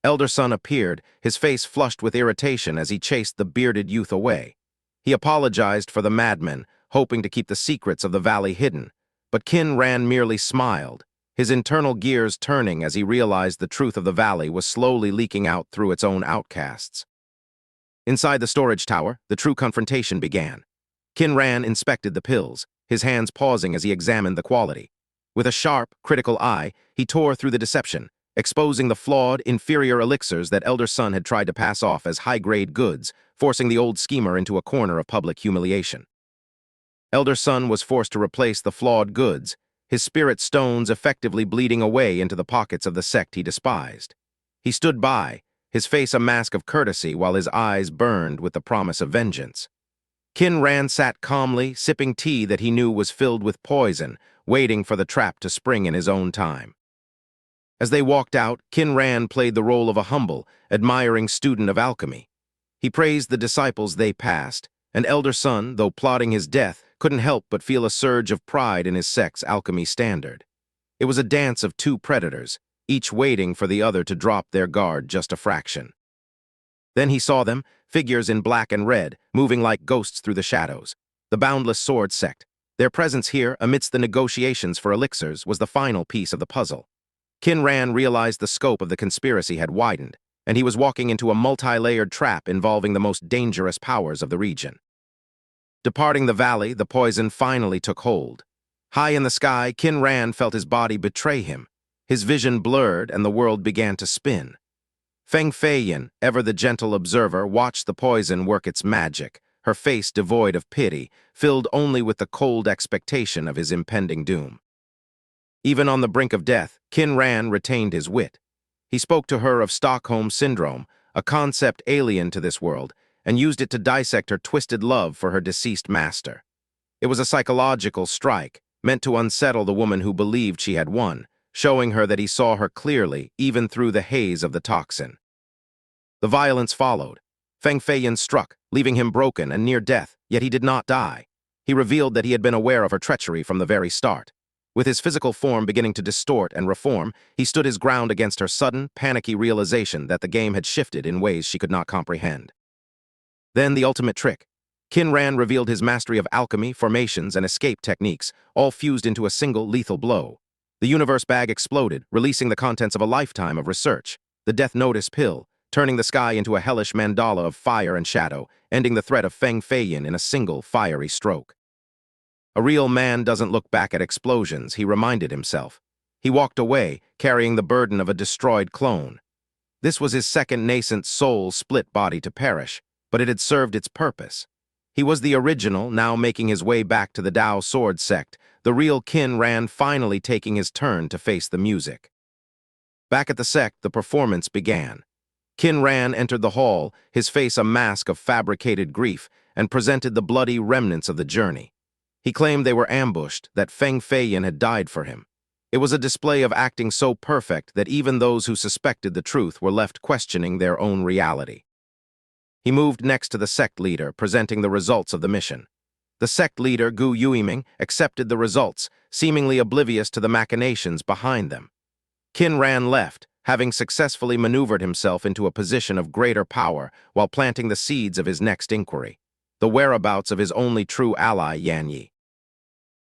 Elder Sun appeared, his face flushed with irritation as he chased the bearded youth away. He apologized for the madman, hoping to keep the secrets of the valley hidden, but Qin Ran merely smiled, his internal gears turning as he realized the truth of the valley was slowly leaking out through its own outcasts. Inside the storage tower, the true confrontation began. Qin Ran inspected the pills, his hands pausing as he examined the quality. With a sharp, critical eye, he tore through the deception, exposing the flawed, inferior elixirs that Elder Sun had tried to pass off as high-grade goods, forcing the old schemer into a corner of public humiliation. Elder Sun was forced to replace the flawed goods, his spirit stones effectively bleeding away into the pockets of the sect he despised. He stood by, his face a mask of courtesy while his eyes burned with the promise of vengeance. Qin Ran sat calmly, sipping tea that he knew was filled with poison, waiting for the trap to spring in his own time. As they walked out, Qin Ran played the role of a humble, admiring student of alchemy. He praised the disciples they passed, and Elder Sun, though plotting his death, couldn't help but feel a surge of pride in his sect's alchemy standard. It was a dance of two predators, each waiting for the other to drop their guard just a fraction. Then he saw them, figures in black and red, moving like ghosts through the shadows. The Boundless Sword sect. Their presence here, amidst the negotiations for elixirs, was the final piece of the puzzle. Qin Ran realized the scope of the conspiracy had widened, and he was walking into a multi-layered trap involving the most dangerous powers of the region. Departing the valley, the poison finally took hold. High in the sky, Qin Ran felt his body betray him. His vision blurred and the world began to spin. Feng Feiyin, ever the gentle observer, watched the poison work its magic, her face devoid of pity, filled only with the cold expectation of his impending doom. Even on the brink of death, Qin Ran retained his wit. He spoke to her of Stockholm Syndrome, a concept alien to this world, and used it to dissect her twisted love for her deceased master. It was a psychological strike, meant to unsettle the woman who believed she had won, showing her that he saw her clearly, even through the haze of the toxin. The violence followed. Feng Feiyin struck, leaving him broken and near death, yet he did not die. He revealed that he had been aware of her treachery from the very start. With his physical form beginning to distort and reform, he stood his ground against her sudden, panicky realization that the game had shifted in ways she could not comprehend. Then the ultimate trick. Qin Ran revealed his mastery of alchemy, formations, and escape techniques, all fused into a single lethal blow. The universe bag exploded, releasing the contents of a lifetime of research. The Death Notice pill, turning the sky into a hellish mandala of fire and shadow, ending the threat of Feng Feiyin in a single fiery stroke. A real man doesn't look back at explosions, he reminded himself. He walked away, carrying the burden of a destroyed clone. This was his second nascent soul-split body to perish, but it had served its purpose. He was the original, now making his way back to the Dao Sword sect, the real Qin Ran finally taking his turn to face the music. Back at the sect, the performance began. Qin Ran entered the hall, his face a mask of fabricated grief, and presented the bloody remnants of the journey. He claimed they were ambushed, that Feng Feiyin had died for him. It was a display of acting so perfect that even those who suspected the truth were left questioning their own reality. He moved next to the sect leader, presenting the results of the mission. The sect leader, Gu Yuiming, accepted the results, seemingly oblivious to the machinations behind them. Qin Ran left, having successfully maneuvered himself into a position of greater power while planting the seeds of his next inquiry, the whereabouts of his only true ally, Yan Yi.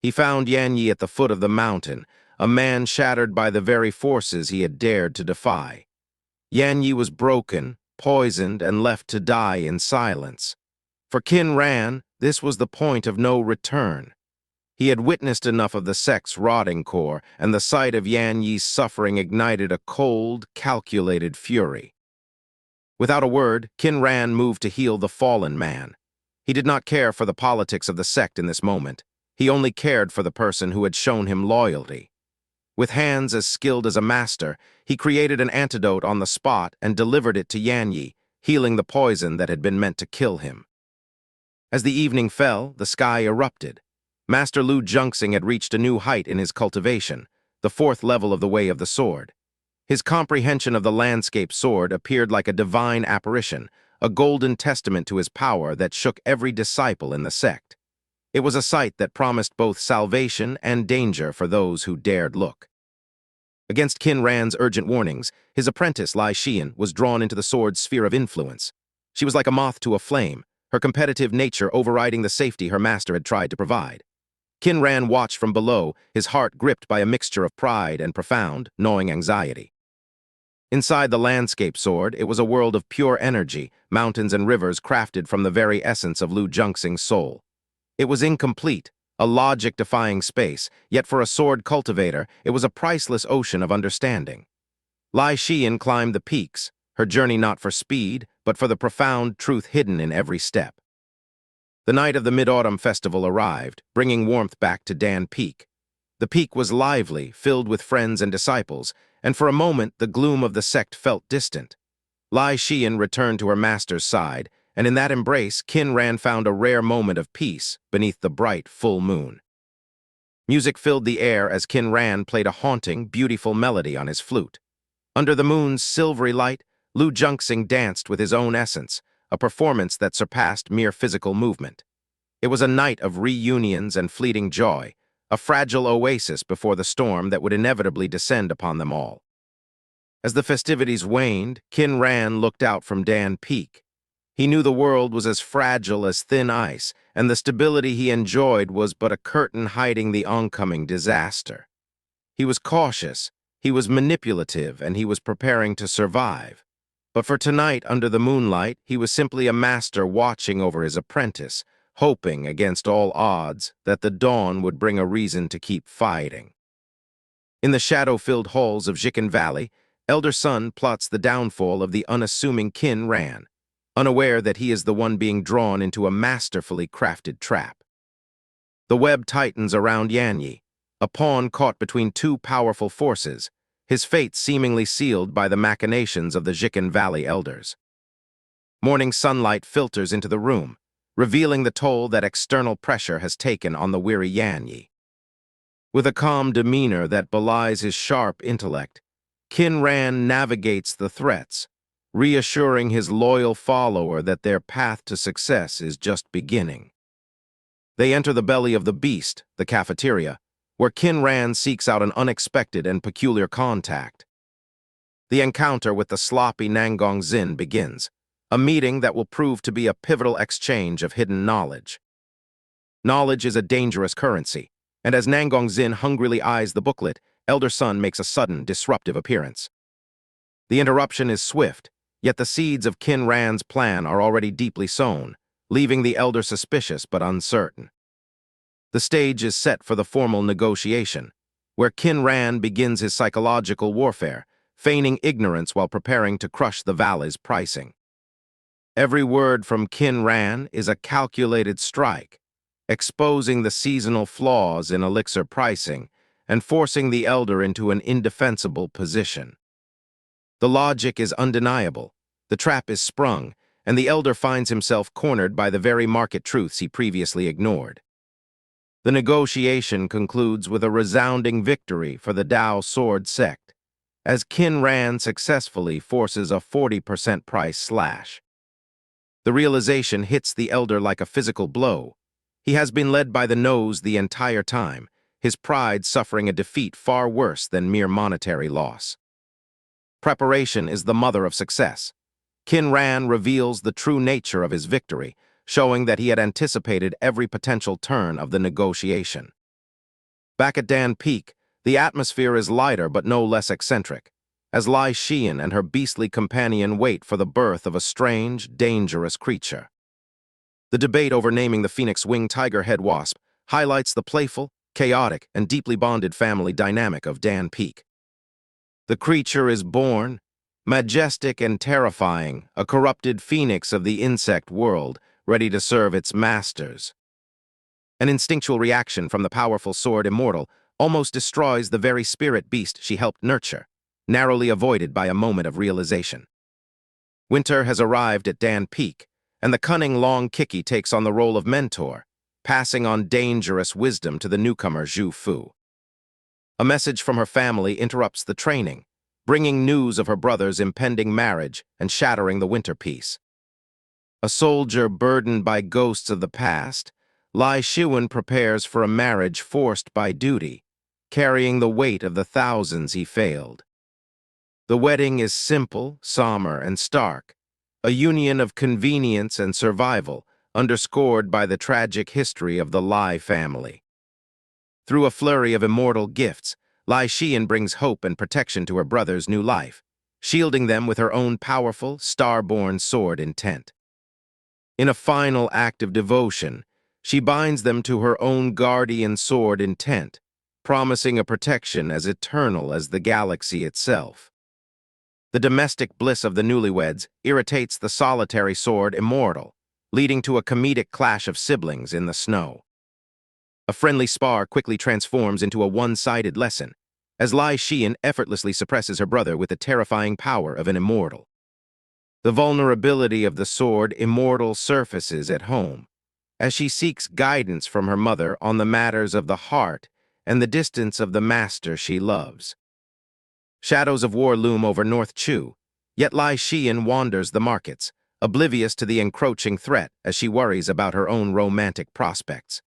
He found Yan Yi at the foot of the mountain, a man shattered by the very forces he had dared to defy. Yan Yi was broken, poisoned, and left to die in silence. For Qin Ran, this was the point of no return. He had witnessed enough of the sect's rotting core, and the sight of Yan Yi's suffering ignited a cold, calculated fury. Without a word, Qin Ran moved to heal the fallen man. He did not care for the politics of the sect in this moment. He only cared for the person who had shown him loyalty. With hands as skilled as a master, he created an antidote on the spot and delivered it to Yan Yi, healing the poison that had been meant to kill him. As the evening fell, the sky erupted. Master Lu Junxing had reached a new height in his cultivation, the fourth level of the Way of the Sword. His comprehension of the landscape sword appeared like a divine apparition, a golden testament to his power that shook every disciple in the sect. It was a sight that promised both salvation and danger for those who dared look. Against Qin Ran's urgent warnings, his apprentice, Lai Xian, was drawn into the sword's sphere of influence. She was like a moth to a flame, her competitive nature overriding the safety her master had tried to provide. Qin Ran watched from below, his heart gripped by a mixture of pride and profound, gnawing anxiety. Inside the landscape sword, it was a world of pure energy, mountains and rivers crafted from the very essence of Lu Junxing's soul. It was incomplete, a logic-defying space, yet for a sword cultivator, it was a priceless ocean of understanding. Lai Xian climbed the peaks, her journey not for speed, but for the profound truth hidden in every step. The night of the Mid-Autumn Festival arrived, bringing warmth back to Dan Peak. The peak was lively, filled with friends and disciples, and for a moment the gloom of the sect felt distant. Lai Xian returned to her master's side, and in that embrace, Qin Ran found a rare moment of peace beneath the bright, full moon. Music filled the air as Qin Ran played a haunting, beautiful melody on his flute. Under the moon's silvery light, Lu Junxing danced with his own essence, a performance that surpassed mere physical movement. It was a night of reunions and fleeting joy, a fragile oasis before the storm that would inevitably descend upon them all. As the festivities waned, Qin Ran looked out from Dan Peak. He knew the world was as fragile as thin ice, and the stability he enjoyed was but a curtain hiding the oncoming disaster. He was cautious, he was manipulative, and he was preparing to survive. But for tonight, under the moonlight, he was simply a master watching over his apprentice, hoping against all odds that the dawn would bring a reason to keep fighting. In the shadow-filled halls of Qin Valley, Elder Sun plots the downfall of the unassuming Qin Ran, unaware that he is the one being drawn into a masterfully crafted trap. The web tightens around Yan Yi, a pawn caught between two powerful forces, his fate seemingly sealed by the machinations of the Qin Valley elders. Morning sunlight filters into the room, revealing the toll that external pressure has taken on the weary Yan Yi. With a calm demeanor that belies his sharp intellect, Qin Ran navigates the threats, reassuring his loyal follower that their path to success is just beginning. They enter the belly of the beast, the cafeteria, where Qin Ran seeks out an unexpected and peculiar contact. The encounter with the sloppy Nangong Xin begins, a meeting that will prove to be a pivotal exchange of hidden knowledge. Knowledge is a dangerous currency, and as Nangong Xin hungrily eyes the booklet, Elder Sun makes a sudden, disruptive appearance. The interruption is swift, yet the seeds of Qin Ran's plan are already deeply sown, leaving the elder suspicious but uncertain. The stage is set for the formal negotiation, where Qin Ran begins his psychological warfare, feigning ignorance while preparing to crush the valley's pricing. Every word from Qin Ran is a calculated strike, exposing the seasonal flaws in elixir pricing and forcing the elder into an indefensible position. The logic is undeniable, the trap is sprung, and the elder finds himself cornered by the very market truths he previously ignored. The negotiation concludes with a resounding victory for the Dao Sword sect, as Qin Ran successfully forces a 40% price slash. The realization hits the elder like a physical blow. He has been led by the nose the entire time, his pride suffering a defeat far worse than mere monetary loss. Preparation is the mother of success. Qin Ran reveals the true nature of his victory, showing that he had anticipated every potential turn of the negotiation. Back at Dan Peak, the atmosphere is lighter but no less eccentric, as Lai Xian and her beastly companion wait for the birth of a strange, dangerous creature. The debate over naming the phoenix-winged tiger-head wasp highlights the playful, chaotic, and deeply bonded family dynamic of Dan Peak. The creature is born, majestic and terrifying, a corrupted phoenix of the insect world, ready to serve its masters. An instinctual reaction from the powerful sword immortal almost destroys the very spirit beast she helped nurture, narrowly avoided by a moment of realization. Winter has arrived at Dan Peak, and the cunning Long Kiki takes on the role of mentor, passing on dangerous wisdom to the newcomer Zhu Fu. A message from her family interrupts the training, bringing news of her brother's impending marriage and shattering the winter peace. A soldier burdened by ghosts of the past, Lai Xian prepares for a marriage forced by duty, carrying the weight of the thousands he failed. The wedding is simple, somber, and stark, a union of convenience and survival, underscored by the tragic history of the Lai family. Through a flurry of immortal gifts, Lai Xian brings hope and protection to her brother's new life, shielding them with her own powerful, star-born sword intent. In a final act of devotion, she binds them to her own guardian sword intent, promising a protection as eternal as the galaxy itself. The domestic bliss of the newlyweds irritates the solitary sword immortal, leading to a comedic clash of siblings in the snow. A friendly spar quickly transforms into a one-sided lesson, as Lai Xian effortlessly suppresses her brother with the terrifying power of an immortal. The vulnerability of the sword immortal surfaces at home, as she seeks guidance from her mother on the matters of the heart and the distance of the master she loves. Shadows of war loom over North Chu, yet Lai Xian wanders the markets, oblivious to the encroaching threat as she worries about her own romantic prospects.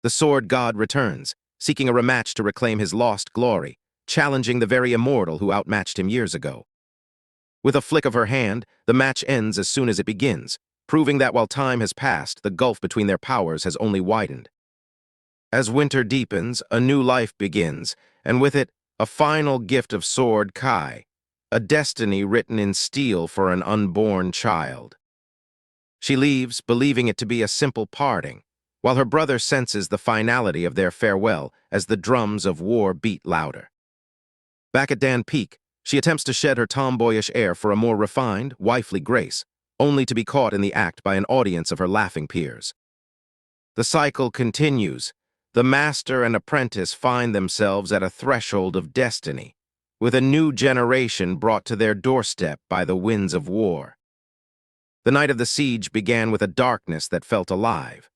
The sword god returns, seeking a rematch to reclaim his lost glory, challenging the very immortal who outmatched him years ago. With a flick of her hand, the match ends as soon as it begins, proving that while time has passed, the gulf between their powers has only widened. As winter deepens, a new life begins, and with it, a final gift of sword Kai, a destiny written in steel for an unborn child. She leaves, believing it to be a simple parting, while her brother senses the finality of their farewell as the drums of war beat louder. Back at Dan Peak, she attempts to shed her tomboyish air for a more refined, wifely grace, only to be caught in the act by an audience of her laughing peers. The cycle continues. The master and apprentice find themselves at a threshold of destiny, with a new generation brought to their doorstep by the winds of war. The night of the siege began with a darkness that felt alive.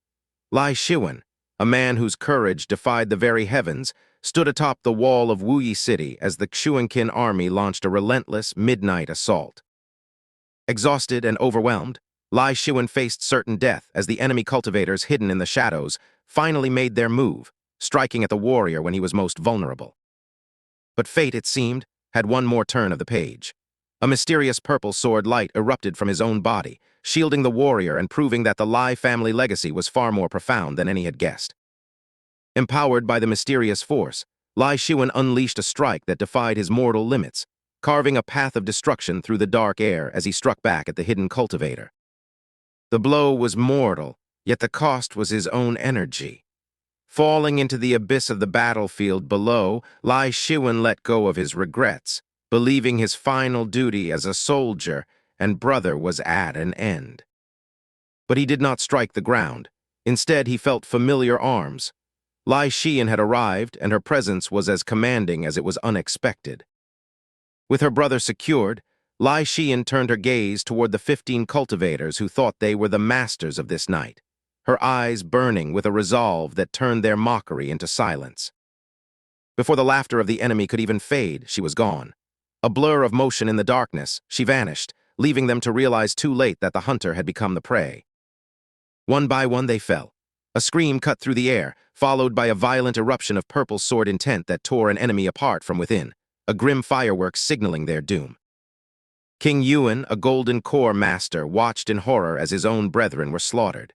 Lai Xian, a man whose courage defied the very heavens, stood atop the wall of Wuyi City as the Qin army launched a relentless midnight assault. Exhausted and overwhelmed, Lai Xian faced certain death as the enemy cultivators hidden in the shadows finally made their move, striking at the warrior when he was most vulnerable. But fate, it seemed, had one more turn of the page. A mysterious purple sword light erupted from his own body, shielding the warrior and proving that the Lai family legacy was far more profound than any had guessed. Empowered by the mysterious force, Lai Xian unleashed a strike that defied his mortal limits, carving a path of destruction through the dark air as he struck back at the hidden cultivator. The blow was mortal, yet the cost was his own energy. Falling into the abyss of the battlefield below, Lai Xian let go of his regrets, believing his final duty as a soldier and brother was at an end. But he did not strike the ground. Instead, he felt familiar arms. Lai Xian had arrived, and her presence was as commanding as it was unexpected. With her brother secured, Lai Xian turned her gaze toward the 15 cultivators who thought they were the masters of this night, her eyes burning with a resolve that turned their mockery into silence. Before the laughter of the enemy could even fade, she was gone. A blur of motion in the darkness, she vanished, leaving them to realize too late that the hunter had become the prey. One by one they fell. A scream cut through the air, followed by a violent eruption of purple sword intent that tore an enemy apart from within, a grim firework signaling their doom. King Yuan, a golden core master, watched in horror as his own brethren were slaughtered.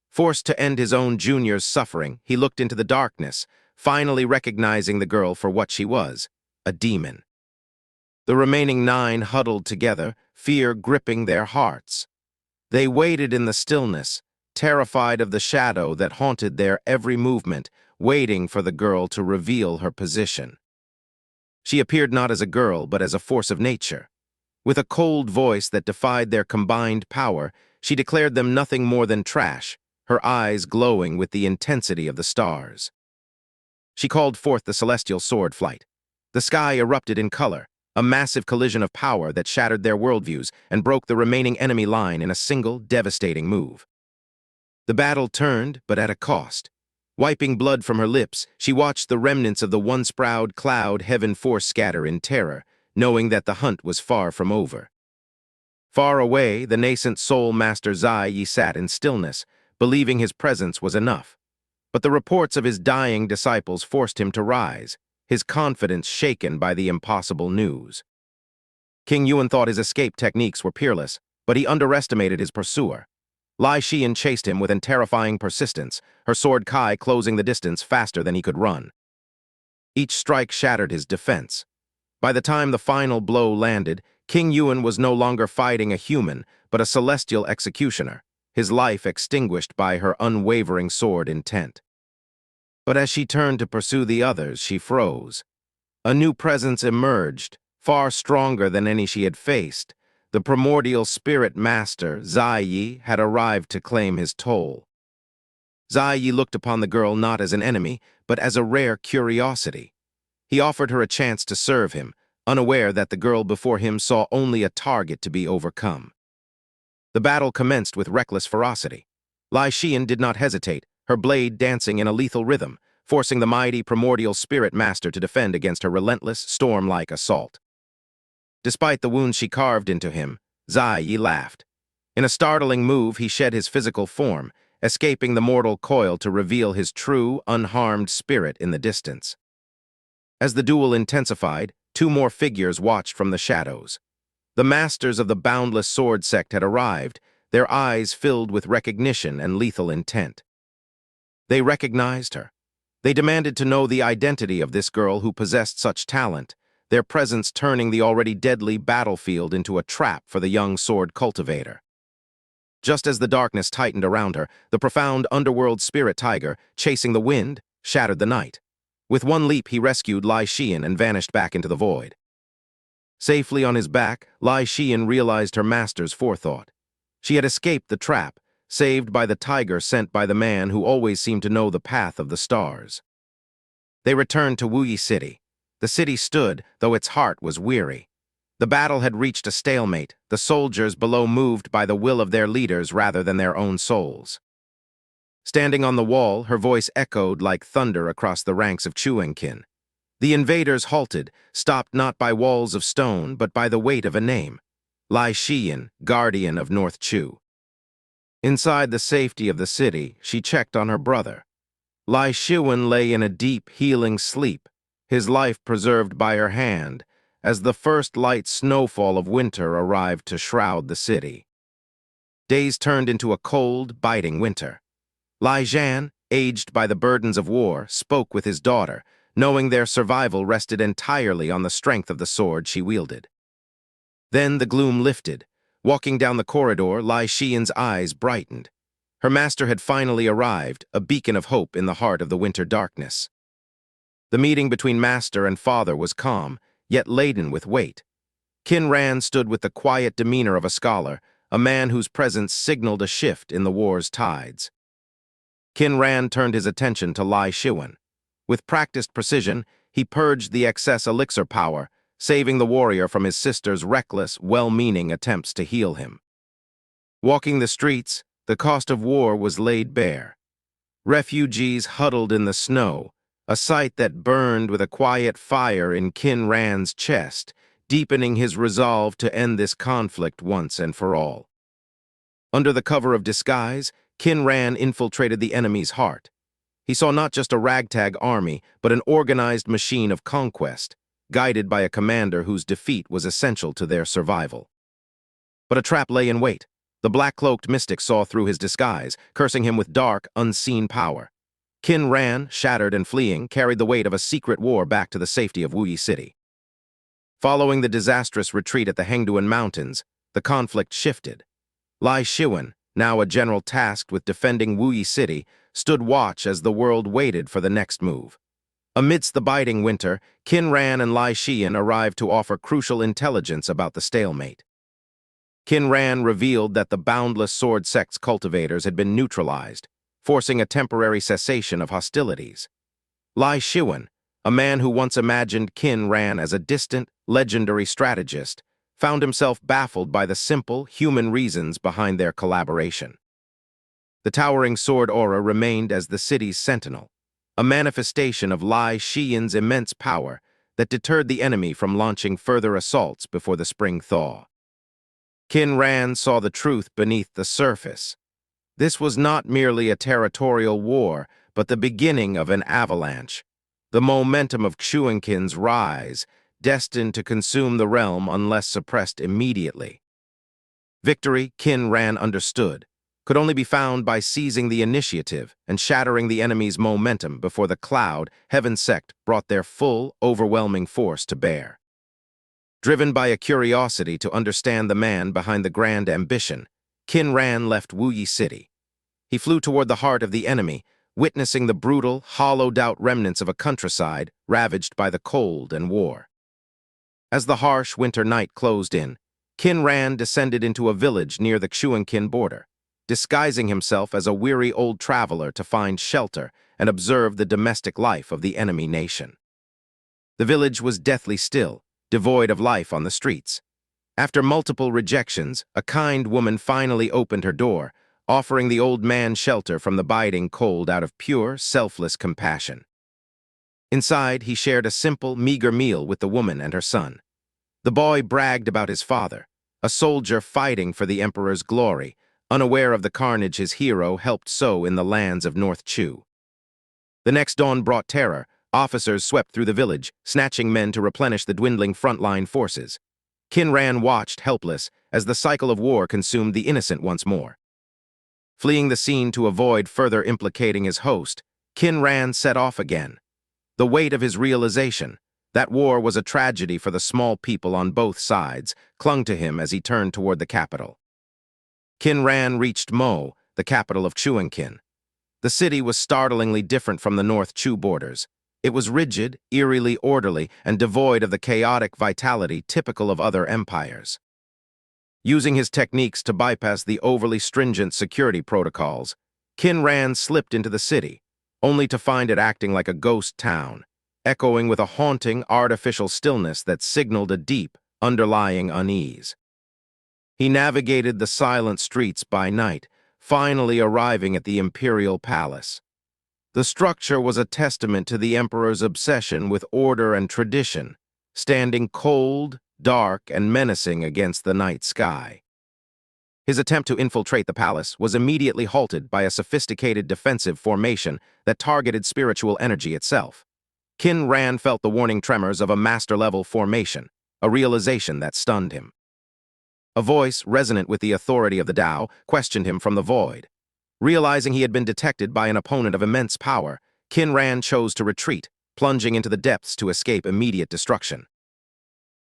Forced to end his own junior's suffering, he looked into the darkness, finally recognizing the girl for what she was, a demon. The remaining 9 huddled together, fear gripping their hearts. They waited in the stillness, terrified of the shadow that haunted their every movement, waiting for the girl to reveal her position. She appeared not as a girl, but as a force of nature. With a cold voice that defied their combined power, she declared them nothing more than trash, her eyes glowing with the intensity of the stars. She called forth the celestial sword flight. The sky erupted in color, a massive collision of power that shattered their worldviews and broke the remaining enemy line in a single, devastating move. The battle turned, but at a cost. Wiping blood from her lips, she watched the remnants of the once-proud cloud heaven force scatter in terror, knowing that the hunt was far from over. Far away, the nascent soul master Zai Yi sat in stillness, believing his presence was enough. But the reports of his dying disciples forced him to rise, his confidence shaken by the impossible news. King Yuan thought his escape techniques were peerless, but he underestimated his pursuer. Lai Xian chased him with a terrifying persistence, her sword Kai closing the distance faster than he could run. Each strike shattered his defense. By the time the final blow landed, King Yuan was no longer fighting a human, but a celestial executioner, his life extinguished by her unwavering sword intent. But as she turned to pursue the others, she froze. A new presence emerged, far stronger than any she had faced. The primordial spirit master, Zai Yi, had arrived to claim his toll. Zai Yi looked upon the girl not as an enemy, but as a rare curiosity. He offered her a chance to serve him, unaware that the girl before him saw only a target to be overcome. The battle commenced with reckless ferocity. Lai Xian did not hesitate, her blade dancing in a lethal rhythm, forcing the mighty primordial spirit master to defend against her relentless, storm-like assault. Despite the wounds she carved into him, Zai Yi laughed. In a startling move, he shed his physical form, escaping the mortal coil to reveal his true, unharmed spirit in the distance. As the duel intensified, 2 more figures watched from the shadows. The masters of the boundless sword sect had arrived, their eyes filled with recognition and lethal intent. They recognized her. They demanded to know the identity of this girl who possessed such talent, their presence turning the already deadly battlefield into a trap for the young sword cultivator. Just as the darkness tightened around her, the profound underworld spirit tiger, chasing the wind, shattered the night. With one leap, he rescued Lai Xian and vanished back into the void. Safely on his back, Lai Xian realized her master's forethought. She had escaped the trap, saved by the tiger sent by the man who always seemed to know the path of the stars. They returned to Wuyi City. The city stood, though its heart was weary. The battle had reached a stalemate, the soldiers below moved by the will of their leaders rather than their own souls. Standing on the wall, her voice echoed like thunder across the ranks of Chuanqin. The invaders halted, stopped not by walls of stone, but by the weight of a name. Lai Xian, guardian of North Chu. Inside the safety of the city, she checked on her brother. Lai Xian lay in a deep, healing sleep, his life preserved by her hand, as the first light snowfall of winter arrived to shroud the city. Days turned into a cold, biting winter. Lai Zhan, aged by the burdens of war, spoke with his daughter, knowing their survival rested entirely on the strength of the sword she wielded. Then the gloom lifted. Walking down the corridor, Lai Xian's eyes brightened. Her master had finally arrived, a beacon of hope in the heart of the winter darkness. The meeting between master and father was calm, yet laden with weight. Qin Ran stood with the quiet demeanor of a scholar, a man whose presence signaled a shift in the war's tides. Qin Ran turned his attention to Lai Xian. With practiced precision, he purged the excess elixir power, saving the warrior from his sister's reckless, well-meaning attempts to heal him. Walking the streets, the cost of war was laid bare. Refugees huddled in the snow, a sight that burned with a quiet fire in Qin Ran's chest, deepening his resolve to end this conflict once and for all. Under the cover of disguise, Qin Ran infiltrated the enemy's heart. He saw not just a ragtag army, but an organized machine of conquest, guided by a commander whose defeat was essential to their survival. But a trap lay in wait. The black-cloaked mystic saw through his disguise, cursing him with dark, unseen power. Qin Ran, shattered and fleeing, carried the weight of a secret war back to the safety of Wuyi City. Following the disastrous retreat at the Hengduan Mountains, the conflict shifted. Lai Shiwen, now a general tasked with defending Wuyi City, stood watch as the world waited for the next move. Amidst the biting winter, Qin Ran and Lai Shiyan arrived to offer crucial intelligence about the stalemate. Qin Ran revealed that the boundless sword sect's cultivators had been neutralized, forcing a temporary cessation of hostilities. Lai Shiwen, a man who once imagined Qin Ran as a distant, legendary strategist, found himself baffled by the simple, human reasons behind their collaboration. The towering sword aura remained as the city's sentinel, a manifestation of Lai Shiyan's immense power that deterred the enemy from launching further assaults before the spring thaw. Qin Ran saw the truth beneath the surface. This was not merely a territorial war, but the beginning of an avalanche, the momentum of Xuanqin's rise, destined to consume the realm unless suppressed immediately. Victory, Qin Ran understood, could only be found by seizing the initiative and shattering the enemy's momentum before the cloud, heaven sect, brought their full, overwhelming force to bear. Driven by a curiosity to understand the man behind the grand ambition, Qin Ran left Wuyi City. He flew toward the heart of the enemy, witnessing the brutal, hollowed-out remnants of a countryside ravaged by the cold and war. As the harsh winter night closed in, Qin Ran descended into a village near the Xuanqin border, disguising himself as a weary old traveler to find shelter and observe the domestic life of the enemy nation. The village was deathly still, devoid of life on the streets. After multiple rejections, a kind woman finally opened her door, offering the old man shelter from the biting cold out of pure, selfless compassion. Inside, he shared a simple, meager meal with the woman and her son. The boy bragged about his father, a soldier fighting for the emperor's glory, unaware of the carnage his hero helped sow in the lands of North Chu. The next dawn brought terror. Officers swept through the village, snatching men to replenish the dwindling frontline forces. Qin Ran watched, helpless, as the cycle of war consumed the innocent once more. Fleeing the scene to avoid further implicating his host, Qin Ran set off again. The weight of his realization, that war was a tragedy for the small people on both sides, clung to him as he turned toward the capital. Qin Ran reached Mo, the capital of Xuanqin. The city was startlingly different from the North Chu borders. It was rigid, eerily orderly, and devoid of the chaotic vitality typical of other empires. Using his techniques to bypass the overly stringent security protocols, Qin Ran slipped into the city, only to find it acting like a ghost town, echoing with a haunting, artificial stillness that signaled a deep, underlying unease. He navigated the silent streets by night, finally arriving at the imperial palace. The structure was a testament to the emperor's obsession with order and tradition, standing cold, dark, and menacing against the night sky. His attempt to infiltrate the palace was immediately halted by a sophisticated defensive formation that targeted spiritual energy itself. Qin Ran felt the warning tremors of a master-level formation, a realization that stunned him. A voice, resonant with the authority of the Tao, questioned him from the void. Realizing he had been detected by an opponent of immense power, Qin Ran chose to retreat, plunging into the depths to escape immediate destruction.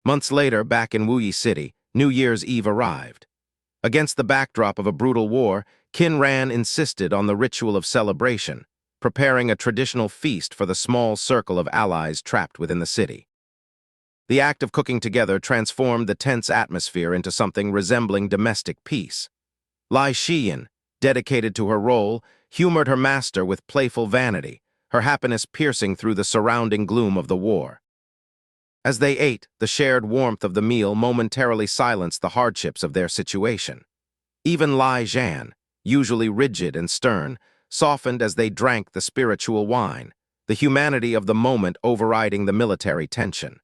Months later, back in Wuyi City, New Year's Eve arrived. Against the backdrop of a brutal war, Qin Ran insisted on the ritual of celebration, preparing a traditional feast for the small circle of allies trapped within the city. The act of cooking together transformed the tense atmosphere into something resembling domestic peace. Lai Shiyan, dedicated to her role, humored her master with playful vanity, her happiness piercing through the surrounding gloom of the war. As they ate, the shared warmth of the meal momentarily silenced the hardships of their situation. Even Lai Zhan, usually rigid and stern, softened as they drank the spiritual wine, the humanity of the moment overriding the military tension.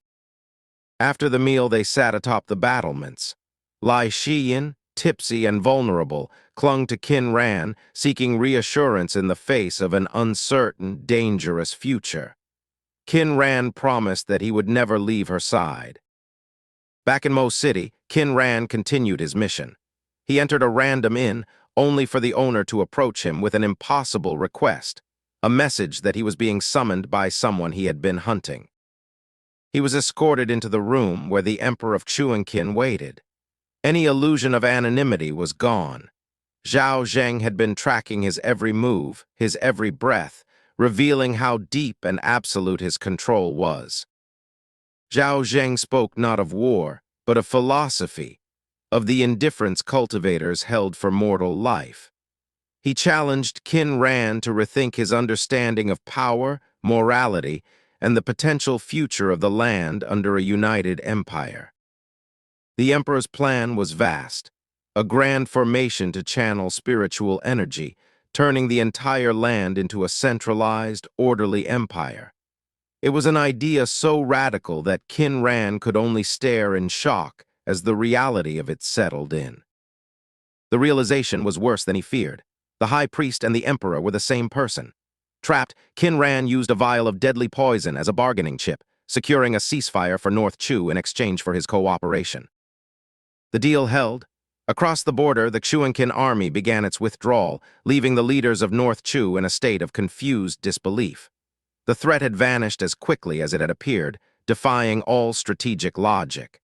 After the meal, they sat atop the battlements. Lai Shiyan, tipsy and vulnerable, clung to Qin Ran, seeking reassurance in the face of an uncertain, dangerous future. Qin Ran promised that he would never leave her side. Back in Mo City, Qin Ran continued his mission. He entered a random inn, only for the owner to approach him with an impossible request: a message that he was being summoned by someone he had been hunting. He was escorted into the room where the Emperor of Qin waited. Any illusion of anonymity was gone. Zhao Zheng had been tracking his every move, his every breath, revealing how deep and absolute his control was. Zhao Zheng spoke not of war, but of philosophy, of the indifference cultivators held for mortal life. He challenged Qin Ran to rethink his understanding of power, morality, and the potential future of the land under a united empire. The emperor's plan was vast, a grand formation to channel spiritual energy, turning the entire land into a centralized, orderly empire. It was an idea so radical that Qin Ran could only stare in shock as the reality of it settled in. The realization was worse than he feared. The high priest and the emperor were the same person. Trapped, Qin Ran used a vial of deadly poison as a bargaining chip, securing a ceasefire for North Chu in exchange for his cooperation. The deal held. Across the border, the Qin army began its withdrawal, leaving the leaders of North Chu in a state of confused disbelief. The threat had vanished as quickly as it had appeared, defying all strategic logic.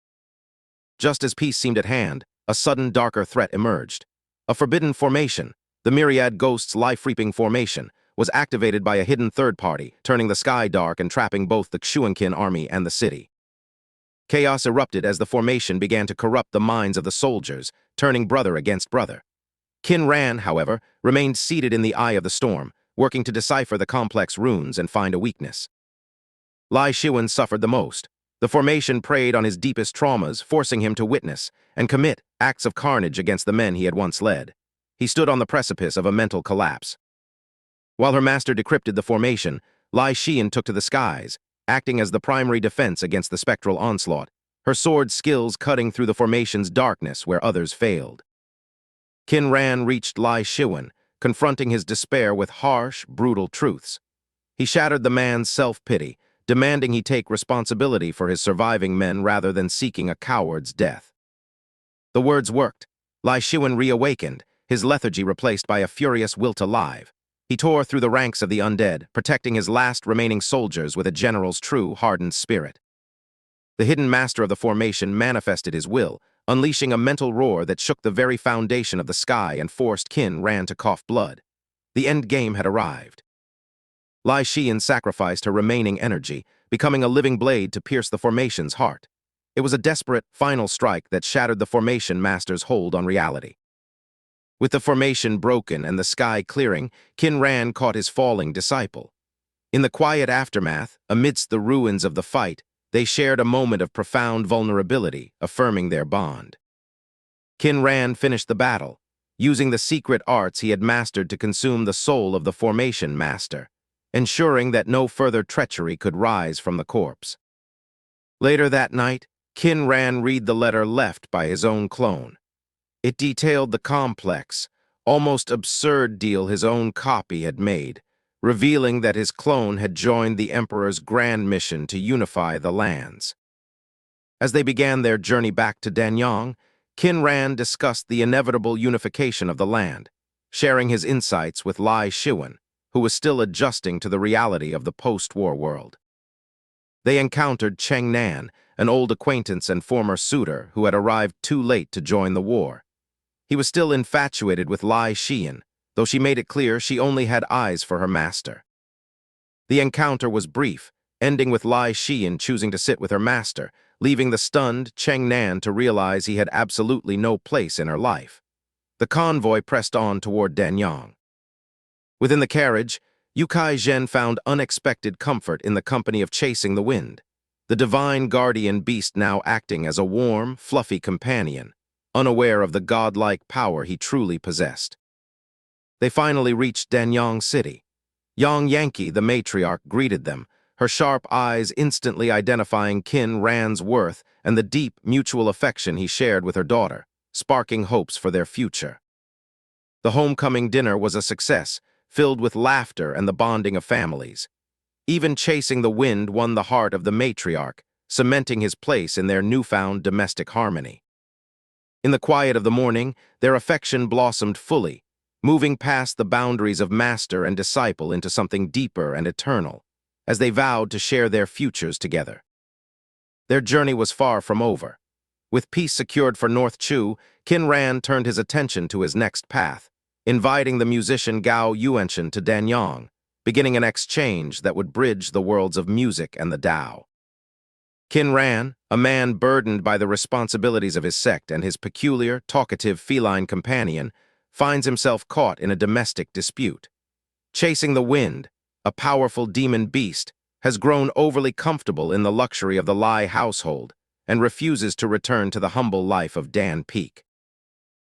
Just as peace seemed at hand, a sudden darker threat emerged. A forbidden formation, the Myriad Ghosts life-reaping formation, was activated by a hidden third party, turning the sky dark and trapping both the Qin army and the city. Chaos erupted as the formation began to corrupt the minds of the soldiers, turning brother against brother. Qin Ran, however, remained seated in the eye of the storm, working to decipher the complex runes and find a weakness. Lai Shiwen suffered the most. The formation preyed on his deepest traumas, forcing him to witness and commit acts of carnage against the men he had once led. He stood on the precipice of a mental collapse. While her master decrypted the formation, Lai Shiwen took to the skies, acting as the primary defense against the spectral onslaught, her sword skills cutting through the formation's darkness where others failed. Qin Ran reached Lai Shiwen, confronting his despair with harsh, brutal truths. He shattered the man's self-pity, demanding he take responsibility for his surviving men rather than seeking a coward's death. The words worked. Lai Shiwen reawakened, his lethargy replaced by a furious will to live. He tore through the ranks of the undead, protecting his last remaining soldiers with a general's true, hardened spirit. The hidden master of the formation manifested his will, unleashing a mental roar that shook the very foundation of the sky and forced Qin Ran to cough blood. The end game had arrived. Lai Shiwen sacrificed her remaining energy, becoming a living blade to pierce the formation's heart. It was a desperate, final strike that shattered the formation master's hold on reality. With the formation broken and the sky clearing, Qin Ran caught his falling disciple. In the quiet aftermath, amidst the ruins of the fight, they shared a moment of profound vulnerability, affirming their bond. Qin Ran finished the battle, using the secret arts he had mastered to consume the soul of the formation master, ensuring that no further treachery could rise from the corpse. Later that night, Qin Ran read the letter left by his own clone. It detailed the complex, almost absurd deal his own copy had made, revealing that his clone had joined the Emperor's grand mission to unify the lands. As they began their journey back to Danyang, Qin Ran discussed the inevitable unification of the land, sharing his insights with Lai Shiwen, who was still adjusting to the reality of the post-war world. They encountered Cheng Nan, an old acquaintance and former suitor who had arrived too late to join the war. He was still infatuated with Lai Shiwen, though she made it clear she only had eyes for her master. The encounter was brief, ending with Lai Shiwen choosing to sit with her master, leaving the stunned Cheng Nan to realize he had absolutely no place in her life. The convoy pressed on toward Danyang. Within the carriage, Yukai Zhen found unexpected comfort in the company of Chasing the Wind, the divine guardian beast now acting as a warm, fluffy companion, unaware of the godlike power he truly possessed. They finally reached Danyang City. Yang Yankee, the matriarch, greeted them, her sharp eyes instantly identifying Qin Ran's worth and the deep mutual affection he shared with her daughter, sparking hopes for their future. The homecoming dinner was a success, filled with laughter and the bonding of families. Even Chasing the Wind won the heart of the matriarch, cementing his place in their newfound domestic harmony. In the quiet of the morning, their affection blossomed fully, moving past the boundaries of master and disciple into something deeper and eternal, as they vowed to share their futures together. Their journey was far from over. With peace secured for North Chu, Qin Ran turned his attention to his next path, inviting the musician Gao Yuanshan to Danyang, beginning an exchange that would bridge the worlds of music and the Tao. Qin Ran, a man burdened by the responsibilities of his sect and his peculiar, talkative feline companion, finds himself caught in a domestic dispute. Chasing the wind, a powerful demon beast, has grown overly comfortable in the luxury of the Lai household and refuses to return to the humble life of Dan Peak.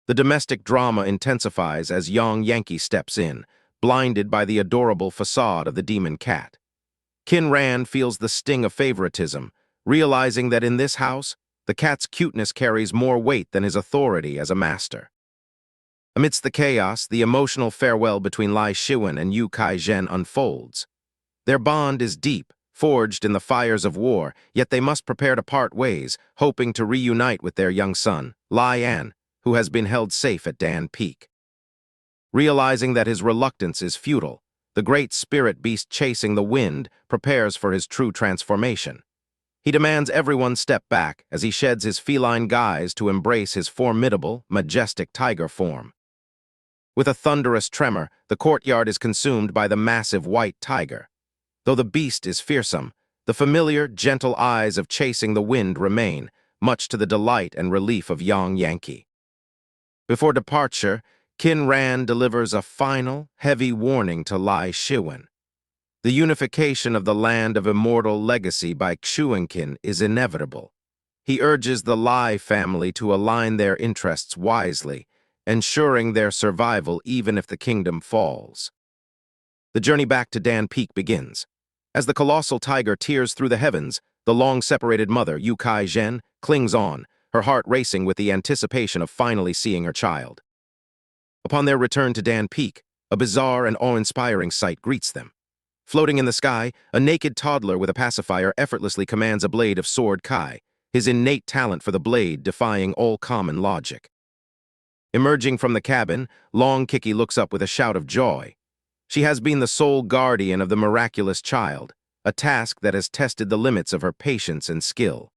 The domestic drama intensifies as young Yankee steps in, blinded by the adorable facade of the demon cat. Qin Ran feels the sting of favoritism, realizing that in this house, the cat's cuteness carries more weight than his authority as a master. Amidst the chaos, the emotional farewell between Lai Shiwen and Yu Kai-zhen unfolds. Their bond is deep, forged in the fires of war, yet they must prepare to part ways, hoping to reunite with their young son, Lai An, who has been held safe at Dan Peak. Realizing that his reluctance is futile, the great spirit beast chasing the wind prepares for his true transformation. He demands everyone step back as he sheds his feline guise to embrace his formidable, majestic tiger form. With a thunderous tremor, the courtyard is consumed by the massive white tiger. Though the beast is fearsome, the familiar, gentle eyes of chasing the wind remain, much to the delight and relief of young Yankee. Before departure, Qin Ran delivers a final, heavy warning to Lai Shiwen. The unification of the land of immortal legacy by Xuanqin is inevitable. He urges the Lai family to align their interests wisely, ensuring their survival even if the kingdom falls. The journey back to Dan Peak begins. As the colossal tiger tears through the heavens, the long-separated mother, Yu Kai-zhen, clings on, her heart racing with the anticipation of finally seeing her child. Upon their return to Dan Peak, a bizarre and awe-inspiring sight greets them. Floating in the sky, a naked toddler with a pacifier effortlessly commands a blade of sword Kai, his innate talent for the blade defying all common logic. Emerging from the cabin, Long Kiki looks up with a shout of joy. She has been the sole guardian of the miraculous child, a task that has tested the limits of her patience and skill.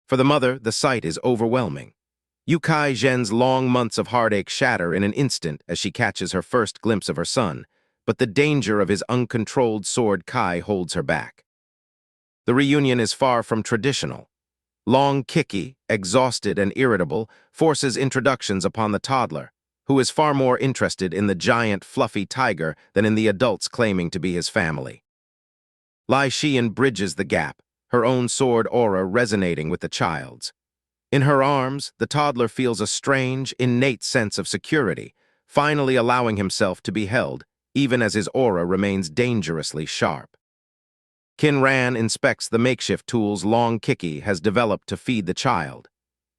For the mother, the sight is overwhelming. Yu Kai-zhen's long months of heartache shatter in an instant as she catches her first glimpse of her son, but the danger of his uncontrolled sword Kai holds her back. The reunion is far from traditional. Long Kiki, exhausted and irritable, forces introductions upon the toddler, who is far more interested in the giant, fluffy tiger than in the adults claiming to be his family. Lai Shiyan bridges the gap, her own sword aura resonating with the child's. In her arms, the toddler feels a strange, innate sense of security, finally allowing himself to be held, even as his aura remains dangerously sharp. Qin Ran inspects the makeshift tools Long Kiki has developed to feed the child.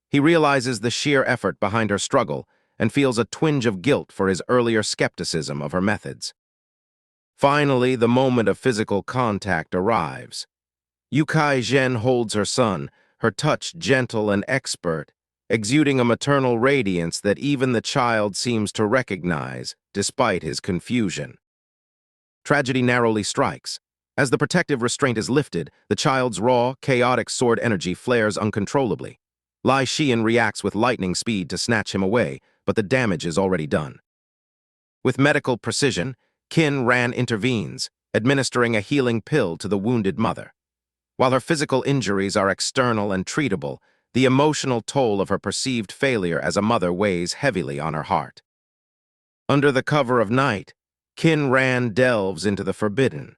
He realizes the sheer effort behind her struggle and feels a twinge of guilt for his earlier skepticism of her methods. Finally, the moment of physical contact arrives. Yu Kai-zhen holds her son, her touch gentle and expert, exuding a maternal radiance that even the child seems to recognize, despite his confusion. Tragedy narrowly strikes. As the protective restraint is lifted, the child's raw, chaotic sword energy flares uncontrollably. Lai Shiyan reacts with lightning speed to snatch him away, but the damage is already done. With medical precision, Qin Ran intervenes, administering a healing pill to the wounded mother. While her physical injuries are external and treatable, the emotional toll of her perceived failure as a mother weighs heavily on her heart. Under the cover of night, Qin Ran delves into the forbidden.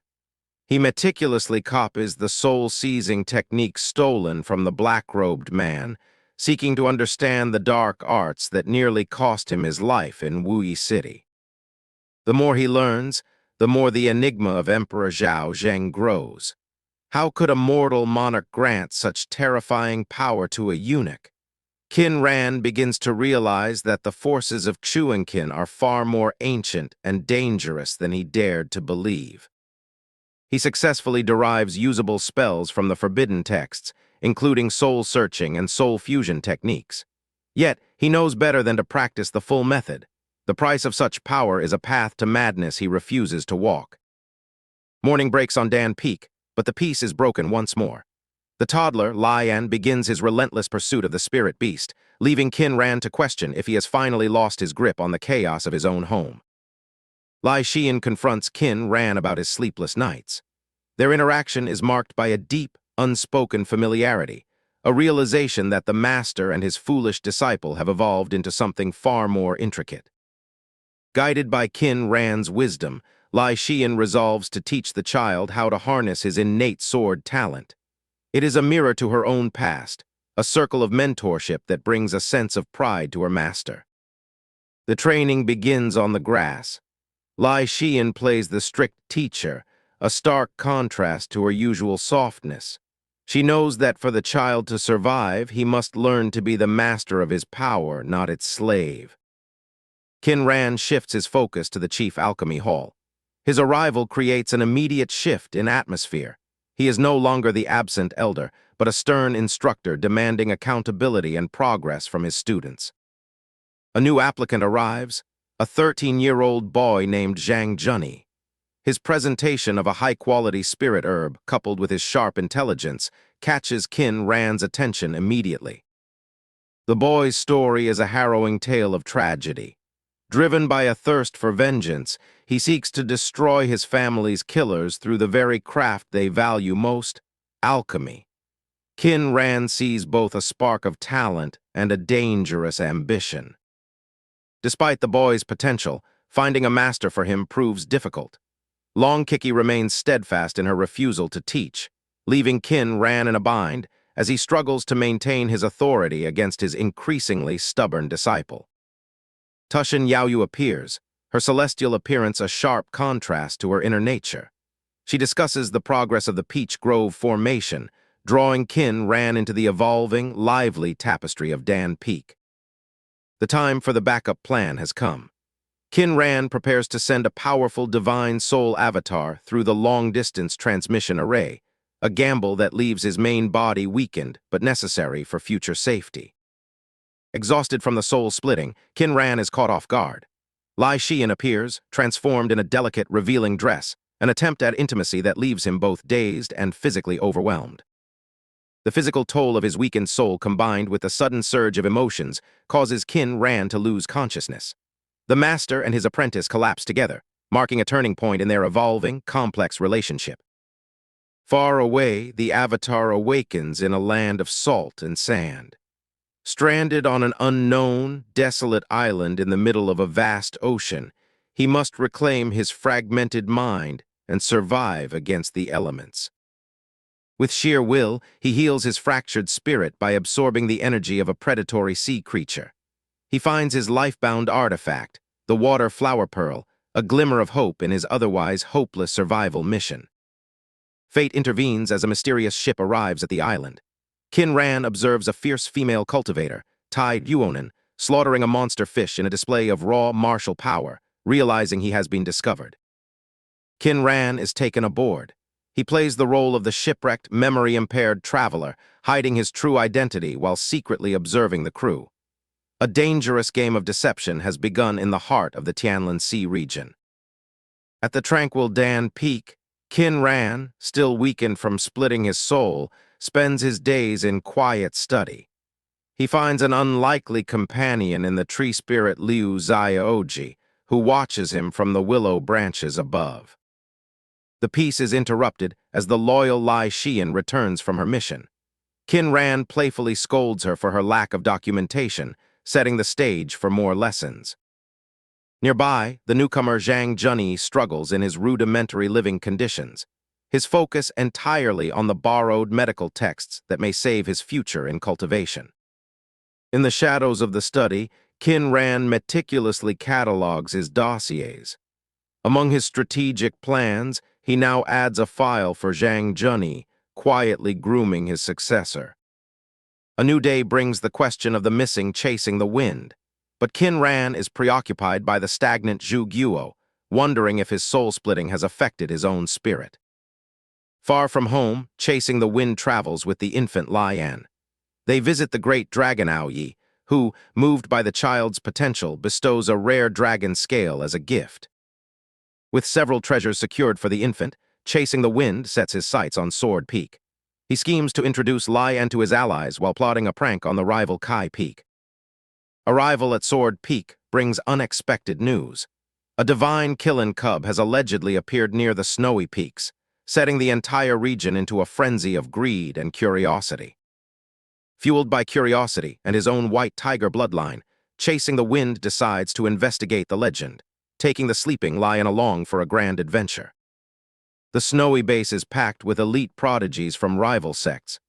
He meticulously copies the soul-seizing technique stolen from the black-robed man, seeking to understand the dark arts that nearly cost him his life in Wuyi City. The more he learns, the more the enigma of Emperor Zhao Zheng grows. How could a mortal monarch grant such terrifying power to a eunuch? Qin Ran begins to realize that the forces of Xuanqin are far more ancient and dangerous than he dared to believe. He successfully derives usable spells from the forbidden texts, including soul-searching and soul-fusion techniques. Yet, he knows better than to practice the full method. The price of such power is a path to madness he refuses to walk. Morning breaks on Dan Peak, but the peace is broken once more. The toddler, Lian, begins his relentless pursuit of the spirit beast, leaving Qin Ran to question if he has finally lost his grip on the chaos of his own home. Lai Xian confronts Qin Ran about his sleepless nights. Their interaction is marked by a deep, unspoken familiarity, a realization that the master and his foolish disciple have evolved into something far more intricate. Guided by Qin Ran's wisdom, Lai Xian resolves to teach the child how to harness his innate sword talent. It is a mirror to her own past, a circle of mentorship that brings a sense of pride to her master. The training begins on the grass. Lai Xian plays the strict teacher, a stark contrast to her usual softness. She knows that for the child to survive, he must learn to be the master of his power, not its slave. Qin Ran shifts his focus to the Chief Alchemy Hall. His arrival creates an immediate shift in atmosphere. He is no longer the absent elder, but a stern instructor demanding accountability and progress from his students. A new applicant arrives, a 13-year-old boy named Zhang Junyi. His presentation of a high-quality spirit herb, coupled with his sharp intelligence, catches Qin Ran's attention immediately. The boy's story is a harrowing tale of tragedy. Driven by a thirst for vengeance, he seeks to destroy his family's killers through the very craft they value most, alchemy. Qin Ran sees both a spark of talent and a dangerous ambition. Despite the boy's potential, finding a master for him proves difficult. Long Kiki remains steadfast in her refusal to teach, leaving Qin Ran in a bind as he struggles to maintain his authority against his increasingly stubborn disciple. Tushin Yaoyu appears, her celestial appearance a sharp contrast to her inner nature. She discusses the progress of the Peach Grove formation, drawing Qin Ran into the evolving, lively tapestry of Dan Peak. The time for the backup plan has come. Qin Ran prepares to send a powerful divine soul avatar through the long-distance transmission array, a gamble that leaves his main body weakened but necessary for future safety. Exhausted from the soul splitting, Qin Ran is caught off guard. Lai Xian appears, transformed in a delicate, revealing dress, an attempt at intimacy that leaves him both dazed and physically overwhelmed. The physical toll of his weakened soul combined with the sudden surge of emotions causes Qin Ran to lose consciousness. The master and his apprentice collapse together, marking a turning point in their evolving, complex relationship. Far away, the avatar awakens in a land of salt and sand. Stranded on an unknown, desolate island in the middle of a vast ocean, he must reclaim his fragmented mind and survive against the elements. With sheer will, he heals his fractured spirit by absorbing the energy of a predatory sea creature. He finds his life-bound artifact, the water flower pearl, a glimmer of hope in his otherwise hopeless survival mission. Fate intervenes as a mysterious ship arrives at the island. Qin Ran observes a fierce female cultivator, Tai Yuonin, slaughtering a monster fish in a display of raw martial power, realizing he has been discovered. Qin Ran is taken aboard. He plays the role of the shipwrecked, memory-impaired traveler, hiding his true identity while secretly observing the crew. A dangerous game of deception has begun in the heart of the Tianlin Sea region. At the tranquil Dan Peak, Qin Ran, still weakened from splitting his soul, spends his days in quiet study. He finds an unlikely companion in the tree spirit Liu Xiaoji, who watches him from the willow branches above. The peace is interrupted as the loyal Lai Xian returns from her mission. Qin Ran playfully scolds her for her lack of documentation, setting the stage for more lessons. Nearby, the newcomer Zhang Junyi struggles in his rudimentary living conditions, his focus entirely on the borrowed medical texts that may save his future in cultivation. In the shadows of the study, Qin Ran meticulously catalogs his dossiers. Among his strategic plans, he now adds a file for Zhang Junyi, quietly grooming his successor. A new day brings the question of the missing chasing the wind, but Qin Ran is preoccupied by the stagnant Zhu Guo, wondering if his soul-splitting has affected his own spirit. Far from home, chasing the wind travels with the infant Lian. They visit the great dragon Aoyi, who, moved by the child's potential, bestows a rare dragon scale as a gift. With several treasures secured for the infant, Chasing the Wind sets his sights on Sword Peak. He schemes to introduce Lai An to his allies while plotting a prank on the rival Kai Peak. Arrival at Sword Peak brings unexpected news. A divine Qin cub has allegedly appeared near the snowy peaks, setting the entire region into a frenzy of greed and curiosity. Fueled by curiosity and his own white tiger bloodline, Chasing the Wind decides to investigate the legend, taking the sleeping lion along for a grand adventure. The snowy base is packed with elite prodigies from rival sects.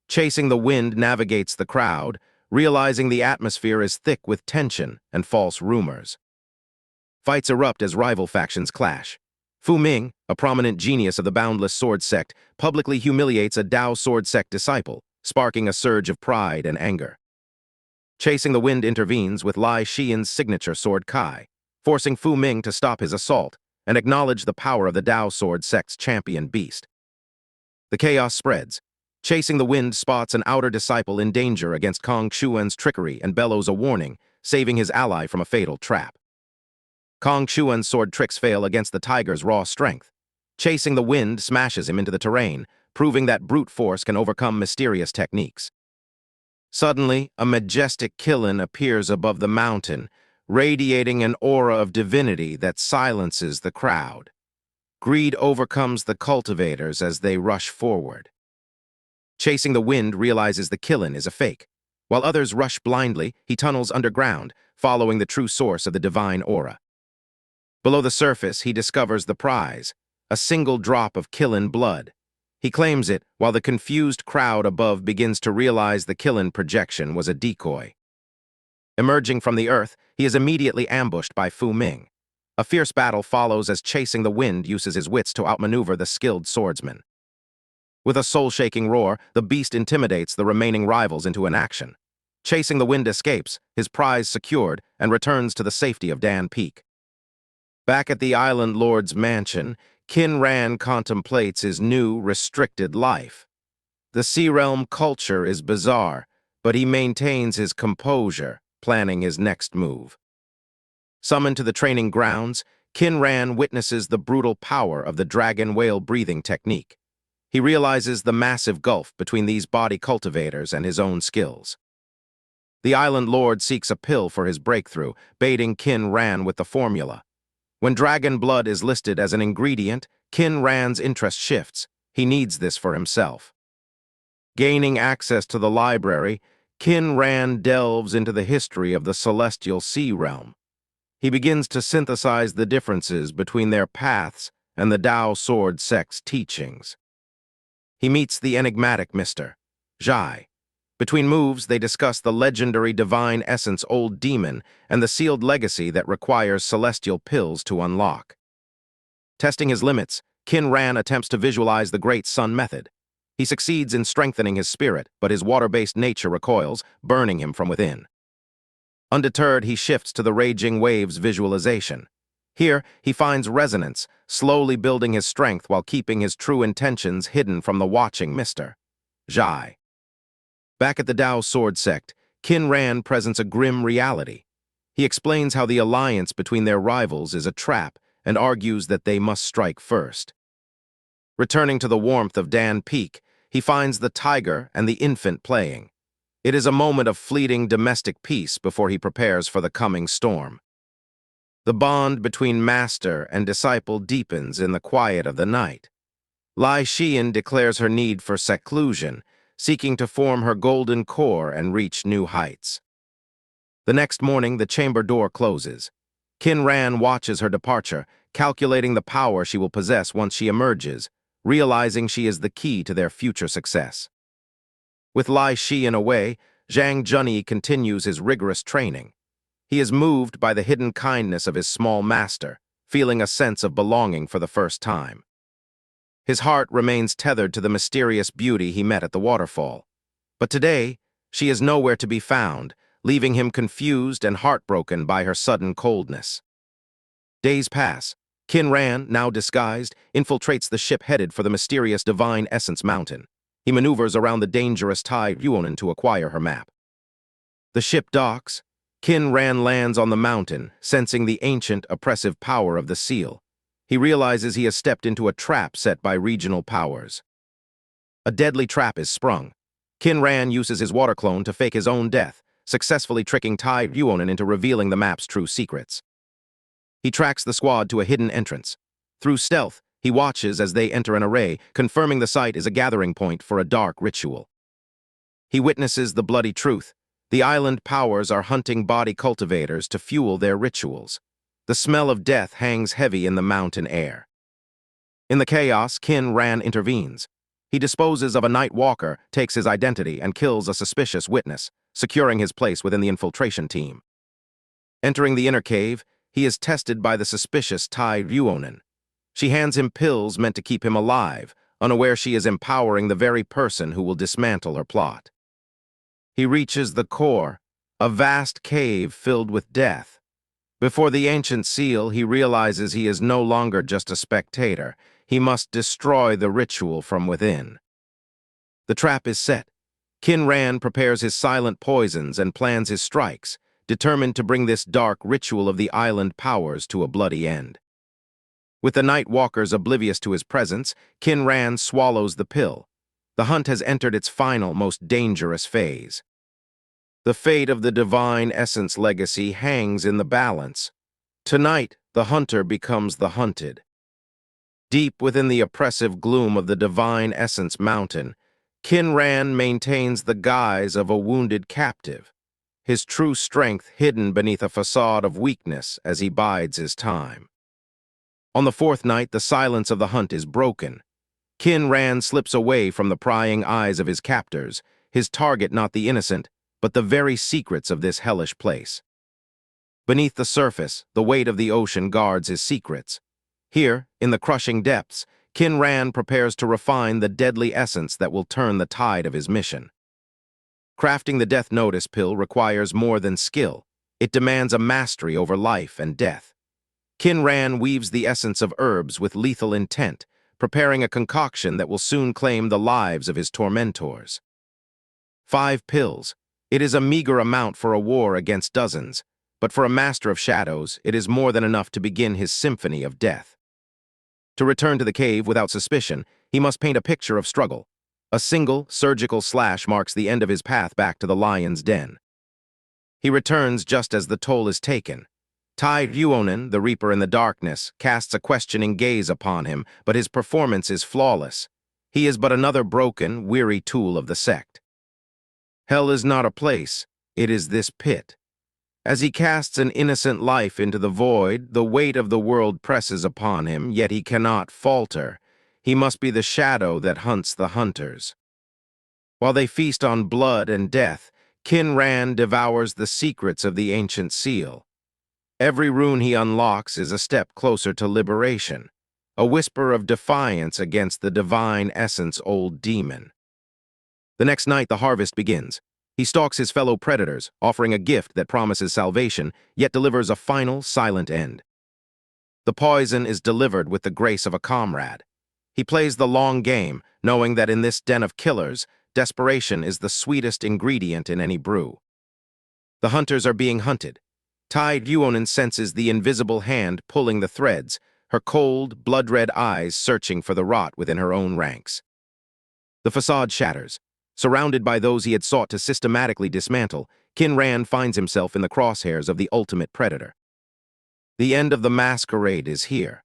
Chasing the Wind navigates the crowd, realizing the atmosphere is thick with tension and false rumors. Fights erupt as rival factions clash. Fu Ming, a prominent genius of the Boundless Sword sect, publicly humiliates a Dao Sword sect disciple, sparking a surge of pride and anger. Chasing the Wind intervenes with Lai Xian's signature sword Kai, forcing Fu Ming to stop his assault and acknowledge the power of the Dao Sword sect's champion beast. The chaos spreads. Chasing the Wind spots an outer disciple in danger against Kong Xuan's trickery and bellows a warning, saving his ally from a fatal trap. Kong Xuan's sword tricks fail against the tiger's raw strength. Chasing the Wind smashes him into the terrain, proving that brute force can overcome mysterious techniques. Suddenly, a majestic Qin appears above the mountain, radiating an aura of divinity that silences the crowd. Greed overcomes the cultivators as they rush forward. Chasing the Wind realizes the Qin is a fake. While others rush blindly, he tunnels underground, following the true source of the divine aura. Below the surface, he discovers the prize, a single drop of Qin blood. He claims it, while the confused crowd above begins to realize the Qin projection was a decoy. Emerging from the earth, he is immediately ambushed by Fu Ming. A fierce battle follows as Chasing the Wind uses his wits to outmaneuver the skilled swordsman. With a soul-shaking roar, the beast intimidates the remaining rivals into inaction. Chasing the Wind escapes, his prize secured, and returns to the safety of Dan Peak. Back at the Island Lord's mansion, Qin Ran contemplates his new, restricted life. The Sea Realm culture is bizarre, but he maintains his composure, planning his next move. Summoned to the training grounds, Qin Ran witnesses the brutal power of the dragon whale breathing technique. He realizes the massive gulf between these body cultivators and his own skills. The Island Lord seeks a pill for his breakthrough, baiting Qin Ran with the formula. When dragon blood is listed as an ingredient, Qin Ran's interest shifts. He needs this for himself. Gaining access to the library, Qin Ran delves into the history of the celestial sea realm. He begins to synthesize the differences between their paths and the Dao Sword sect's teachings. He meets the enigmatic Mr. Zhai. Between moves, they discuss the legendary divine essence Old Demon and the sealed legacy that requires celestial pills to unlock. Testing his limits, Qin Ran attempts to visualize the Great Sun method. He succeeds in strengthening his spirit, but his water-based nature recoils, burning him from within. Undeterred, he shifts to the Raging Waves visualization. Here, he finds resonance, slowly building his strength while keeping his true intentions hidden from the watching Mr. Zhai. Back at the Dao Sword sect, Qin Ran presents a grim reality. He explains how the alliance between their rivals is a trap and argues that they must strike first. Returning to the warmth of Dan Peak, he finds the tiger and the infant playing. It is a moment of fleeting domestic peace before he prepares for the coming storm. The bond between master and disciple deepens in the quiet of the night. Lai Xian declares her need for seclusion, seeking to form her golden core and reach new heights. The next morning, the chamber door closes. Qin Ran watches her departure, calculating the power she will possess once she emerges, realizing she is the key to their future success. With Lai Xian away, Zhang Junyi continues his rigorous training. He is moved by the hidden kindness of his small master, feeling a sense of belonging for the first time. His heart remains tethered to the mysterious beauty he met at the waterfall. But today, she is nowhere to be found, leaving him confused and heartbroken by her sudden coldness. Days pass. Qin Ran, now disguised, infiltrates the ship headed for the mysterious Divine Essence Mountain. He maneuvers around the dangerous Tai Yuonan to acquire her map. The ship docks. Qin Ran lands on the mountain, sensing the ancient, oppressive power of the seal. He realizes he has stepped into a trap set by regional powers. A deadly trap is sprung. Qin Ran uses his water clone to fake his own death, successfully tricking Tai Yuonin into revealing the map's true secrets. He tracks the squad to a hidden entrance. Through stealth, he watches as they enter an array, confirming the site is a gathering point for a dark ritual. He witnesses the bloody truth. The island powers are hunting body cultivators to fuel their rituals. The smell of death hangs heavy in the mountain air. In the chaos, Qin Ran intervenes. He disposes of a night walker, takes his identity, and kills a suspicious witness, securing his place within the infiltration team. Entering the inner cave, he is tested by the suspicious Tai Yuonin. She hands him pills meant to keep him alive, unaware she is empowering the very person who will dismantle her plot. He reaches the core, a vast cave filled with death. Before the ancient seal, he realizes he is no longer just a spectator. He must destroy the ritual from within. The trap is set. Qin Ran prepares his silent poisons and plans his strikes, determined to bring this dark ritual of the island powers to a bloody end. With the night walkers oblivious to his presence, Qin Ran swallows the pill. The hunt has entered its final, most dangerous phase. The fate of the divine essence legacy hangs in the balance. Tonight, the hunter becomes the hunted. Deep within the oppressive gloom of the divine essence mountain, Qin Ran maintains the guise of a wounded captive, his true strength hidden beneath a facade of weakness as he bides his time. On the fourth night, the silence of the hunt is broken. Qin Ran slips away from the prying eyes of his captors, his target not the innocent, but the very secrets of this hellish place. Beneath the surface, the weight of the ocean guards his secrets. Here, in the crushing depths, Qin Ran prepares to refine the deadly essence that will turn the tide of his mission. Crafting the Death Notice pill requires more than skill. It demands a mastery over life and death. Qin Ran weaves the essence of herbs with lethal intent, preparing a concoction that will soon claim the lives of his tormentors. 5 pills. It is a meager amount for a war against dozens, but for a master of shadows, it is more than enough to begin his symphony of death. To return to the cave without suspicion, he must paint a picture of struggle. A single, surgical slash marks the end of his path back to the lion's den. He returns just as the toll is taken. Tai Yuonin, the Reaper in the darkness, casts a questioning gaze upon him, but his performance is flawless. He is but another broken, weary tool of the sect. Hell is not a place, it is this pit. As he casts an innocent life into the void, the weight of the world presses upon him, yet he cannot falter. He must be the shadow that hunts the hunters. While they feast on blood and death, Qin Ran devours the secrets of the ancient seal. Every rune he unlocks is a step closer to liberation, a whisper of defiance against the divine essence old demon. The next night the harvest begins. He stalks his fellow predators, offering a gift that promises salvation, yet delivers a final, silent end. The poison is delivered with the grace of a comrade. He plays the long game, knowing that in this den of killers, desperation is the sweetest ingredient in any brew. The hunters are being hunted. Tai Yuonin senses the invisible hand pulling the threads, her cold, blood-red eyes searching for the rot within her own ranks. The facade shatters. Surrounded by those he had sought to systematically dismantle, Qin Ran finds himself in the crosshairs of the ultimate predator. The end of the masquerade is here.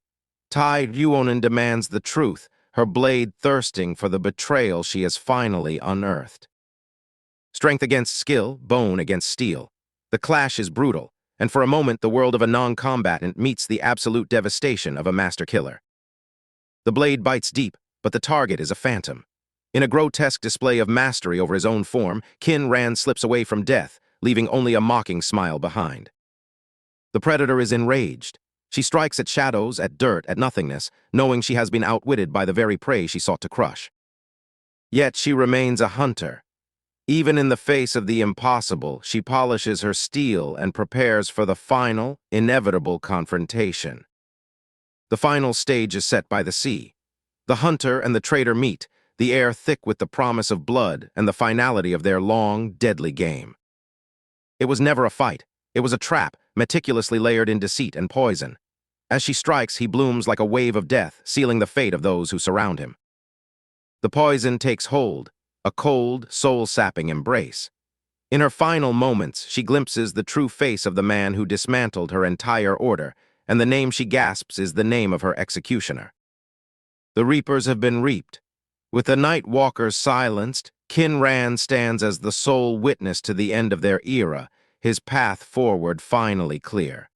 Tai Yuonin demands the truth, her blade thirsting for the betrayal she has finally unearthed. Strength against skill, bone against steel. The clash is brutal, and for a moment the world of a non-combatant meets the absolute devastation of a master killer. The blade bites deep, but the target is a phantom. In a grotesque display of mastery over his own form, Qin Ran slips away from death, leaving only a mocking smile behind. The predator is enraged. She strikes at shadows, at dirt, at nothingness, knowing she has been outwitted by the very prey she sought to crush. Yet she remains a hunter. Even in the face of the impossible, she polishes her steel and prepares for the final, inevitable confrontation. The final stage is set by the sea. The hunter and the traitor meet, the air thick with the promise of blood and the finality of their long, deadly game. It was never a fight. It was a trap, meticulously layered in deceit and poison. As she strikes, he blooms like a wave of death, sealing the fate of those who surround him. The poison takes hold, a cold, soul-sapping embrace. In her final moments, she glimpses the true face of the man who dismantled her entire order, and the name she gasps is the name of her executioner. The reapers have been reaped. With the night walkers silenced, Qin Ran stands as the sole witness to the end of their era, his path forward finally clear.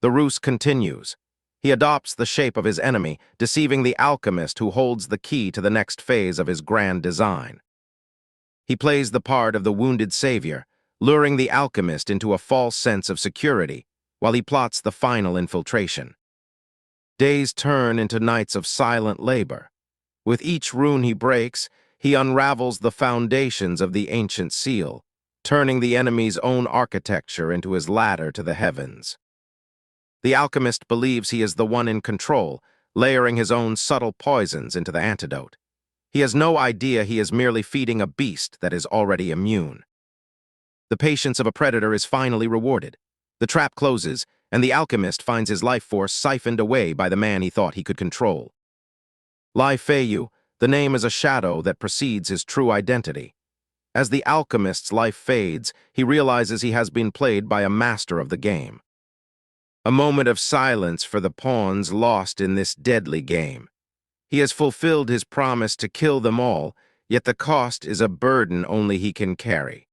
The ruse continues. He adopts the shape of his enemy, deceiving the alchemist who holds the key to the next phase of his grand design. He plays the part of the wounded savior, luring the alchemist into a false sense of security, while he plots the final infiltration. Days turn into nights of silent labor. With each rune he breaks, he unravels the foundations of the ancient seal, turning the enemy's own architecture into his ladder to the heavens. The alchemist believes he is the one in control, layering his own subtle poisons into the antidote. He has no idea he is merely feeding a beast that is already immune. The patience of a predator is finally rewarded. The trap closes, and the alchemist finds his life force siphoned away by the man he thought he could control. Lai Feiyu, the name is a shadow that precedes his true identity. As the alchemist's life fades, he realizes he has been played by a master of the game. A moment of silence for the pawns lost in this deadly game. He has fulfilled his promise to kill them all, yet the cost is a burden only he can carry.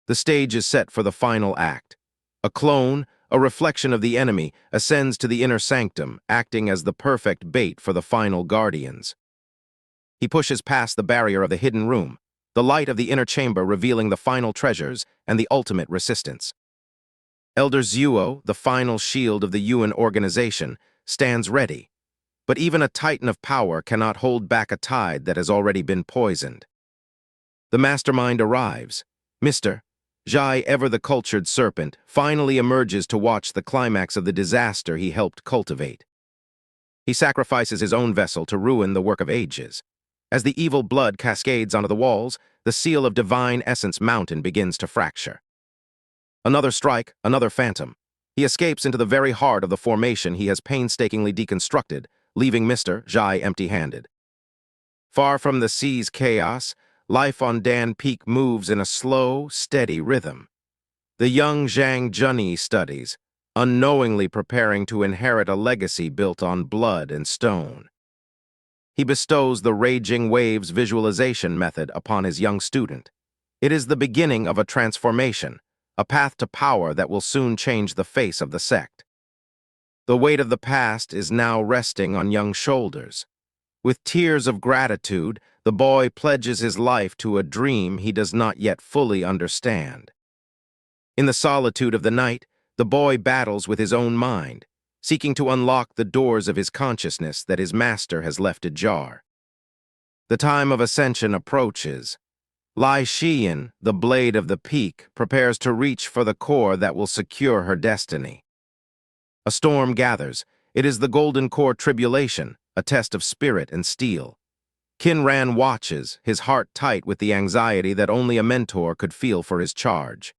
The stage is set for the final act. A clone, a reflection of the enemy, ascends to the inner sanctum, acting as the perfect bait for the final guardians. He pushes past the barrier of the hidden room, the light of the inner chamber revealing the final treasures and the ultimate resistance. Elder Zuo, the final shield of the Yuan organization, stands ready. But even a titan of power cannot hold back a tide that has already been poisoned. The mastermind arrives. Mr. Zhai, ever the cultured serpent, finally emerges to watch the climax of the disaster he helped cultivate. He sacrifices his own vessel to ruin the work of ages. As the evil blood cascades onto the walls, the seal of divine essence mountain begins to fracture. Another strike, another phantom. He escapes into the very heart of the formation he has painstakingly deconstructed, leaving Mr. Zhai empty-handed. Far from the sea's chaos, life on Dan Peak moves in a slow, steady rhythm. The young Zhang Junyi studies, unknowingly preparing to inherit a legacy built on blood and stone. He bestows the Raging Waves visualization method upon his young student. It is the beginning of a transformation, a path to power that will soon change the face of the sect. The weight of the past is now resting on young shoulders. With tears of gratitude, the boy pledges his life to a dream he does not yet fully understand. In the solitude of the night, the boy battles with his own mind, seeking to unlock the doors of his consciousness that his master has left ajar. The time of ascension approaches. Lai Xian, the blade of the peak, prepares to reach for the core that will secure her destiny. A storm gathers. It is the Golden Core tribulation, a test of spirit and steel. Qin Ran watches, his heart tight with the anxiety that only a mentor could feel for his charge.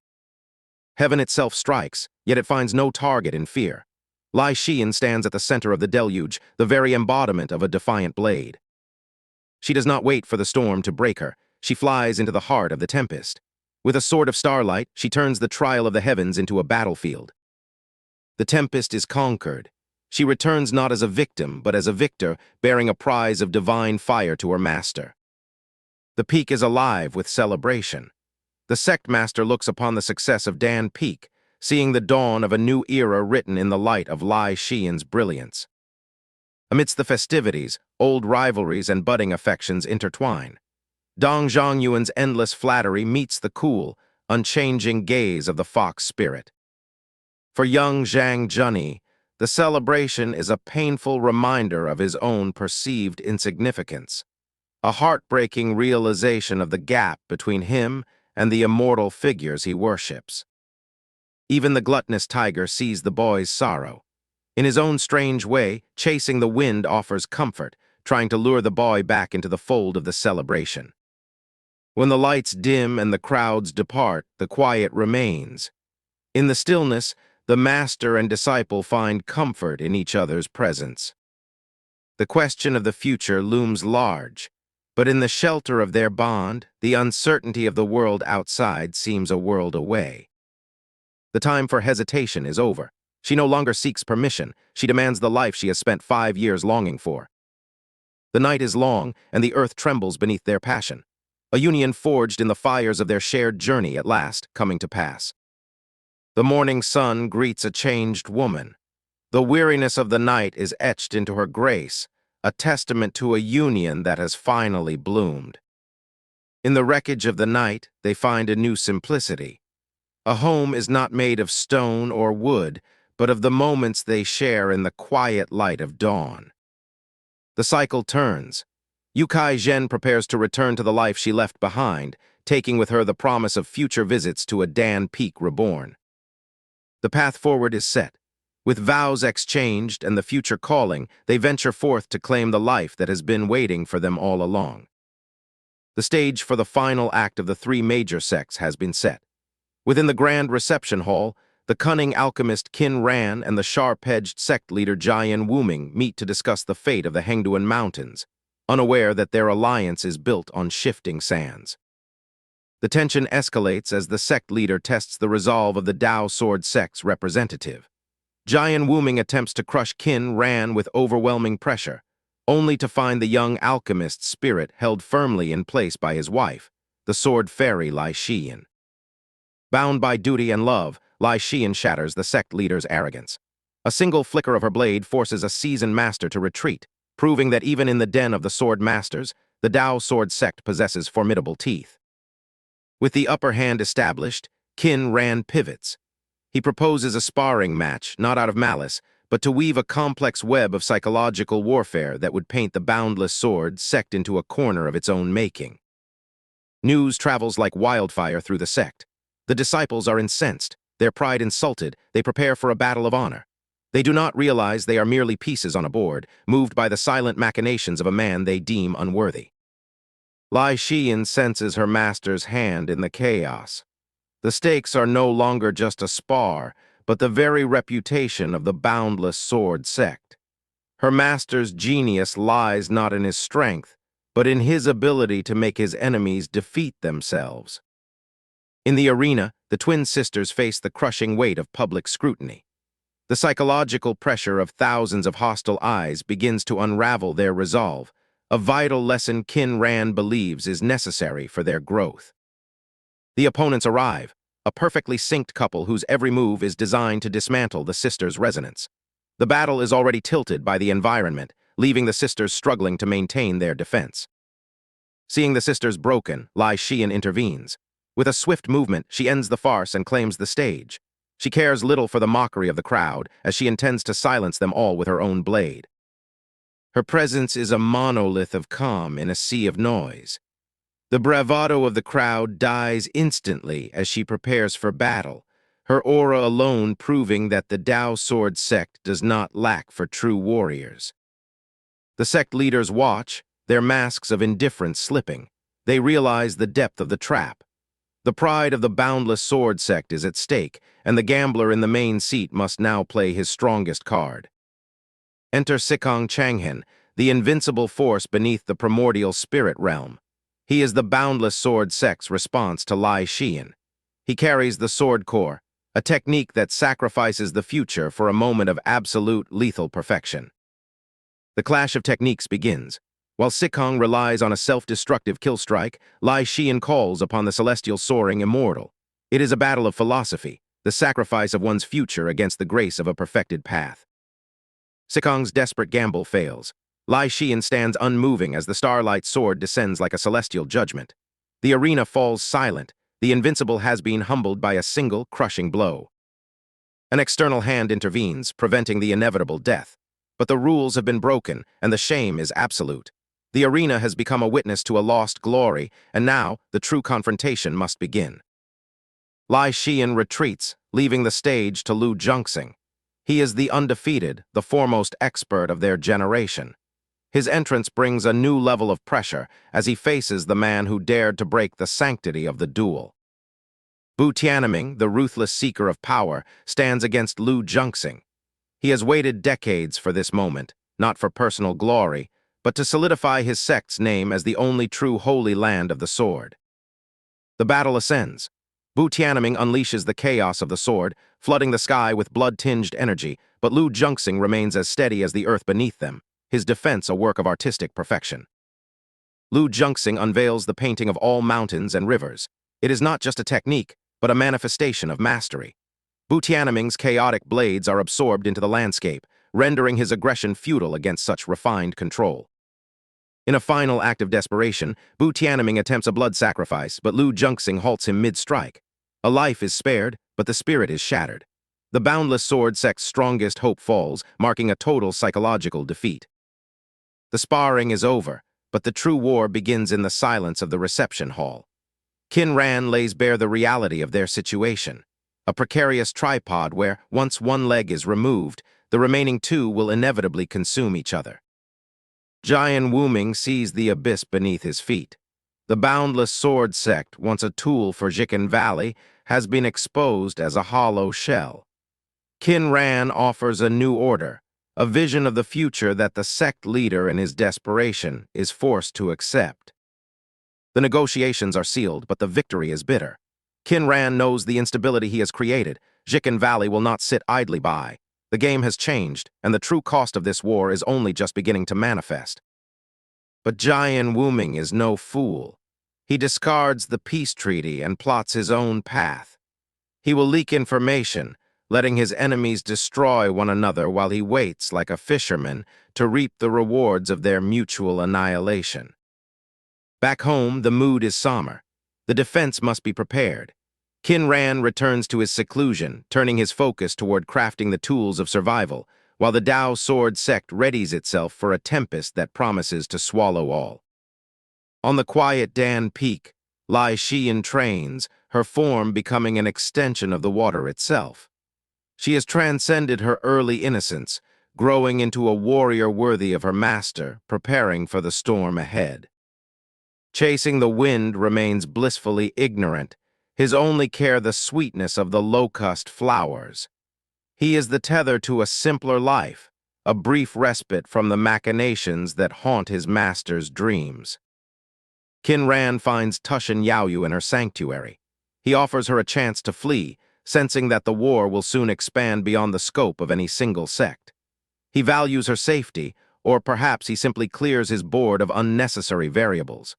Heaven itself strikes, yet it finds no target in fear. Lai Xian stands at the center of the deluge, the very embodiment of a defiant blade. She does not wait for the storm to break her. She flies into the heart of the tempest. With a sword of starlight, she turns the trial of the heavens into a battlefield. The tempest is conquered. She returns not as a victim, but as a victor, bearing a prize of divine fire to her master. The peak is alive with celebration. The sect master looks upon the success of Dan Peak, seeing the dawn of a new era written in the light of Lai Xian's brilliance. Amidst the festivities, old rivalries and budding affections intertwine. Dong Zhongyuan's endless flattery meets the cool, unchanging gaze of the fox spirit. For young Zhang Junyi, the celebration is a painful reminder of his own perceived insignificance, a heartbreaking realization of the gap between him and the immortal figures he worships. Even the gluttonous tiger sees the boy's sorrow. In his own strange way, chasing the wind offers comfort, trying to lure the boy back into the fold of the celebration. When the lights dim and the crowds depart, the quiet remains. In the stillness, the master and disciple find comfort in each other's presence. The question of the future looms large, but in the shelter of their bond, the uncertainty of the world outside seems a world away. The time for hesitation is over. She no longer seeks permission. She demands the life she has spent 5 years longing for. The night is long, and the earth trembles beneath their passion. A union forged in the fires of their shared journey at last coming to pass. The morning sun greets a changed woman. The weariness of the night is etched into her grace, a testament to a union that has finally bloomed. In the wreckage of the night, they find a new simplicity. A home is not made of stone or wood, but of the moments they share in the quiet light of dawn. The cycle turns. Yukai Zhen prepares to return to the life she left behind, taking with her the promise of future visits to a Dan Peak reborn. The path forward is set. With vows exchanged and the future calling, they venture forth to claim the life that has been waiting for them all along. The stage for the final act of the 3 major sects has been set. Within the grand reception hall, the cunning alchemist Qin Ran and the sharp-edged sect leader Jian Wuming meet to discuss the fate of the Hengduan Mountains, unaware that their alliance is built on shifting sands. The tension escalates as the sect leader tests the resolve of the Dao Sword sect's representative. Jian Wuming attempts to crush Qin Ran with overwhelming pressure, only to find the young alchemist's spirit held firmly in place by his wife, the sword fairy Lai Shiyan. Bound by duty and love, Lai Shiyan shatters the sect leader's arrogance. A single flicker of her blade forces a seasoned master to retreat, proving that even in the den of the sword masters, the Dao Sword sect possesses formidable teeth. With the upper hand established, Qin Ran pivots. He proposes a sparring match, not out of malice, but to weave a complex web of psychological warfare that would paint the boundless sword sect into a corner of its own making. News travels like wildfire through the sect. The disciples are incensed, their pride insulted, they prepare for a battle of honor. They do not realize they are merely pieces on a board, moved by the silent machinations of a man they deem unworthy. Lai Shiyan senses her master's hand in the chaos. The stakes are no longer just a spar, but the very reputation of the boundless sword sect. Her master's genius lies not in his strength, but in his ability to make his enemies defeat themselves. In the arena, the twin sisters face the crushing weight of public scrutiny. The psychological pressure of thousands of hostile eyes begins to unravel their resolve, a vital lesson Qin Ran believes is necessary for their growth. The opponents arrive, a perfectly synced couple whose every move is designed to dismantle the sisters' resonance. The battle is already tilted by the environment, leaving the sisters struggling to maintain their defense. Seeing the sisters broken, Lai Shiyan intervenes. With a swift movement, she ends the farce and claims the stage. She cares little for the mockery of the crowd, as she intends to silence them all with her own blade. Her presence is a monolith of calm in a sea of noise. The bravado of the crowd dies instantly as she prepares for battle, her aura alone proving that the Dao Sword sect does not lack for true warriors. The sect leaders watch, their masks of indifference slipping. They realize the depth of the trap. The pride of the boundless sword sect is at stake, and the gambler in the main seat must now play his strongest card. Enter Sikong Changhen, the invincible force beneath the primordial spirit realm. He is the boundless sword sect's response to Lai Shiyan. He carries the sword core, a technique that sacrifices the future for a moment of absolute lethal perfection. The clash of techniques begins. While Sikong relies on a self-destructive kill strike, Lai Shiyan calls upon the celestial soaring immortal. It is a battle of philosophy, the sacrifice of one's future against the grace of a perfected path. Sikong's desperate gamble fails. Lai Shiyan stands unmoving as the starlight sword descends like a celestial judgment. The arena falls silent. The invincible has been humbled by a single crushing blow. An external hand intervenes, preventing the inevitable death. But the rules have been broken, and the shame is absolute. The arena has become a witness to a lost glory, and now the true confrontation must begin. Lai Shiyan retreats, leaving the stage to Lu Junxing. He is the undefeated, the foremost expert of their generation. His entrance brings a new level of pressure as he faces the man who dared to break the sanctity of the duel. Bu Tianming, the ruthless seeker of power, stands against Lu Junxing. He has waited decades for this moment, not for personal glory, but to solidify his sect's name as the only true holy land of the sword. The battle ascends. Bu Tianming unleashes the chaos of the sword, flooding the sky with blood-tinged energy, but Lu Junxing remains as steady as the earth beneath them, his defense a work of artistic perfection. Lu Junxing unveils the painting of all mountains and rivers. It is not just a technique, but a manifestation of mastery. Bu Tianming's chaotic blades are absorbed into the landscape, rendering his aggression futile against such refined control. In a final act of desperation, Bu Tianming attempts a blood sacrifice, but Lu Junxing halts him mid-strike. A life is spared, but the spirit is shattered. The boundless sword sect's strongest hope falls, marking a total psychological defeat. The sparring is over, but the true war begins in the silence of the reception hall. Qin Ran lays bare the reality of their situation. A precarious tripod where, once one leg is removed, the remaining two will inevitably consume each other. Jian Wuming sees the abyss beneath his feet. The boundless sword sect, once a tool for Qin Valley, has been exposed as a hollow shell. Qin Ran offers a new order, a vision of the future that the sect leader in his desperation is forced to accept. The negotiations are sealed, but the victory is bitter. Qin Ran knows the instability he has created. Qin Valley will not sit idly by. The game has changed, and the true cost of this war is only just beginning to manifest. But Jian Wuming is no fool. He discards the peace treaty and plots his own path. He will leak information, letting his enemies destroy one another while he waits like a fisherman to reap the rewards of their mutual annihilation. Back home, the mood is somber. The defense must be prepared. Qin Ran returns to his seclusion, turning his focus toward crafting the tools of survival, while the Dao sword sect readies itself for a tempest that promises to swallow all. On the quiet Dan Peak, Lai Xian trains, her form becoming an extension of the water itself. She has transcended her early innocence, growing into a warrior worthy of her master, preparing for the storm ahead. Chasing the wind remains blissfully ignorant, his only care the sweetness of the locust flowers. He is the tether to a simpler life, a brief respite from the machinations that haunt his master's dreams. Qin Ran finds Tushan Yaoyu in her sanctuary. He offers her a chance to flee, sensing that the war will soon expand beyond the scope of any single sect. He values her safety, or perhaps he simply clears his board of unnecessary variables.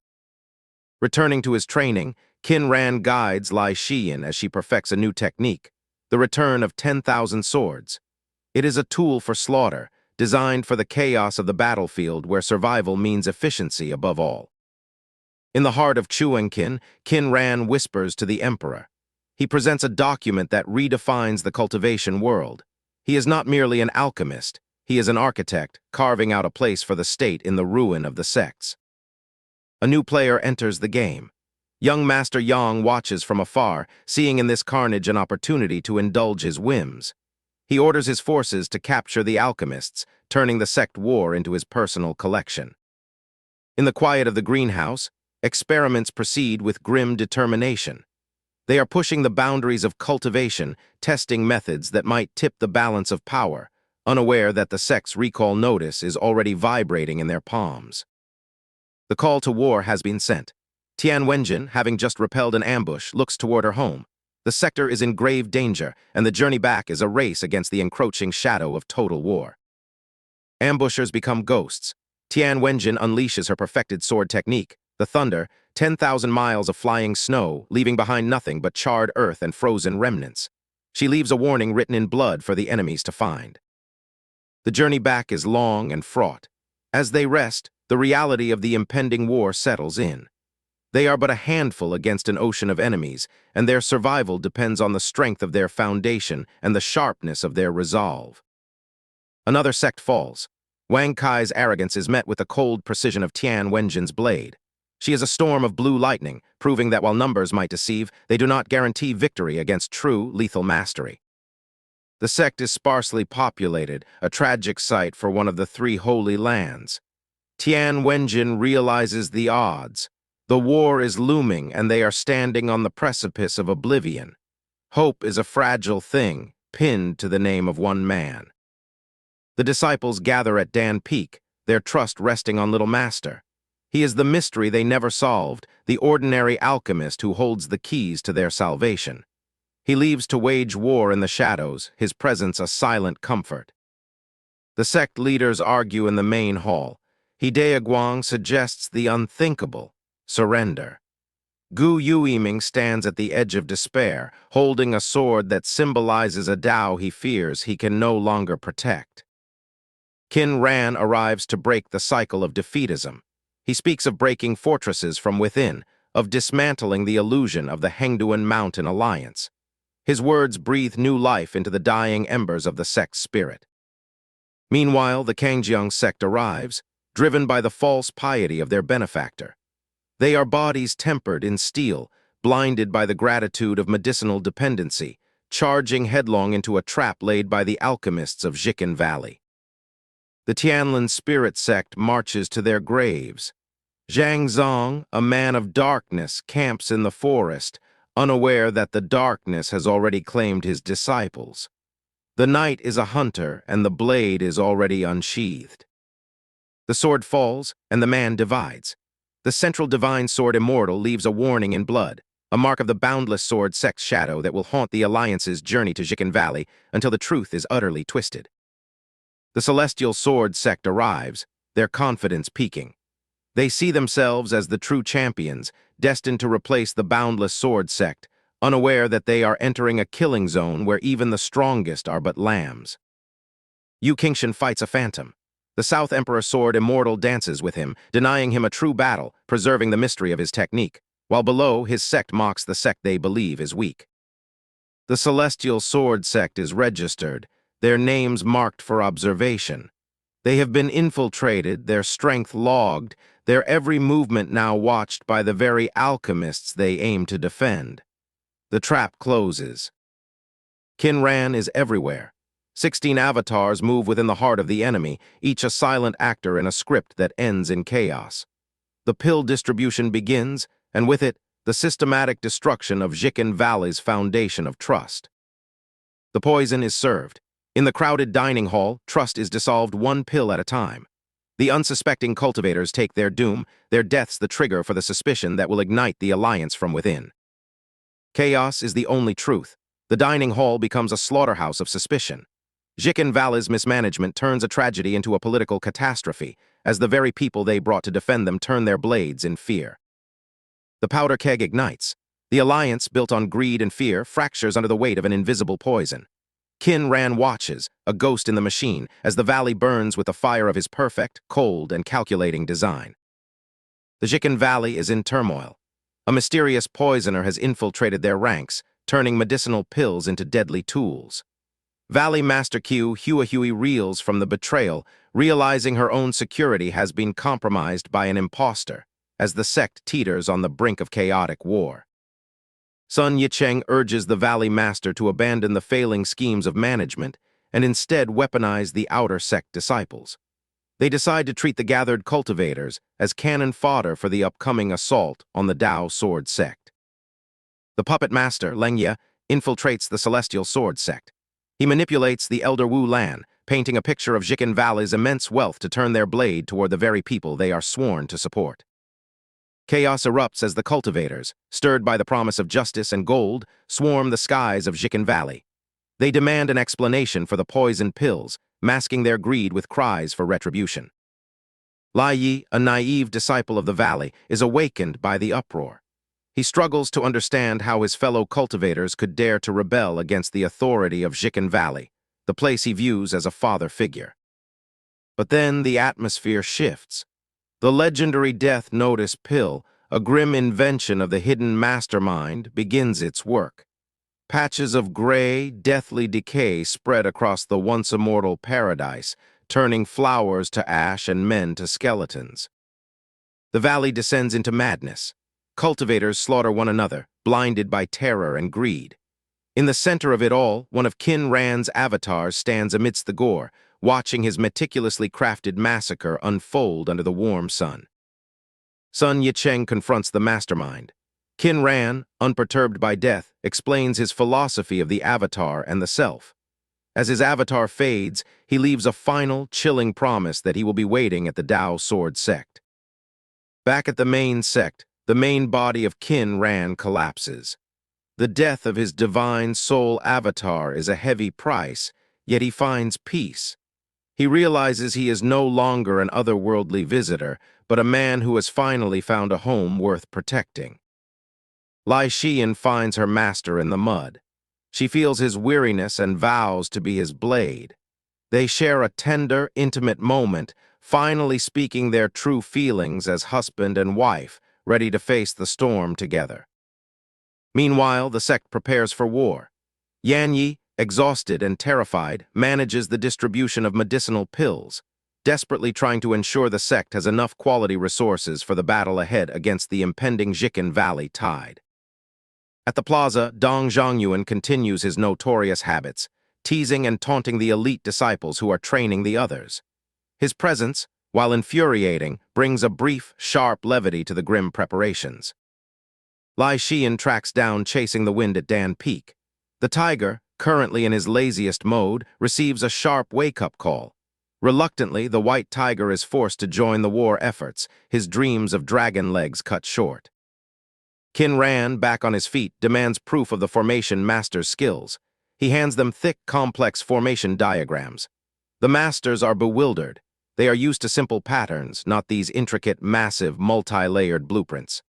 Returning to his training, Qin Ran guides Lai Xian as she perfects a new technique, the return of 10,000 swords. It is a tool for slaughter, designed for the chaos of the battlefield where survival means efficiency above all. In the heart of Chuanqin, Qin Ran whispers to the emperor. He presents a document that redefines the cultivation world. He is not merely an alchemist, he is an architect, carving out a place for the state in the ruin of the sects. A new player enters the game. Young Master Yang watches from afar, seeing in this carnage an opportunity to indulge his whims. He orders his forces to capture the alchemists, turning the sect war into his personal collection. In the quiet of the greenhouse, experiments proceed with grim determination. They are pushing the boundaries of cultivation, testing methods that might tip the balance of power, unaware that the sect's recall notice is already vibrating in their palms. The call to war has been sent. Tian Wenjin, having just repelled an ambush, looks toward her home. The sector is in grave danger, and the journey back is a race against the encroaching shadow of total war. Ambushers become ghosts. Tian Wenjin unleashes her perfected sword technique, the thunder, 10,000 miles of flying snow, leaving behind nothing but charred earth and frozen remnants. She leaves a warning written in blood for the enemies to find. The journey back is long and fraught. As they rest, the reality of the impending war settles in. They are but a handful against an ocean of enemies, and their survival depends on the strength of their foundation and the sharpness of their resolve. Another sect falls. Wang Kai's arrogance is met with the cold precision of Tian Wenjin's blade. She is a storm of blue lightning, proving that while numbers might deceive, they do not guarantee victory against true, lethal mastery. The sect is sparsely populated, a tragic sight for one of the three holy lands. Tian Wenjin realizes the odds. The war is looming, and they are standing on the precipice of oblivion. Hope is a fragile thing, pinned to the name of one man. The disciples gather at Dan Peak, their trust resting on Little Master. He is the mystery they never solved, the ordinary alchemist who holds the keys to their salvation. He leaves to wage war in the shadows, his presence a silent comfort. The sect leaders argue in the main hall. Hideaguang suggests the unthinkable, surrender. Gu Yueming stands at the edge of despair, holding a sword that symbolizes a Tao he fears he can no longer protect. Qin Ran arrives to break the cycle of defeatism. He speaks of breaking fortresses from within, of dismantling the illusion of the Hengduan Mountain Alliance. His words breathe new life into the dying embers of the sect's spirit. Meanwhile, the Kangjiang sect arrives, driven by the false piety of their benefactor. They are bodies tempered in steel, blinded by the gratitude of medicinal dependency, charging headlong into a trap laid by the alchemists of Qin Valley. The Tianlin spirit sect marches to their graves. Zhang Zong, a man of darkness, camps in the forest, unaware that the darkness has already claimed his disciples. The knight is a hunter, and the blade is already unsheathed. The sword falls, and the man divides. The central divine sword immortal leaves a warning in blood, a mark of the boundless sword sect's shadow that will haunt the Alliance's journey to Qin Valley until the truth is utterly twisted. The celestial sword sect arrives, their confidence peaking. They see themselves as the true champions, destined to replace the boundless sword sect, unaware that they are entering a killing zone where even the strongest are but lambs. Yu Qingshan fights a phantom. The South Emperor sword immortal dances with him, denying him a true battle, preserving the mystery of his technique, while below his sect mocks the sect they believe is weak. The celestial sword sect is registered, their names marked for observation. They have been infiltrated, their strength logged, their every movement now watched by the very alchemists they aim to defend. The trap closes. Qin Ran is everywhere. 16 avatars move within the heart of the enemy, each a silent actor in a script that ends in chaos. The pill distribution begins, and with it, the systematic destruction of Qin Valley's foundation of trust. The poison is served. In the crowded dining hall, trust is dissolved one pill at a time. The unsuspecting cultivators take their doom, their deaths the trigger for the suspicion that will ignite the alliance from within. Chaos is the only truth. The dining hall becomes a slaughterhouse of suspicion. Qin Valley's mismanagement turns a tragedy into a political catastrophe, as the very people they brought to defend them turn their blades in fear. The powder keg ignites. The alliance, built on greed and fear, fractures under the weight of an invisible poison. Qin Ran watches, a ghost in the machine, as the valley burns with the fire of his perfect, cold, and calculating design. The Qin Valley is in turmoil. A mysterious poisoner has infiltrated their ranks, turning medicinal pills into deadly tools. Valley Master Q Huahui reels from the betrayal, realizing her own security has been compromised by an impostor, as the sect teeters on the brink of chaotic war. Sun Yicheng urges the Valley Master to abandon the failing schemes of management and instead weaponize the outer sect disciples. They decide to treat the gathered cultivators as cannon fodder for the upcoming assault on the Tao sword sect. The puppet master, Lengye, infiltrates the celestial sword sect. He manipulates the elder Wu Lan, painting a picture of Qin Valley's immense wealth to turn their blade toward the very people they are sworn to support. Chaos erupts as the cultivators, stirred by the promise of justice and gold, swarm the skies of Qin Valley. They demand an explanation for the poison pills, masking their greed with cries for retribution. Lai Yi, a naive disciple of the valley, is awakened by the uproar. He struggles to understand how his fellow cultivators could dare to rebel against the authority of Qin Valley, the place he views as a father figure. But then the atmosphere shifts. The legendary Death Notice pill, a grim invention of the hidden mastermind, begins its work. Patches of gray, deathly decay spread across the once immortal paradise, turning flowers to ash and men to skeletons. The valley descends into madness. Cultivators slaughter one another, blinded by terror and greed. In the center of it all, one of Qin Ran's avatars stands amidst the gore, watching his meticulously crafted massacre unfold under the warm sun. Sun Yicheng confronts the mastermind. Qin Ran, unperturbed by death, explains his philosophy of the avatar and the self. As his avatar fades, he leaves a final, chilling promise that he will be waiting at the Dao Sword sect. Back at the main sect, the main body of Qin Ran collapses. The death of his divine soul avatar is a heavy price, yet he finds peace. He realizes he is no longer an otherworldly visitor, but a man who has finally found a home worth protecting. Lai Xian finds her master in the mud. She feels his weariness and vows to be his blade. They share a tender, intimate moment, finally speaking their true feelings as husband and wife, ready to face the storm together. Meanwhile, the sect prepares for war. Yan Yi, exhausted and terrified, manages the distribution of medicinal pills, desperately trying to ensure the sect has enough quality resources for the battle ahead against the impending Qin Valley tide. At the plaza, Dong Zhongyuan continues his notorious habits, teasing and taunting the elite disciples who are training the others. His presence, while infuriating, brings a brief, sharp levity to the grim preparations. Lai Xian tracks down Chasing the Wind at Dan Peak. The tiger, currently in his laziest mode, receives a sharp wake-up call. Reluctantly, the white tiger is forced to join the war efforts, his dreams of dragon legs cut short. Qin Ran, back on his feet, demands proof of the formation master's skills. He hands them thick, complex formation diagrams. The masters are bewildered. They are used to simple patterns, not these intricate, massive, multi-layered blueprints.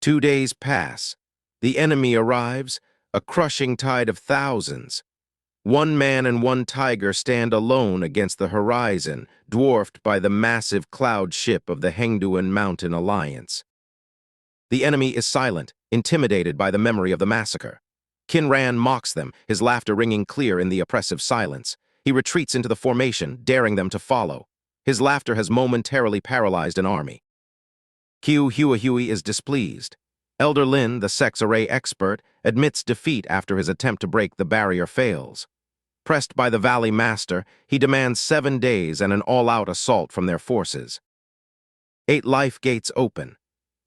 2 days pass. The enemy arrives, a crushing tide of thousands. One man and one tiger stand alone against the horizon, dwarfed by the massive cloud ship of the Hengduan Mountain Alliance. The enemy is silent, intimidated by the memory of the massacre. Qin Ran mocks them, his laughter ringing clear in the oppressive silence. He retreats into the formation, daring them to follow. His laughter has momentarily paralyzed an army. Qiu Huahui is displeased. Elder Lin, the sect's array expert, admits defeat after his attempt to break the barrier fails. Pressed by the Valley Master, he demands 7 days and an all-out assault from their forces. 8 life gates open.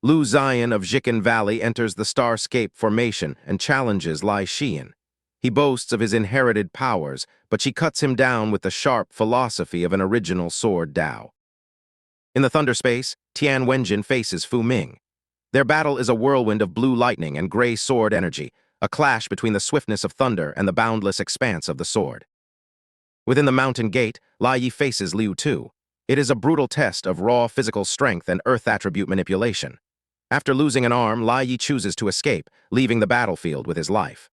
Lu Zion of Qin Valley enters the Starscape formation and challenges Lai Xian. He boasts of his inherited powers, but she cuts him down with the sharp philosophy of an original sword Dao. In the Thunder Space, Tian Wenjin faces Fu Ming. Their battle is a whirlwind of blue lightning and gray sword energy, a clash between the swiftness of thunder and the boundless expanse of the sword. Within the mountain gate, Lai Yi faces Liu Tu. It is a brutal test of raw physical strength and earth attribute manipulation. After losing an arm, Lai Yi chooses to escape, leaving the battlefield with his life.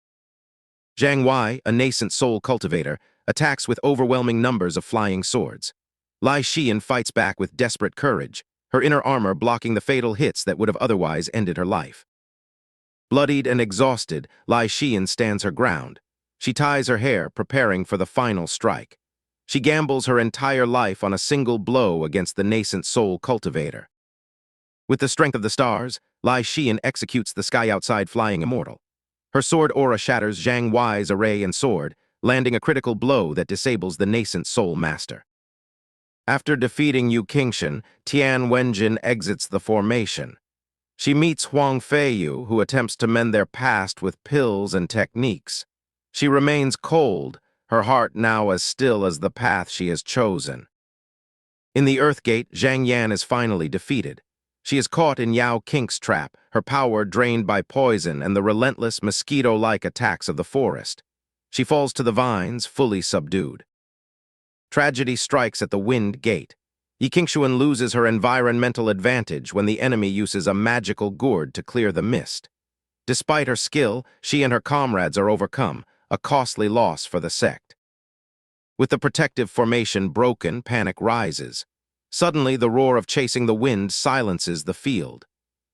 Zhang Wei, a nascent soul cultivator, attacks with overwhelming numbers of flying swords. Lai Xian fights back with desperate courage, her inner armor blocking the fatal hits that would have otherwise ended her life. Bloodied and exhausted, Lai Xian stands her ground. She ties her hair, preparing for the final strike. She gambles her entire life on a single blow against the nascent soul cultivator. With the strength of the stars, Lai Xian executes the sky outside flying immortal. Her sword aura shatters Zhang Wei's array and sword, landing a critical blow that disables the nascent soul master. After defeating Yu Qingshan, Tian Wenjin exits the formation. She meets Huang Feiyu, who attempts to mend their past with pills and techniques. She remains cold, her heart now as still as the path she has chosen. In the Earthgate, Zhang Yan is finally defeated. She is caught in Yao Kink's trap, her power drained by poison and the relentless mosquito-like attacks of the forest. She falls to the vines, fully subdued. Tragedy strikes at the Wind Gate. Yi Qingshuan loses her environmental advantage when the enemy uses a magical gourd to clear the mist. Despite her skill, she and her comrades are overcome, a costly loss for the sect. With the protective formation broken, panic rises. Suddenly, the roar of Chasing the Wind silences the field.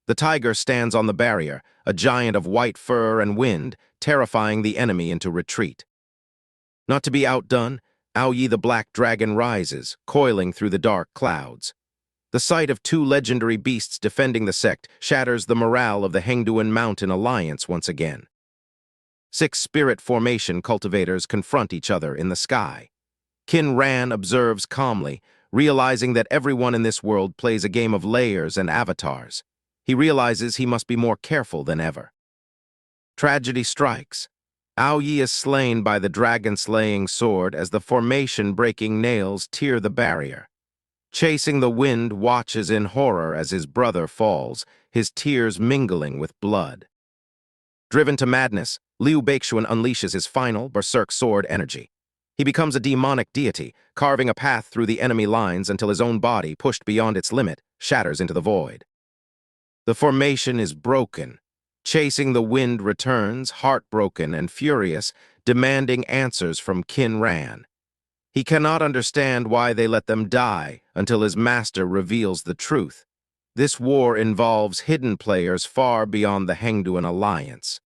The tiger stands on the barrier, a giant of white fur and wind, terrifying the enemy into retreat. Not to be outdone, Ao Yi the Black Dragon rises, coiling through the dark clouds. The sight of 2 legendary beasts defending the sect shatters the morale of the Hengduan Mountain Alliance once again. 6 spirit formation cultivators confront each other in the sky. Qin Ran observes calmly, realizing that everyone in this world plays a game of layers and avatars. He realizes he must be more careful than ever. Tragedy strikes. Aoyi is slain by the dragon-slaying sword as the formation-breaking nails tear the barrier. Chasing the Wind watches in horror as his brother falls, his tears mingling with blood. Driven to madness, Liu Beixuan unleashes his final berserk sword energy. He becomes a demonic deity, carving a path through the enemy lines until his own body, pushed beyond its limit, shatters into the void. The formation is broken. Chasing the Wind returns, heartbroken and furious, demanding answers from Qin Ran. He cannot understand why they let them die until his master reveals the truth. This war involves hidden players far beyond the Hengduan alliance.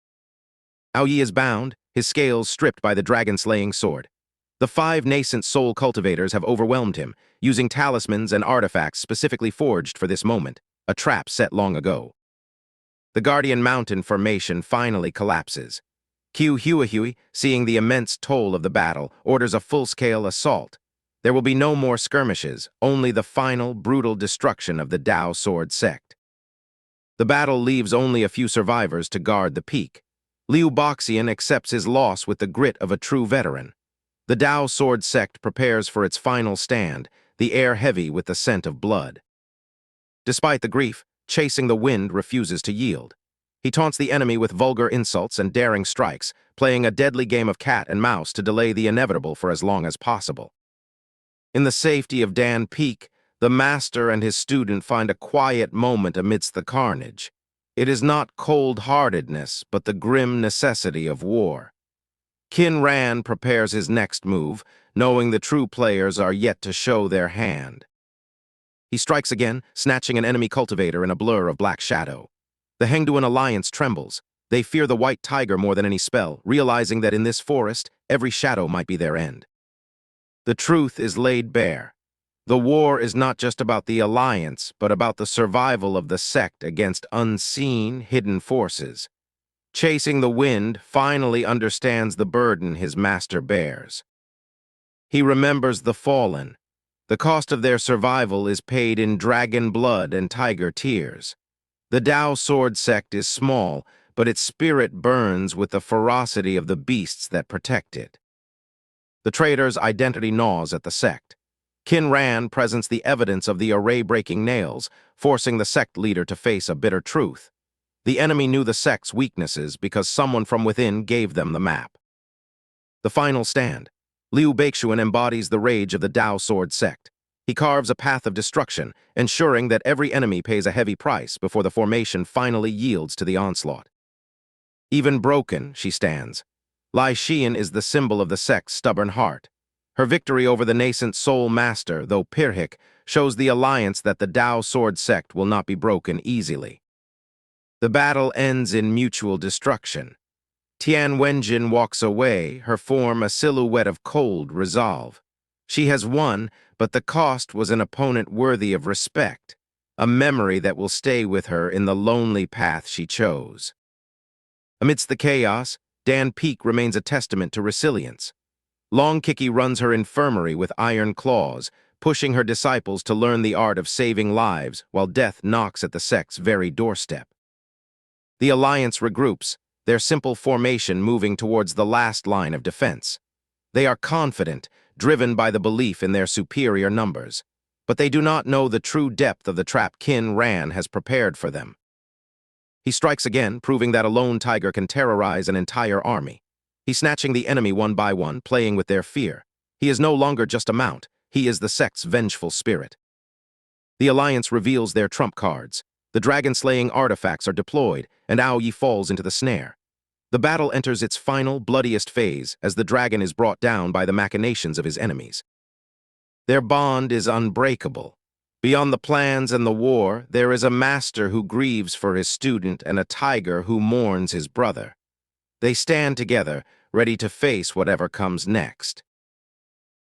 Aoyi is bound, his scales stripped by the dragon-slaying sword. The 5 nascent soul cultivators have overwhelmed him, using talismans and artifacts specifically forged for this moment, a trap set long ago. The Guardian Mountain formation finally collapses. Huihui, seeing the immense toll of the battle, orders a full-scale assault. There will be no more skirmishes, only the final, brutal destruction of the Dao Sword sect. The battle leaves only a few survivors to guard the peak. Liu Beixian accepts his loss with the grit of a true veteran. The Dao Sword sect prepares for its final stand, the air heavy with the scent of blood. Despite the grief, Chasing the Wind refuses to yield. He taunts the enemy with vulgar insults and daring strikes, playing a deadly game of cat and mouse to delay the inevitable for as long as possible. In the safety of Dan Peak, the master and his student find a quiet moment amidst the carnage. It is not cold-heartedness, but the grim necessity of war. Qin Ran prepares his next move, knowing the true players are yet to show their hand. He strikes again, snatching an enemy cultivator in a blur of black shadow. The Hengduan alliance trembles. They fear the white tiger more than any spell, realizing that in this forest, every shadow might be their end. The truth is laid bare. The war is not just about the alliance, but about the survival of the sect against unseen, hidden forces. Chasing the Wind finally understands the burden his master bears. He remembers the fallen. The cost of their survival is paid in dragon blood and tiger tears. The Dao Sword sect is small, but its spirit burns with the ferocity of the beasts that protect it. The traitor's identity gnaws at the sect. Qin Ran presents the evidence of the array-breaking nails, forcing the sect leader to face a bitter truth. The enemy knew the sect's weaknesses because someone from within gave them the map. The final stand. Liu Beixuan embodies the rage of the Dao Sword sect. He carves a path of destruction, ensuring that every enemy pays a heavy price before the formation finally yields to the onslaught. Even broken, she stands. Lai Xian is the symbol of the sect's stubborn heart. Her victory over the nascent soul master, though Pirhik, shows the alliance that the Dao Sword sect will not be broken easily. The battle ends in mutual destruction. Tian Wenjin walks away, her form a silhouette of cold resolve. She has won, but the cost was an opponent worthy of respect, a memory that will stay with her in the lonely path she chose. Amidst the chaos, Dan Peak remains a testament to resilience. Long Kiki runs her infirmary with iron claws, pushing her disciples to learn the art of saving lives while death knocks at the sect's very doorstep. The alliance regroups, their simple formation moving towards the last line of defense. They are confident, driven by the belief in their superior numbers, but they do not know the true depth of the trap Qin Ran has prepared for them. He strikes again, proving that a lone tiger can terrorize an entire army. He's snatching the enemy one by one, playing with their fear. He is no longer just a mount, he is the sect's vengeful spirit. The alliance reveals their trump cards. The dragon-slaying artifacts are deployed, and Aoyi falls into the snare. The battle enters its final, bloodiest phase as the dragon is brought down by the machinations of his enemies. Their bond is unbreakable. Beyond the plans and the war, there is a master who grieves for his student and a tiger who mourns his brother. They stand together, ready to face whatever comes next.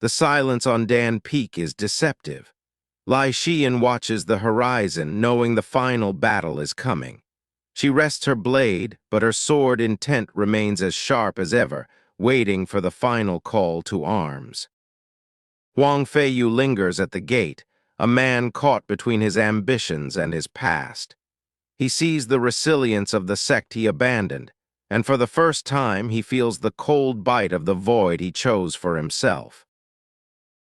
The silence on Dan Peak is deceptive. Lai Xian watches the horizon, knowing the final battle is coming. She rests her blade, but her sword intent remains as sharp as ever, waiting for the final call to arms. Huang Feiyu lingers at the gate, a man caught between his ambitions and his past. He sees the resilience of the sect he abandoned, and for the first time he feels the cold bite of the void he chose for himself.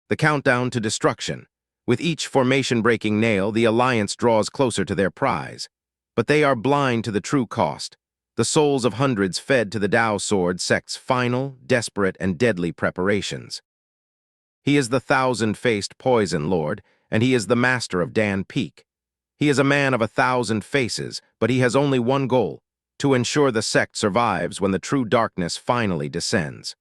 The countdown to destruction. With each formation-breaking nail, the Alliance draws closer to their prize. But they are blind to the true cost. The souls of hundreds fed to the Tao Sword sect's final, desperate, and deadly preparations. He is the thousand-faced Poison Lord, and he is the master of Dan Peak. He is a man of 1,000 faces, but he has only one goal: to ensure the sect survives when the true darkness finally descends.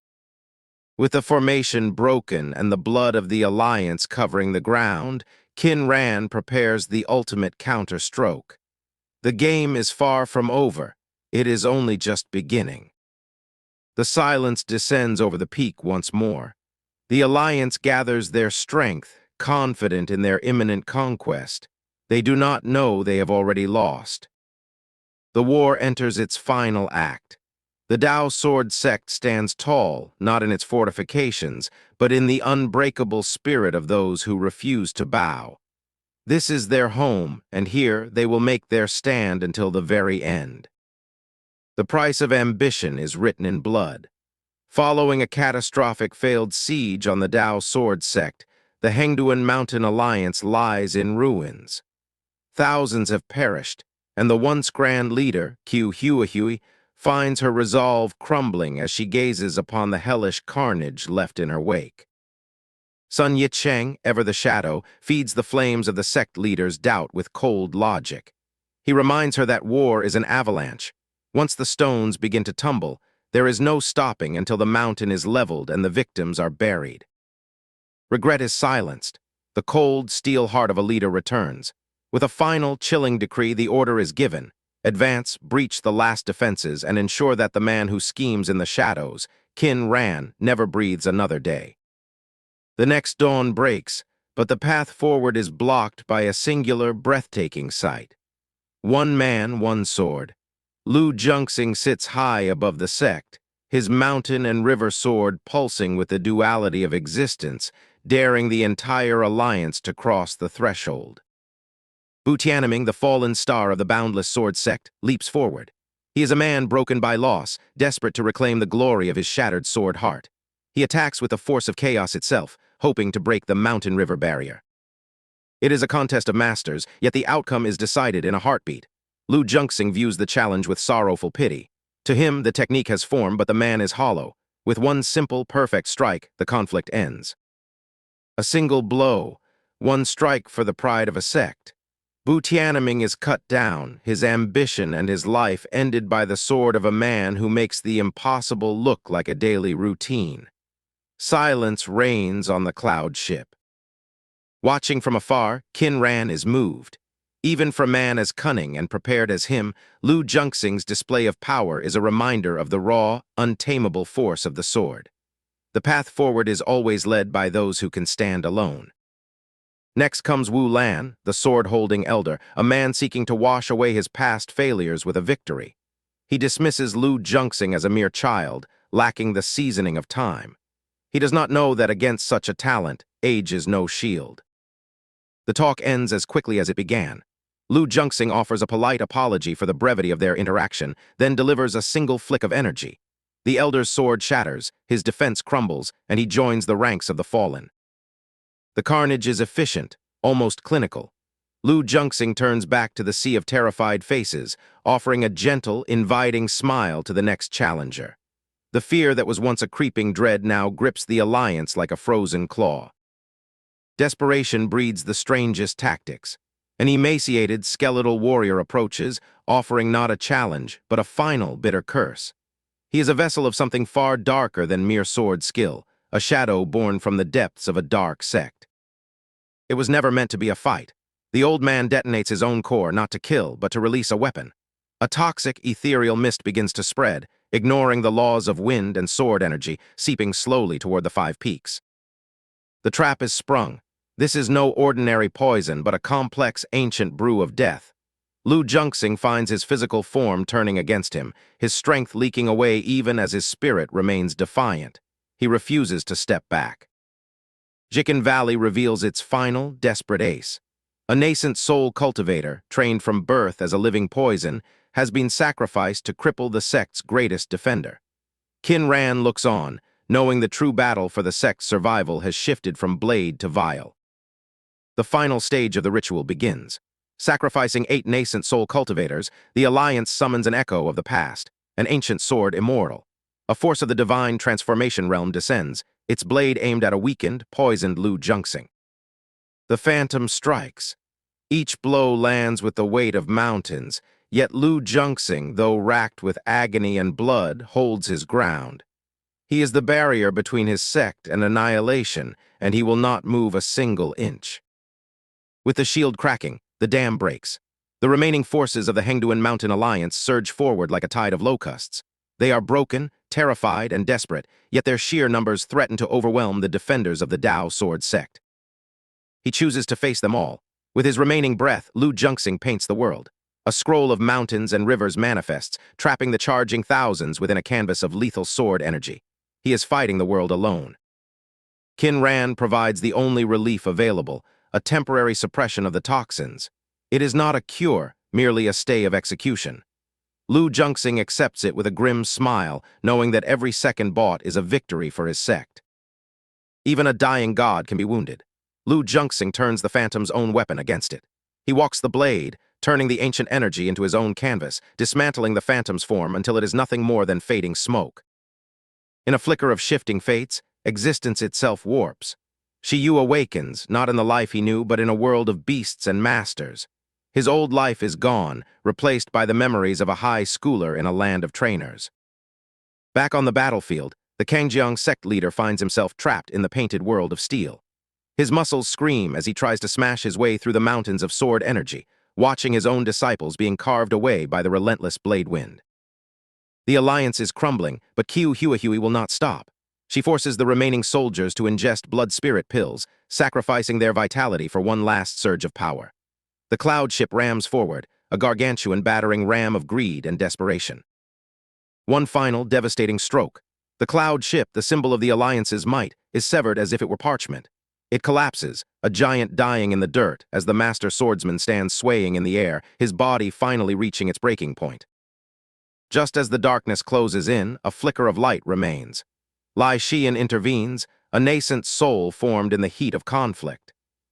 With the formation broken and the blood of the Alliance covering the ground, Qin Ran prepares the ultimate counterstroke. The game is far from over. It is only just beginning. The silence descends over the peak once more. The Alliance gathers their strength, confident in their imminent conquest. They do not know they have already lost. The war enters its final act. The Tao Sword sect stands tall, not in its fortifications, but in the unbreakable spirit of those who refuse to bow. This is their home, and here they will make their stand until the very end. The price of ambition is written in blood. Following a catastrophic failed siege on the Tao Sword sect, the Hengduan Mountain Alliance lies in ruins. Thousands have perished, and the once grand leader, Qiu Huahui, finds her resolve crumbling as she gazes upon the hellish carnage left in her wake. Sun Yicheng, ever the shadow, feeds the flames of the sect leader's doubt with cold logic. He reminds her that war is an avalanche. Once the stones begin to tumble, there is no stopping until the mountain is leveled and the victims are buried. Regret is silenced. The cold, steel heart of a leader returns. With a final, chilling decree, the order is given: advance, breach the last defenses, and ensure that the man who schemes in the shadows, Qin Ran, never breathes another day. The next dawn breaks, but the path forward is blocked by a singular, breathtaking sight. One man, one sword. Lu Junxing sits high above the sect, his mountain and river sword pulsing with the duality of existence, daring the entire alliance to cross the threshold. Bu Tianming, the fallen star of the boundless sword sect, leaps forward. He is a man broken by loss, desperate to reclaim the glory of his shattered sword heart. He attacks with the force of chaos itself, hoping to break the mountain river barrier. It is a contest of masters, yet the outcome is decided in a heartbeat. Lu Junxing views the challenge with sorrowful pity. To him, the technique has form, but the man is hollow. With one simple, perfect strike, the conflict ends. A single blow, one strike for the pride of a sect. Bu Tianming is cut down, his ambition and his life ended by the sword of a man who makes the impossible look like a daily routine. Silence reigns on the cloud ship. Watching from afar, Qin Ran is moved. Even for a man as cunning and prepared as him, Lu Junxing's display of power is a reminder of the raw, untamable force of the sword. The path forward is always led by those who can stand alone. Next comes Wu Lan, the sword-holding elder, a man seeking to wash away his past failures with a victory. He dismisses Lu Junxing as a mere child, lacking the seasoning of time. He does not know that against such a talent, age is no shield. The talk ends as quickly as it began. Lu Junxing offers a polite apology for the brevity of their interaction, then delivers a single flick of energy. The elder's sword shatters, his defense crumbles, and he joins the ranks of the fallen. The carnage is efficient, almost clinical. Lu Junxing turns back to the sea of terrified faces, offering a gentle, inviting smile to the next challenger. The fear that was once a creeping dread now grips the alliance like a frozen claw. Desperation breeds the strangest tactics. An emaciated, skeletal warrior approaches, offering not a challenge, but a final bitter curse. He is a vessel of something far darker than mere sword skill, a shadow born from the depths of a dark sect. It was never meant to be a fight. The old man detonates his own core not to kill, but to release a weapon. A toxic, ethereal mist begins to spread, ignoring the laws of wind and sword energy, seeping slowly toward the 5 peaks. The trap is sprung. This is no ordinary poison, but a complex, ancient brew of death. Lu Junxing finds his physical form turning against him, his strength leaking away even as his spirit remains defiant. He refuses to step back. Qin Valley reveals its final, desperate ace. A nascent soul cultivator, trained from birth as a living poison, has been sacrificed to cripple the sect's greatest defender. Qin Ran looks on, knowing the true battle for the sect's survival has shifted from blade to vial. The final stage of the ritual begins. Sacrificing 8 nascent soul cultivators, the Alliance summons an echo of the past, an ancient sword immortal. A force of the divine transformation realm descends, its blade aimed at a weakened, poisoned Lu Junxing. The phantom strikes. Each blow lands with the weight of mountains, yet Lu Junxing, though racked with agony and blood, holds his ground. He is the barrier between his sect and annihilation, and he will not move a single inch. With the shield cracking, the dam breaks. The remaining forces of the Hengduan Mountain Alliance surge forward like a tide of locusts. They are broken, terrified, and desperate, yet their sheer numbers threaten to overwhelm the defenders of the Dao Sword sect. He chooses to face them all. With his remaining breath, Lu Junxing paints the world. A scroll of mountains and rivers manifests, trapping the charging thousands within a canvas of lethal sword energy. He is fighting the world alone. Qin Ran provides the only relief available, a temporary suppression of the toxins. It is not a cure, merely a stay of execution. Lu Junxing accepts it with a grim smile, knowing that every second bought is a victory for his sect. Even a dying god can be wounded. Lu Junxing turns the phantom's own weapon against it. He walks the blade, turning the ancient energy into his own canvas, dismantling the phantom's form until it is nothing more than fading smoke. In a flicker of shifting fates, existence itself warps. Shiyu awakens, not in the life he knew, but in a world of beasts and masters. His old life is gone, replaced by the memories of a high schooler in a land of trainers. Back on the battlefield, the Kangjiang sect leader finds himself trapped in the painted world of steel. His muscles scream as he tries to smash his way through the mountains of sword energy, watching his own disciples being carved away by the relentless blade wind. The alliance is crumbling, but Qiu Huahui will not stop. She forces the remaining soldiers to ingest blood-spirit pills, sacrificing their vitality for one last surge of power. The cloud ship rams forward, a gargantuan battering ram of greed and desperation. One final, devastating stroke. The cloud ship, the symbol of the Alliance's might, is severed as if it were parchment. It collapses, a giant dying in the dirt as the master swordsman stands swaying in the air, his body finally reaching its breaking point. Just as the darkness closes in, a flicker of light remains. Lai Xian intervenes, a nascent soul formed in the heat of conflict.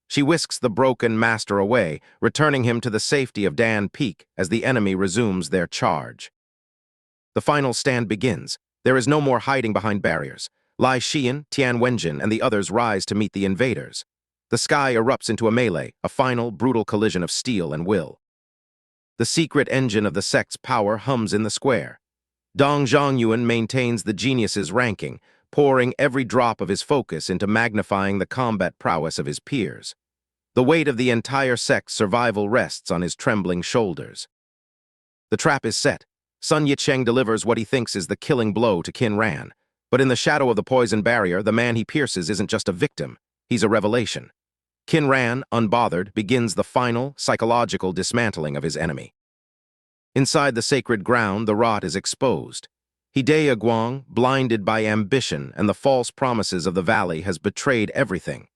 She whisks the broken master away, returning him to the safety of Dan Peak as the enemy resumes their charge. The final stand begins. There is no more hiding behind barriers. Lai Xian, Tian Wenjin, and the others rise to meet the invaders. The sky erupts into a melee, a final, brutal collision of steel and will. The secret engine of the sect's power hums in the square. Dong Zhongyuan maintains the genius's ranking, pouring every drop of his focus into magnifying the combat prowess of his peers. The weight of the entire sect's survival rests on his trembling shoulders. The trap is set. Sun Yicheng delivers what he thinks is the killing blow to Qin Ran. But in the shadow of the poison barrier, the man he pierces isn't just a victim, he's a revelation. Qin Ran, unbothered, begins the final, psychological dismantling of his enemy. Inside the sacred ground, the rot is exposed. Hideo Guang, blinded by ambition and the false promises of the valley, has betrayed everything.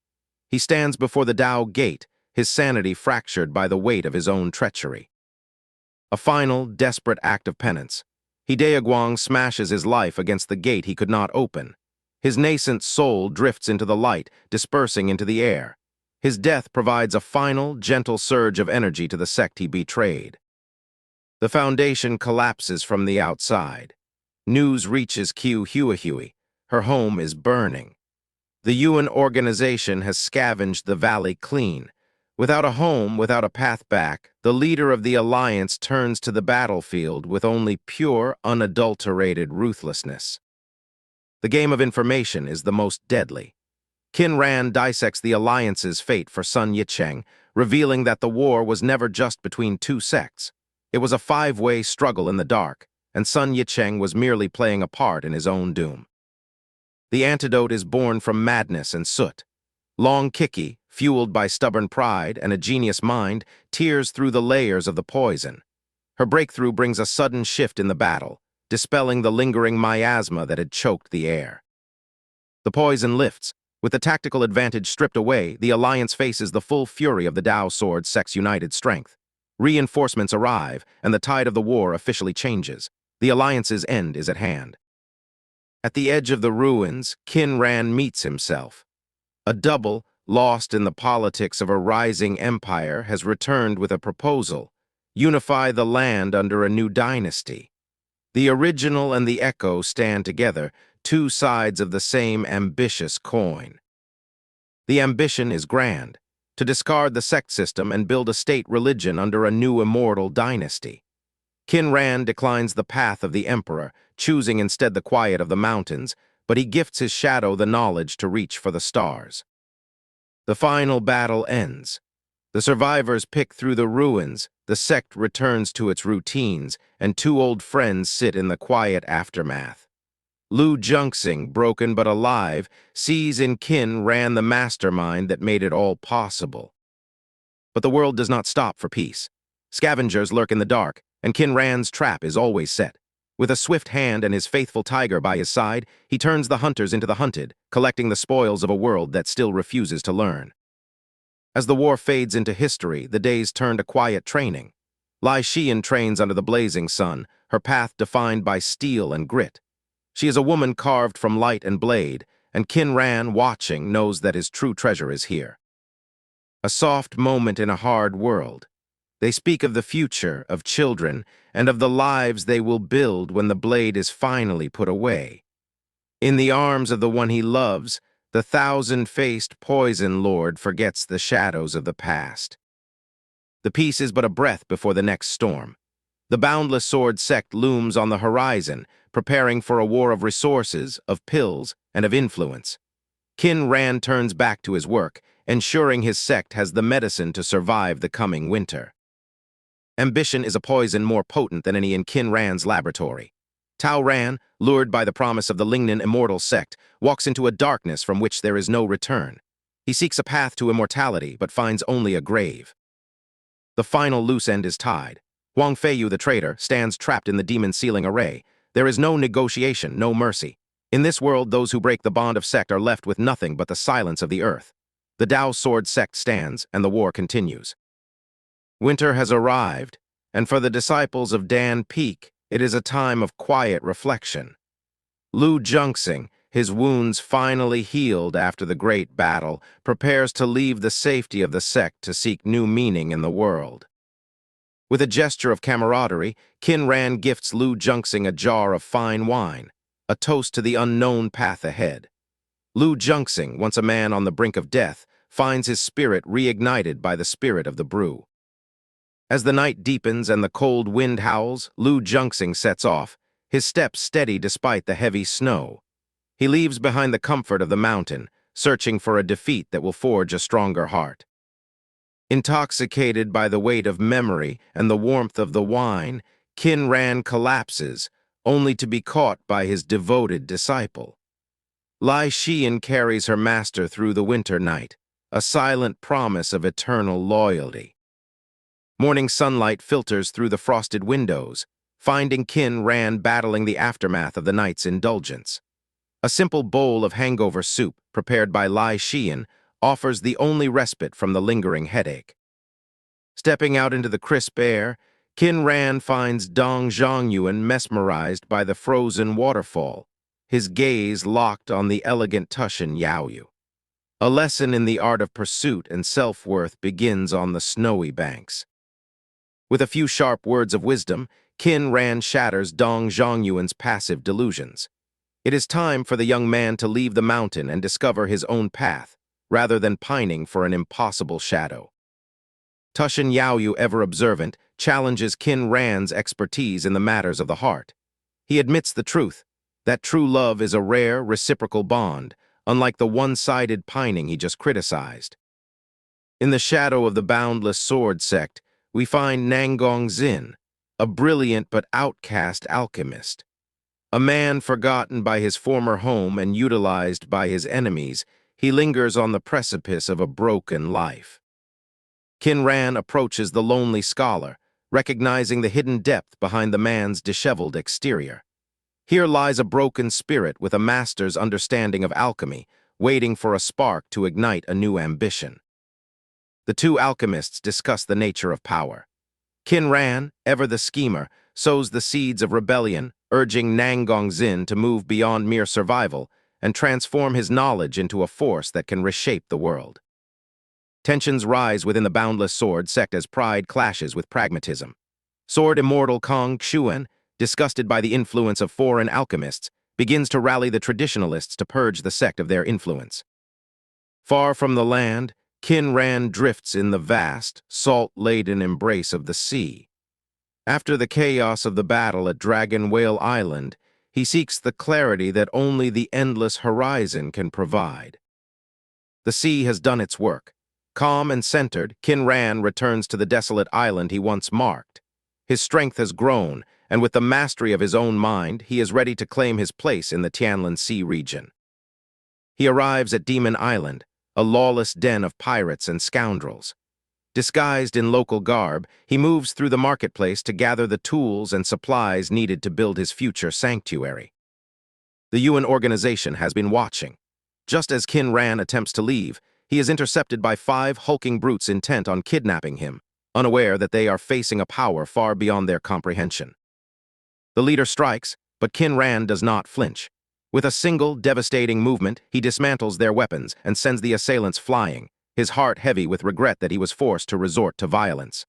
He stands before the Dao gate, his sanity fractured by the weight of his own treachery. A final, desperate act of penance. Hideo Guang smashes his life against the gate he could not open. His nascent soul drifts into the light, dispersing into the air. His death provides a final, gentle surge of energy to the sect he betrayed. The foundation collapses from the outside. News reaches Qiu Huahui. Her home is burning. The Yuan organization has scavenged the valley clean. Without a home, without a path back, the leader of the alliance turns to the battlefield with only pure, unadulterated ruthlessness. The game of information is the most deadly. Qin Ran dissects the alliance's fate for Sun Yicheng, revealing that the war was never just between two sects. It was a five-way struggle in the dark, and Sun Yicheng was merely playing a part in his own doom. The antidote is born from madness and soot. Long Kiki, fueled by stubborn pride and a genius mind, tears through the layers of the poison. Her breakthrough brings a sudden shift in the battle, dispelling the lingering miasma that had choked the air. The poison lifts, With the tactical advantage stripped away, the Alliance faces the full fury of the Tao Sword Sect's united strength. Reinforcements arrive, and the tide of the war officially changes. The Alliance's end is at hand. At the edge of the ruins, Qin Ran meets himself. A double, lost in the politics of a rising empire, has returned with a proposal: unify the land under a new dynasty. The original and the echo stand together, two sides of the same ambitious coin. The ambition is grand: to discard the sect system and build a state religion under a new immortal dynasty. Qin Ran declines the path of the emperor, choosing instead the quiet of the mountains, but he gifts his shadow the knowledge to reach for the stars. The final battle ends. The survivors pick through the ruins, the sect returns to its routines, and two old friends sit in the quiet aftermath. Lu Junxing, broken but alive, sees in Qin Ran the mastermind that made it all possible. But the world does not stop for peace. Scavengers lurk in the dark, and Qin Ran's trap is always set. With a swift hand and his faithful tiger by his side, he turns the hunters into the hunted, collecting the spoils of a world that still refuses to learn. As the war fades into history, the days turn to quiet training. Lai Xian trains under the blazing sun, her path defined by steel and grit. She is a woman carved from light and blade, and Qin Ran, watching, knows that his true treasure is here. A soft moment in a hard world. They speak of the future, of children, and of the lives they will build when the blade is finally put away. In the arms of the one he loves, the thousand-faced poison lord forgets the shadows of the past. The peace is but a breath before the next storm. The boundless sword sect looms on the horizon, preparing for a war of resources, of pills, and of influence. Qin Ran turns back to his work, ensuring his sect has the medicine to survive the coming winter. Ambition is a poison more potent than any in Qin Ran's laboratory. Tao Ran, lured by the promise of the Lingnan immortal sect, walks into a darkness from which there is no return. He seeks a path to immortality, but finds only a grave. The final loose end is tied. Huang Feiyu, the traitor, stands trapped in the demon-sealing array. There is no negotiation, no mercy. In this world, those who break the bond of sect are left with nothing but the silence of the earth. The Tao Sword sect stands, and the war continues. Winter has arrived, and for the disciples of Dan Peak, it is a time of quiet reflection. Lu Junxing, his wounds finally healed after the great battle, prepares to leave the safety of the sect to seek new meaning in the world. With a gesture of camaraderie, Qin Ran gifts Lu Junxing a jar of fine wine, a toast to the unknown path ahead. Lu Junxing, once a man on the brink of death, finds his spirit reignited by the spirit of the brew. As the night deepens and the cold wind howls, Lu Junxing sets off, his steps steady despite the heavy snow. He leaves behind the comfort of the mountain, searching for a defeat that will forge a stronger heart. Intoxicated by the weight of memory and the warmth of the wine, Qin Ran collapses, only to be caught by his devoted disciple. Lai Xian carries her master through the winter night, a silent promise of eternal loyalty. Morning sunlight filters through the frosted windows, finding Qin Ran battling the aftermath of the night's indulgence. A simple bowl of hangover soup, prepared by Lai Xian, offers the only respite from the lingering headache. Stepping out into the crisp air, Qin Ran finds Dong Zhongyuan mesmerized by the frozen waterfall, his gaze locked on the elegant Tushan Yaoyu. A lesson in the art of pursuit and self-worth begins on the snowy banks. With a few sharp words of wisdom, Qin Ran shatters Dong Zhongyuan's passive delusions. It is time for the young man to leave the mountain and discover his own path, rather than pining for an impossible shadow. Tushan Yaoyu, ever observant, challenges Qin Ran's expertise in the matters of the heart. He admits the truth, that true love is a rare, reciprocal bond, unlike the one-sided pining he just criticized. In the shadow of the boundless sword sect, we find Nangong Xin, a brilliant but outcast alchemist. A man forgotten by his former home and utilized by his enemies, he lingers on the precipice of a broken life. Qin Ran approaches the lonely scholar, recognizing the hidden depth behind the man's disheveled exterior. Here lies a broken spirit with a master's understanding of alchemy, waiting for a spark to ignite a new ambition. The two alchemists discuss the nature of power. Qin Ran, ever the schemer, sows the seeds of rebellion, urging Nanggongzin to move beyond mere survival and transform his knowledge into a force that can reshape the world. Tensions rise within the Boundless Sword sect as pride clashes with pragmatism. Sword immortal Kong Xuan, disgusted by the influence of foreign alchemists, begins to rally the traditionalists to purge the sect of their influence. Far from the land, Qin Ran drifts in the vast, salt-laden embrace of the sea. After the chaos of the battle at Dragon Whale Island, he seeks the clarity that only the endless horizon can provide. The sea has done its work. Calm and centered, Qin Ran returns to the desolate island he once marked. His strength has grown, and with the mastery of his own mind, he is ready to claim his place in the Tianlin Sea region. He arrives at Demon Island, a lawless den of pirates and scoundrels. Disguised in local garb, he moves through the marketplace to gather the tools and supplies needed to build his future sanctuary. The Yuan organization has been watching. Just as Qin Ran attempts to leave, he is intercepted by 5 hulking brutes intent on kidnapping him, unaware that they are facing a power far beyond their comprehension. The leader strikes, but Qin Ran does not flinch. With a single, devastating movement, he dismantles their weapons and sends the assailants flying, his heart heavy with regret that he was forced to resort to violence.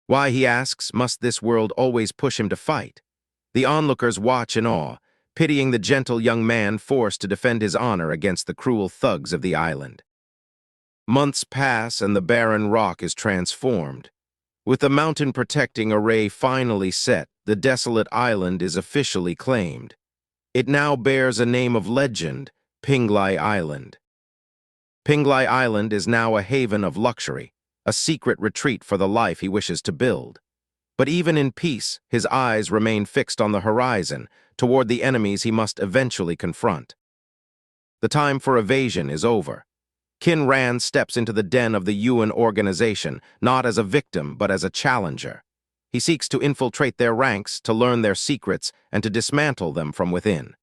Why, he asks, must this world always push him to fight? The onlookers watch in awe, pitying the gentle young man forced to defend his honor against the cruel thugs of the island. Months pass and the barren rock is transformed. With the mountain protecting array finally set, the desolate island is officially claimed. It now bears a name of legend, Pinglai Island. Pinglai Island is now a haven of luxury, a secret retreat for the life he wishes to build. But even in peace, his eyes remain fixed on the horizon, toward the enemies he must eventually confront. The time for evasion is over. Qin Ran steps into the den of the Yuan organization, not as a victim, but as a challenger. He seeks to infiltrate their ranks, to learn their secrets, and to dismantle them from within.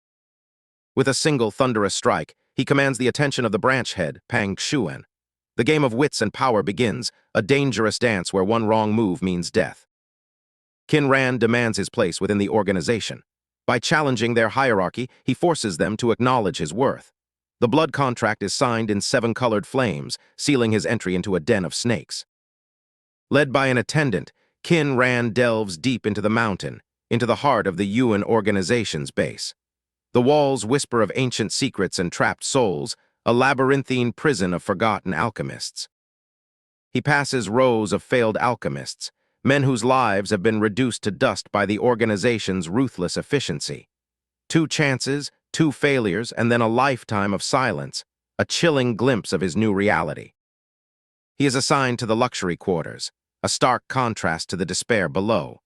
With a single thunderous strike, he commands the attention of the branch head, Pang Xuan. The game of wits and power begins, a dangerous dance where one wrong move means death. Qin Ran demands his place within the organization. By challenging their hierarchy, he forces them to acknowledge his worth. The blood contract is signed in 7-colored flames, sealing his entry into a den of snakes. Led by an attendant, Qin Ran delves deep into the mountain, into the heart of the Yuan organization's base. The walls whisper of ancient secrets and trapped souls, a labyrinthine prison of forgotten alchemists. He passes rows of failed alchemists, men whose lives have been reduced to dust by the organization's ruthless efficiency. 2 chances, 2 failures, and then a lifetime of silence, a chilling glimpse of his new reality. He is assigned to the luxury quarters, a stark contrast to the despair below.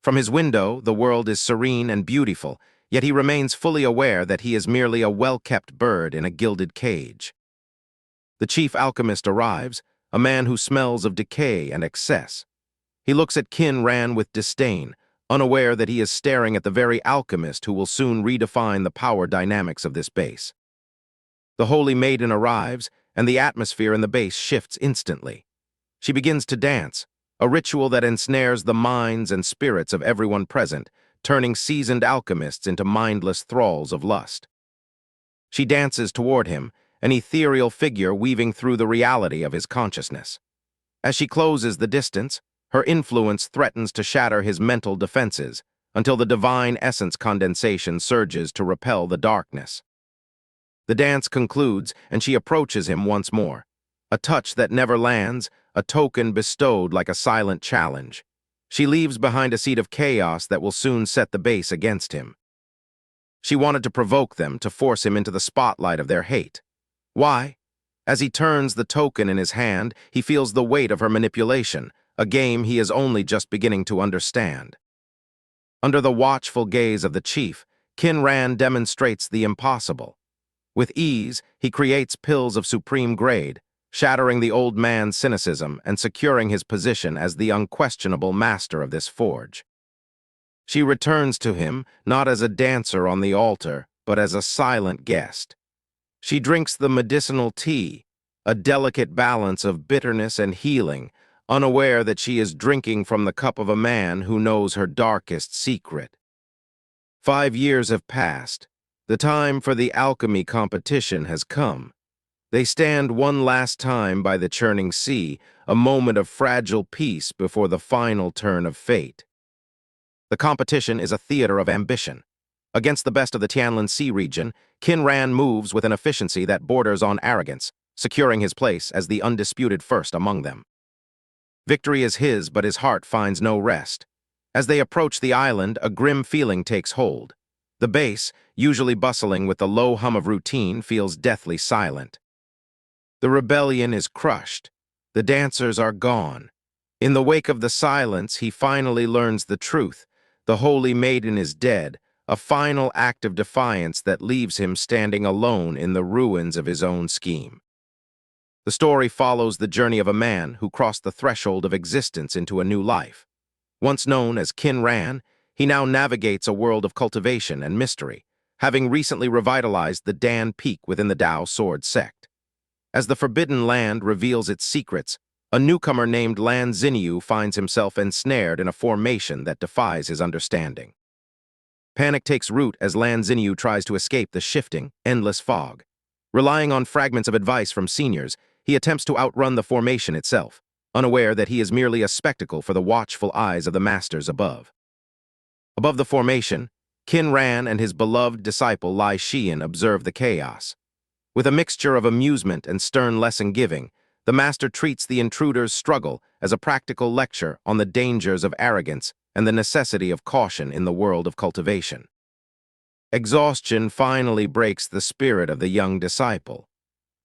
From his window, the world is serene and beautiful, yet he remains fully aware that he is merely a well-kept bird in a gilded cage. The chief alchemist arrives, a man who smells of decay and excess. He looks at Qin Ran with disdain, unaware that he is staring at the very alchemist who will soon redefine the power dynamics of this base. The Holy Maiden arrives, and the atmosphere in the base shifts instantly. She begins to dance, a ritual that ensnares the minds and spirits of everyone present, turning seasoned alchemists into mindless thralls of lust. She dances toward him, an ethereal figure weaving through the reality of his consciousness. As she closes the distance, her influence threatens to shatter his mental defenses, until the divine essence condensation surges to repel the darkness. The dance concludes, and she approaches him once more. A touch that never lands, a token bestowed like a silent challenge. She leaves behind a seed of chaos that will soon set the base against him. She wanted to provoke them, to force him into the spotlight of their hate. Why? As he turns the token in his hand, he feels the weight of her manipulation, a game he is only just beginning to understand. Under the watchful gaze of the chief, Qin Ran demonstrates the impossible. With ease, he creates pills of supreme grade, shattering the old man's cynicism and securing his position as the unquestionable master of this forge. She returns to him, not as a dancer on the altar, but as a silent guest. She drinks the medicinal tea, a delicate balance of bitterness and healing, unaware that she is drinking from the cup of a man who knows her darkest secret. 5 years have passed. The time for the alchemy competition has come. They stand one last time by the churning sea, a moment of fragile peace before the final turn of fate. The competition is a theater of ambition. Against the best of the Tianlin Sea region, Qin Ran moves with an efficiency that borders on arrogance, securing his place as the undisputed first among them. Victory is his, but his heart finds no rest. As they approach the island, a grim feeling takes hold. The base, usually bustling with the low hum of routine, feels deathly silent. The rebellion is crushed. The dancers are gone. In the wake of the silence, he finally learns the truth. The holy maiden is dead, a final act of defiance that leaves him standing alone in the ruins of his own scheme. The story follows the journey of a man who crossed the threshold of existence into a new life. Once known as Qin Ran, he now navigates a world of cultivation and mystery, having recently revitalized the Dan Peak within the Dao Sword sect. As the Forbidden Land reveals its secrets, a newcomer named Lan Xinyu finds himself ensnared in a formation that defies his understanding. Panic takes root as Lan Xinyu tries to escape the shifting, endless fog. Relying on fragments of advice from seniors, he attempts to outrun the formation itself, unaware that he is merely a spectacle for the watchful eyes of the masters above. Above the formation, Qin Ran and his beloved disciple Lai Xian observe the chaos. With a mixture of amusement and stern lesson-giving, the master treats the intruder's struggle as a practical lecture on the dangers of arrogance and the necessity of caution in the world of cultivation. Exhaustion finally breaks the spirit of the young disciple.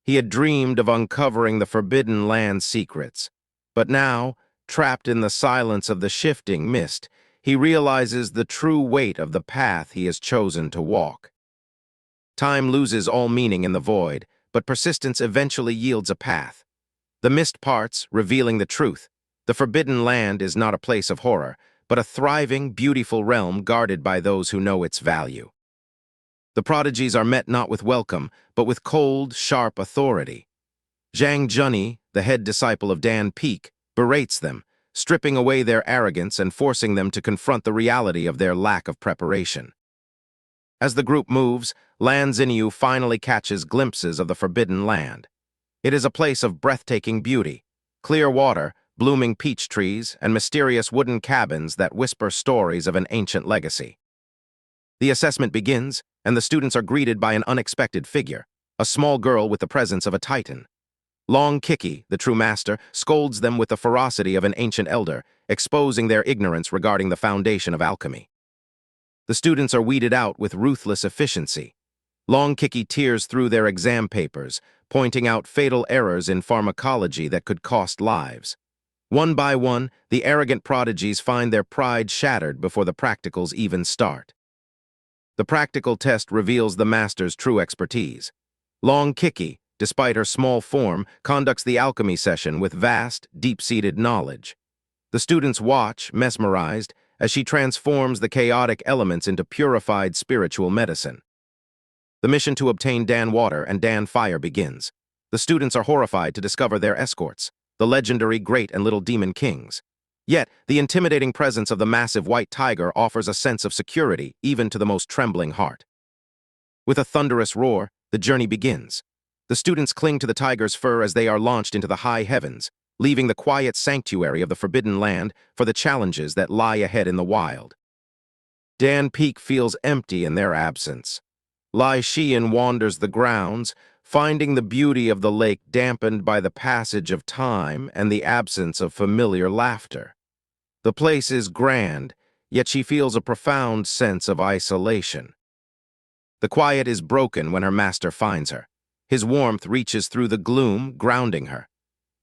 He had dreamed of uncovering the Forbidden Land secrets, but now, trapped in the silence of the shifting mist, he realizes the true weight of the path he has chosen to walk. Time loses all meaning in the void, but persistence eventually yields a path. The mist parts, revealing the truth. The Forbidden Land is not a place of horror, but a thriving, beautiful realm guarded by those who know its value. The prodigies are met not with welcome, but with cold, sharp authority. Zhang Junyi, the head disciple of Dan Peak, berates them, stripping away their arrogance and forcing them to confront the reality of their lack of preparation. As the group moves, Lan Xinyu finally catches glimpses of the Forbidden Land. It is a place of breathtaking beauty, clear water, blooming peach trees, and mysterious wooden cabins that whisper stories of an ancient legacy. The assessment begins, and the students are greeted by an unexpected figure, a small girl with the presence of a titan. Long Kiki, the true master, scolds them with the ferocity of an ancient elder, exposing their ignorance regarding the foundation of alchemy. The students are weeded out with ruthless efficiency. Long Kiki tears through their exam papers, pointing out fatal errors in pharmacology that could cost lives. One by one, the arrogant prodigies find their pride shattered before the practicals even start. The practical test reveals the master's true expertise. Long Kiki, despite her small form, conducts the alchemy session with vast, deep-seated knowledge. The students watch, mesmerized, as she transforms the chaotic elements into purified spiritual medicine. The mission to obtain Dan Water and Dan Fire begins. The students are horrified to discover their escorts, the legendary Great and Little Demon Kings. Yet, the intimidating presence of the massive white tiger offers a sense of security even to the most trembling heart. With a thunderous roar, the journey begins. The students cling to the tiger's fur as they are launched into the high heavens, leaving the quiet sanctuary of the Forbidden Land for the challenges that lie ahead in the wild. Dan Peak feels empty in their absence. Lai Xian wanders the grounds, finding the beauty of the lake dampened by the passage of time and the absence of familiar laughter. The place is grand, yet she feels a profound sense of isolation. The quiet is broken when her master finds her. His warmth reaches through the gloom, grounding her.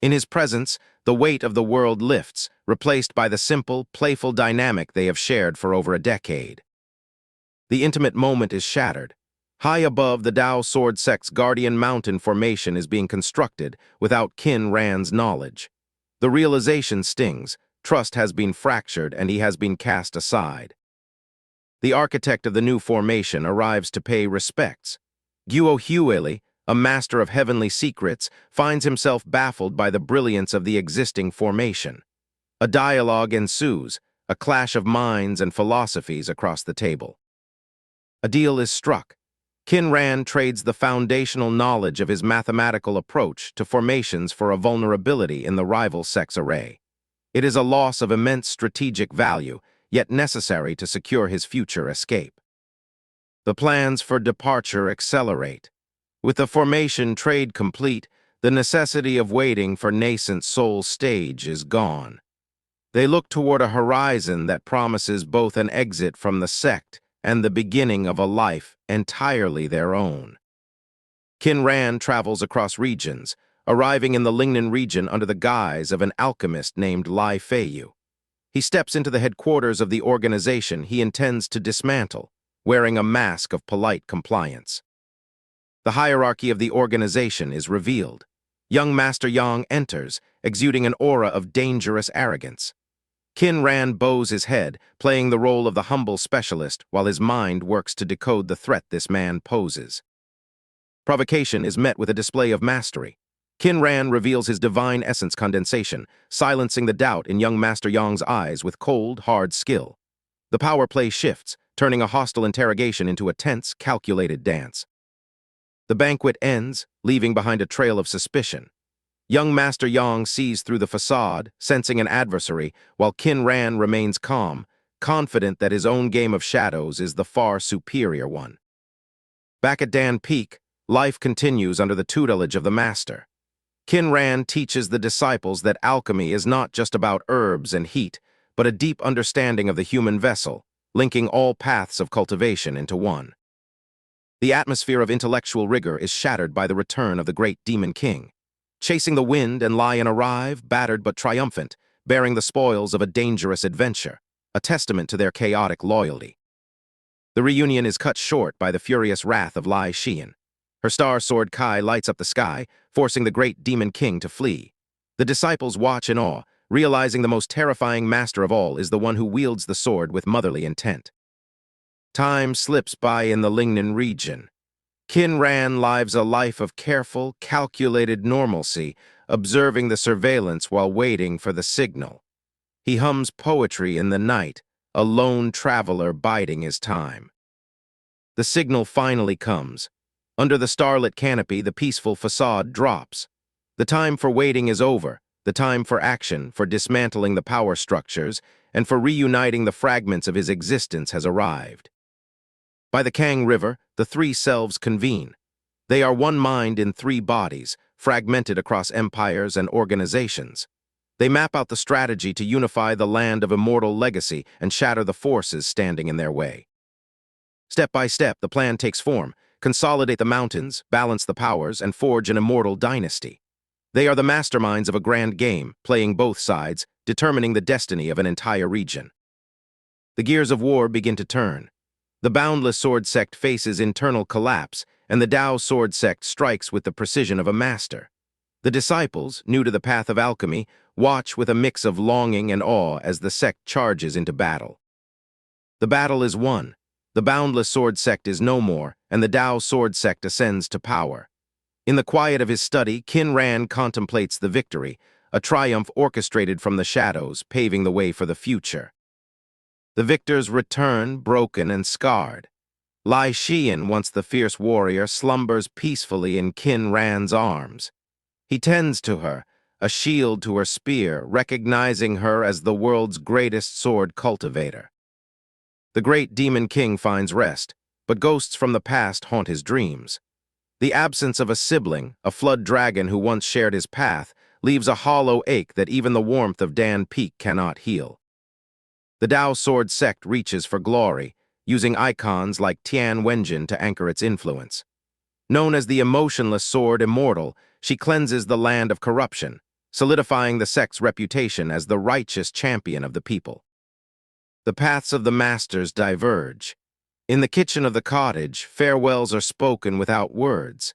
In his presence, the weight of the world lifts, replaced by the simple, playful dynamic they have shared for over a decade. The intimate moment is shattered. High above, the Dao Sword sect's guardian mountain formation is being constructed without Qin Ran's knowledge. The realization stings. Trust has been fractured and he has been cast aside. The architect of the new formation arrives to pay respects. Guo Huili, a master of heavenly secrets, finds himself baffled by the brilliance of the existing formation. A dialogue ensues, a clash of minds and philosophies across the table. A deal is struck. Qin Ran trades the foundational knowledge of his mathematical approach to formations for a vulnerability in the rival sex array. It is a loss of immense strategic value, yet necessary to secure his future escape. The plans for departure accelerate. With the formation trade complete, the necessity of waiting for nascent soul stage is gone. They look toward a horizon that promises both an exit from the sect and the beginning of a life entirely their own. Qin Ran travels across regions, arriving in the Lingnan region under the guise of an alchemist named Lai Feiyu. He steps into the headquarters of the organization he intends to dismantle, wearing a mask of polite compliance. The hierarchy of the organization is revealed. Young Master Yang enters, exuding an aura of dangerous arrogance. Qin Ran bows his head, playing the role of the humble specialist while his mind works to decode the threat this man poses. Provocation is met with a display of mastery. Qin Ran reveals his divine essence condensation, silencing the doubt in young Master Yang's eyes with cold, hard skill. The power play shifts, turning a hostile interrogation into a tense, calculated dance. The banquet ends, leaving behind a trail of suspicion. Young Master Yang sees through the facade, sensing an adversary, while Qin Ran remains calm, confident that his own game of shadows is the far superior one. Back at Dan Peak, life continues under the tutelage of the Master. Qin Ran teaches the disciples that alchemy is not just about herbs and heat, but a deep understanding of the human vessel, linking all paths of cultivation into one. The atmosphere of intellectual rigor is shattered by the return of the great Demon King. Chasing the wind and lion arrive, battered but triumphant, bearing the spoils of a dangerous adventure, a testament to their chaotic loyalty. The reunion is cut short by the furious wrath of Lai Xian. Her star sword Kai lights up the sky, forcing the great Demon King to flee. The disciples watch in awe, realizing the most terrifying master of all is the one who wields the sword with motherly intent. Time slips by in the Lingnan region. Qin Ran lives a life of careful, calculated normalcy, observing the surveillance while waiting for the signal. He hums poetry in the night, a lone traveler biding his time. The signal finally comes. Under the starlit canopy, the peaceful facade drops. The time for waiting is over, the time for action, for dismantling the power structures, and for reuniting the fragments of his existence has arrived. By the Kang River, the three selves convene. They are one mind in three bodies, fragmented across empires and organizations. They map out the strategy to unify the land of immortal legacy and shatter the forces standing in their way. Step by step, the plan takes form: consolidate the mountains, balance the powers, and forge an immortal dynasty. They are the masterminds of a grand game, playing both sides, determining the destiny of an entire region. The gears of war begin to turn. The Boundless Sword Sect faces internal collapse, and the Tao Sword Sect strikes with the precision of a master. The disciples, new to the path of alchemy, watch with a mix of longing and awe as the sect charges into battle. The battle is won. The Boundless Sword Sect is no more, and the Tao Sword Sect ascends to power. In the quiet of his study, Qin Ran contemplates the victory, a triumph orchestrated from the shadows, paving the way for the future. The victors return, broken and scarred. Lai Xian, once the fierce warrior, slumbers peacefully in Qin Ran's arms. He tends to her, a shield to her spear, recognizing her as the world's greatest sword cultivator. The great Demon King finds rest, but ghosts from the past haunt his dreams. The absence of a sibling, a flood dragon who once shared his path, leaves a hollow ache that even the warmth of Dan Peak cannot heal. The Tao Sword Sect reaches for glory, using icons like Tian Wenjin to anchor its influence. Known as the emotionless sword immortal, she cleanses the land of corruption, solidifying the sect's reputation as the righteous champion of the people. The paths of the masters diverge. In the kitchen of the cottage, farewells are spoken without words.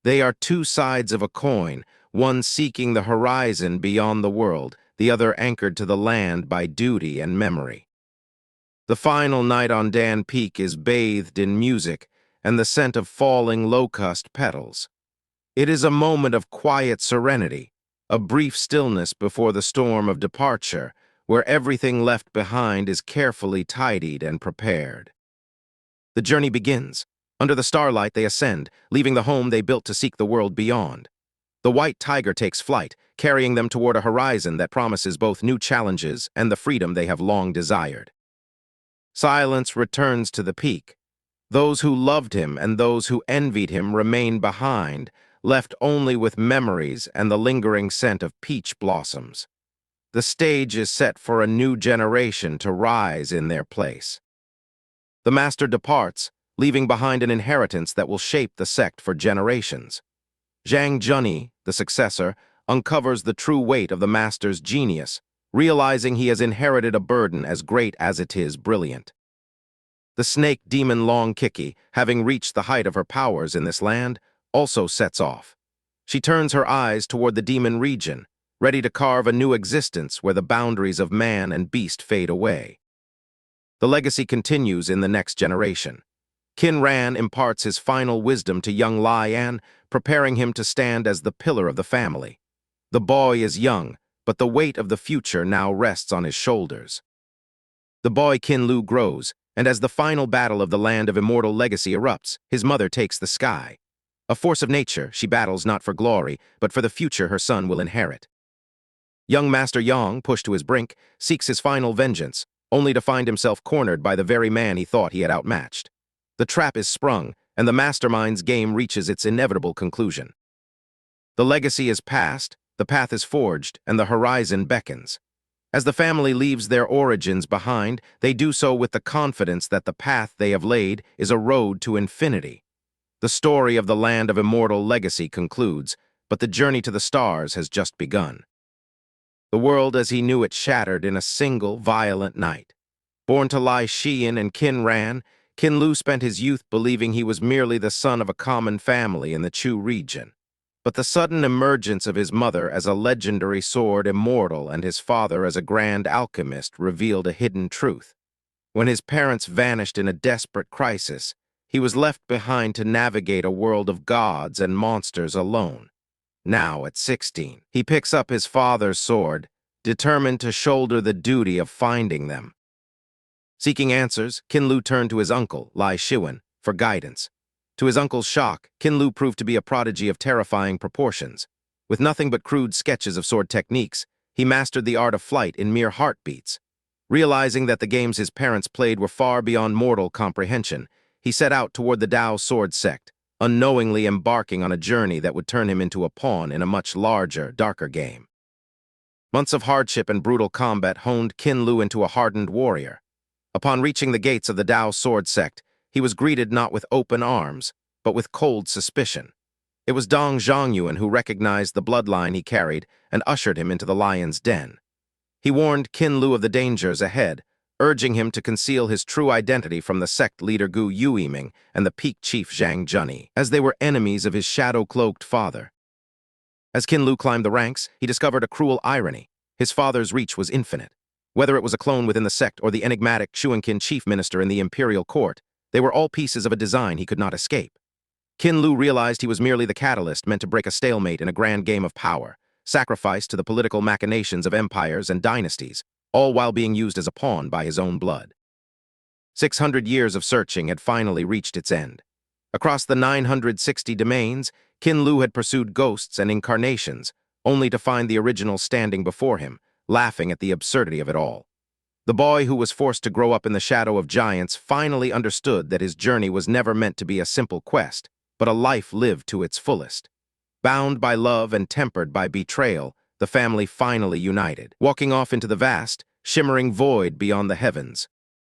They are two sides of a coin, one seeking the horizon beyond the world, the other anchored to the land by duty and memory. The final night on Dan Peak is bathed in music and the scent of falling locust petals. It is a moment of quiet serenity, a brief stillness before the storm of departure, where everything left behind is carefully tidied and prepared. The journey begins. Under the starlight, they ascend, leaving the home they built to seek the world beyond. The white tiger takes flight, carrying them toward a horizon that promises both new challenges and the freedom they have long desired. Silence returns to the peak. Those who loved him and those who envied him remain behind, left only with memories and the lingering scent of peach blossoms. The stage is set for a new generation to rise in their place. The master departs, leaving behind an inheritance that will shape the sect for generations. Zhang Junyi, the successor, uncovers the true weight of the master's genius, realizing he has inherited a burden as great as it is brilliant. The snake demon Long Kiki, having reached the height of her powers in this land, also sets off. She turns her eyes toward the demon region, ready to carve a new existence where the boundaries of man and beast fade away. The legacy continues in the next generation. Qin Ran imparts his final wisdom to young Lian, preparing him to stand as the pillar of the family. The boy is young, but the weight of the future now rests on his shoulders. The boy Qin Lu grows, and as the final battle of the land of immortal legacy erupts, his mother takes the sky. A force of nature, she battles not for glory, but for the future her son will inherit. Young Master Yang, pushed to his brink, seeks his final vengeance, only to find himself cornered by the very man he thought he had outmatched. The trap is sprung, and the mastermind's game reaches its inevitable conclusion. The legacy is passed, the path is forged, and the horizon beckons. As the family leaves their origins behind, they do so with the confidence that the path they have laid is a road to infinity. The story of the land of immortal legacy concludes, but the journey to the stars has just begun. The world as he knew it shattered in a single violent night. Born to Lai Xian and Qin Ran, Qin Lu spent his youth believing he was merely the son of a common family in the Chu region. But the sudden emergence of his mother as a legendary sword immortal and his father as a grand alchemist revealed a hidden truth. When his parents vanished in a desperate crisis, he was left behind to navigate a world of gods and monsters alone. Now, at 16, he picks up his father's sword, determined to shoulder the duty of finding them. Seeking answers, Qin Lu turned to his uncle, Lai Xian, for guidance. To his uncle's shock, Qin Lu proved to be a prodigy of terrifying proportions. With nothing but crude sketches of sword techniques, he mastered the art of flight in mere heartbeats. Realizing that the games his parents played were far beyond mortal comprehension, he set out toward the Dao sword sect, unknowingly embarking on a journey that would turn him into a pawn in a much larger, darker game. Months of hardship and brutal combat honed Qin Lu into a hardened warrior. Upon reaching the gates of the Dao sword sect, he was greeted not with open arms, but with cold suspicion. It was Dong Zhongyuan who recognized the bloodline he carried and ushered him into the lion's den. He warned Qin Lu of the dangers ahead, urging him to conceal his true identity from the sect leader Gu Yuiming and the peak chief Zhang Junyi, as they were enemies of his shadow-cloaked father. As Qin Lu climbed the ranks, he discovered a cruel irony. His father's reach was infinite. Whether it was a clone within the sect or the enigmatic Xuanqin chief minister in the imperial court, they were all pieces of a design he could not escape. Qin Lu realized he was merely the catalyst meant to break a stalemate in a grand game of power, sacrificed to the political machinations of empires and dynasties, all while being used as a pawn by his own blood. 600 years of searching had finally reached its end. Across the 960 domains, Qin Lu had pursued ghosts and incarnations, only to find the original standing before him, laughing at the absurdity of it all. The boy who was forced to grow up in the shadow of giants finally understood that his journey was never meant to be a simple quest, but a life lived to its fullest. Bound by love and tempered by betrayal, the family finally united, walking off into the vast, shimmering void beyond the heavens.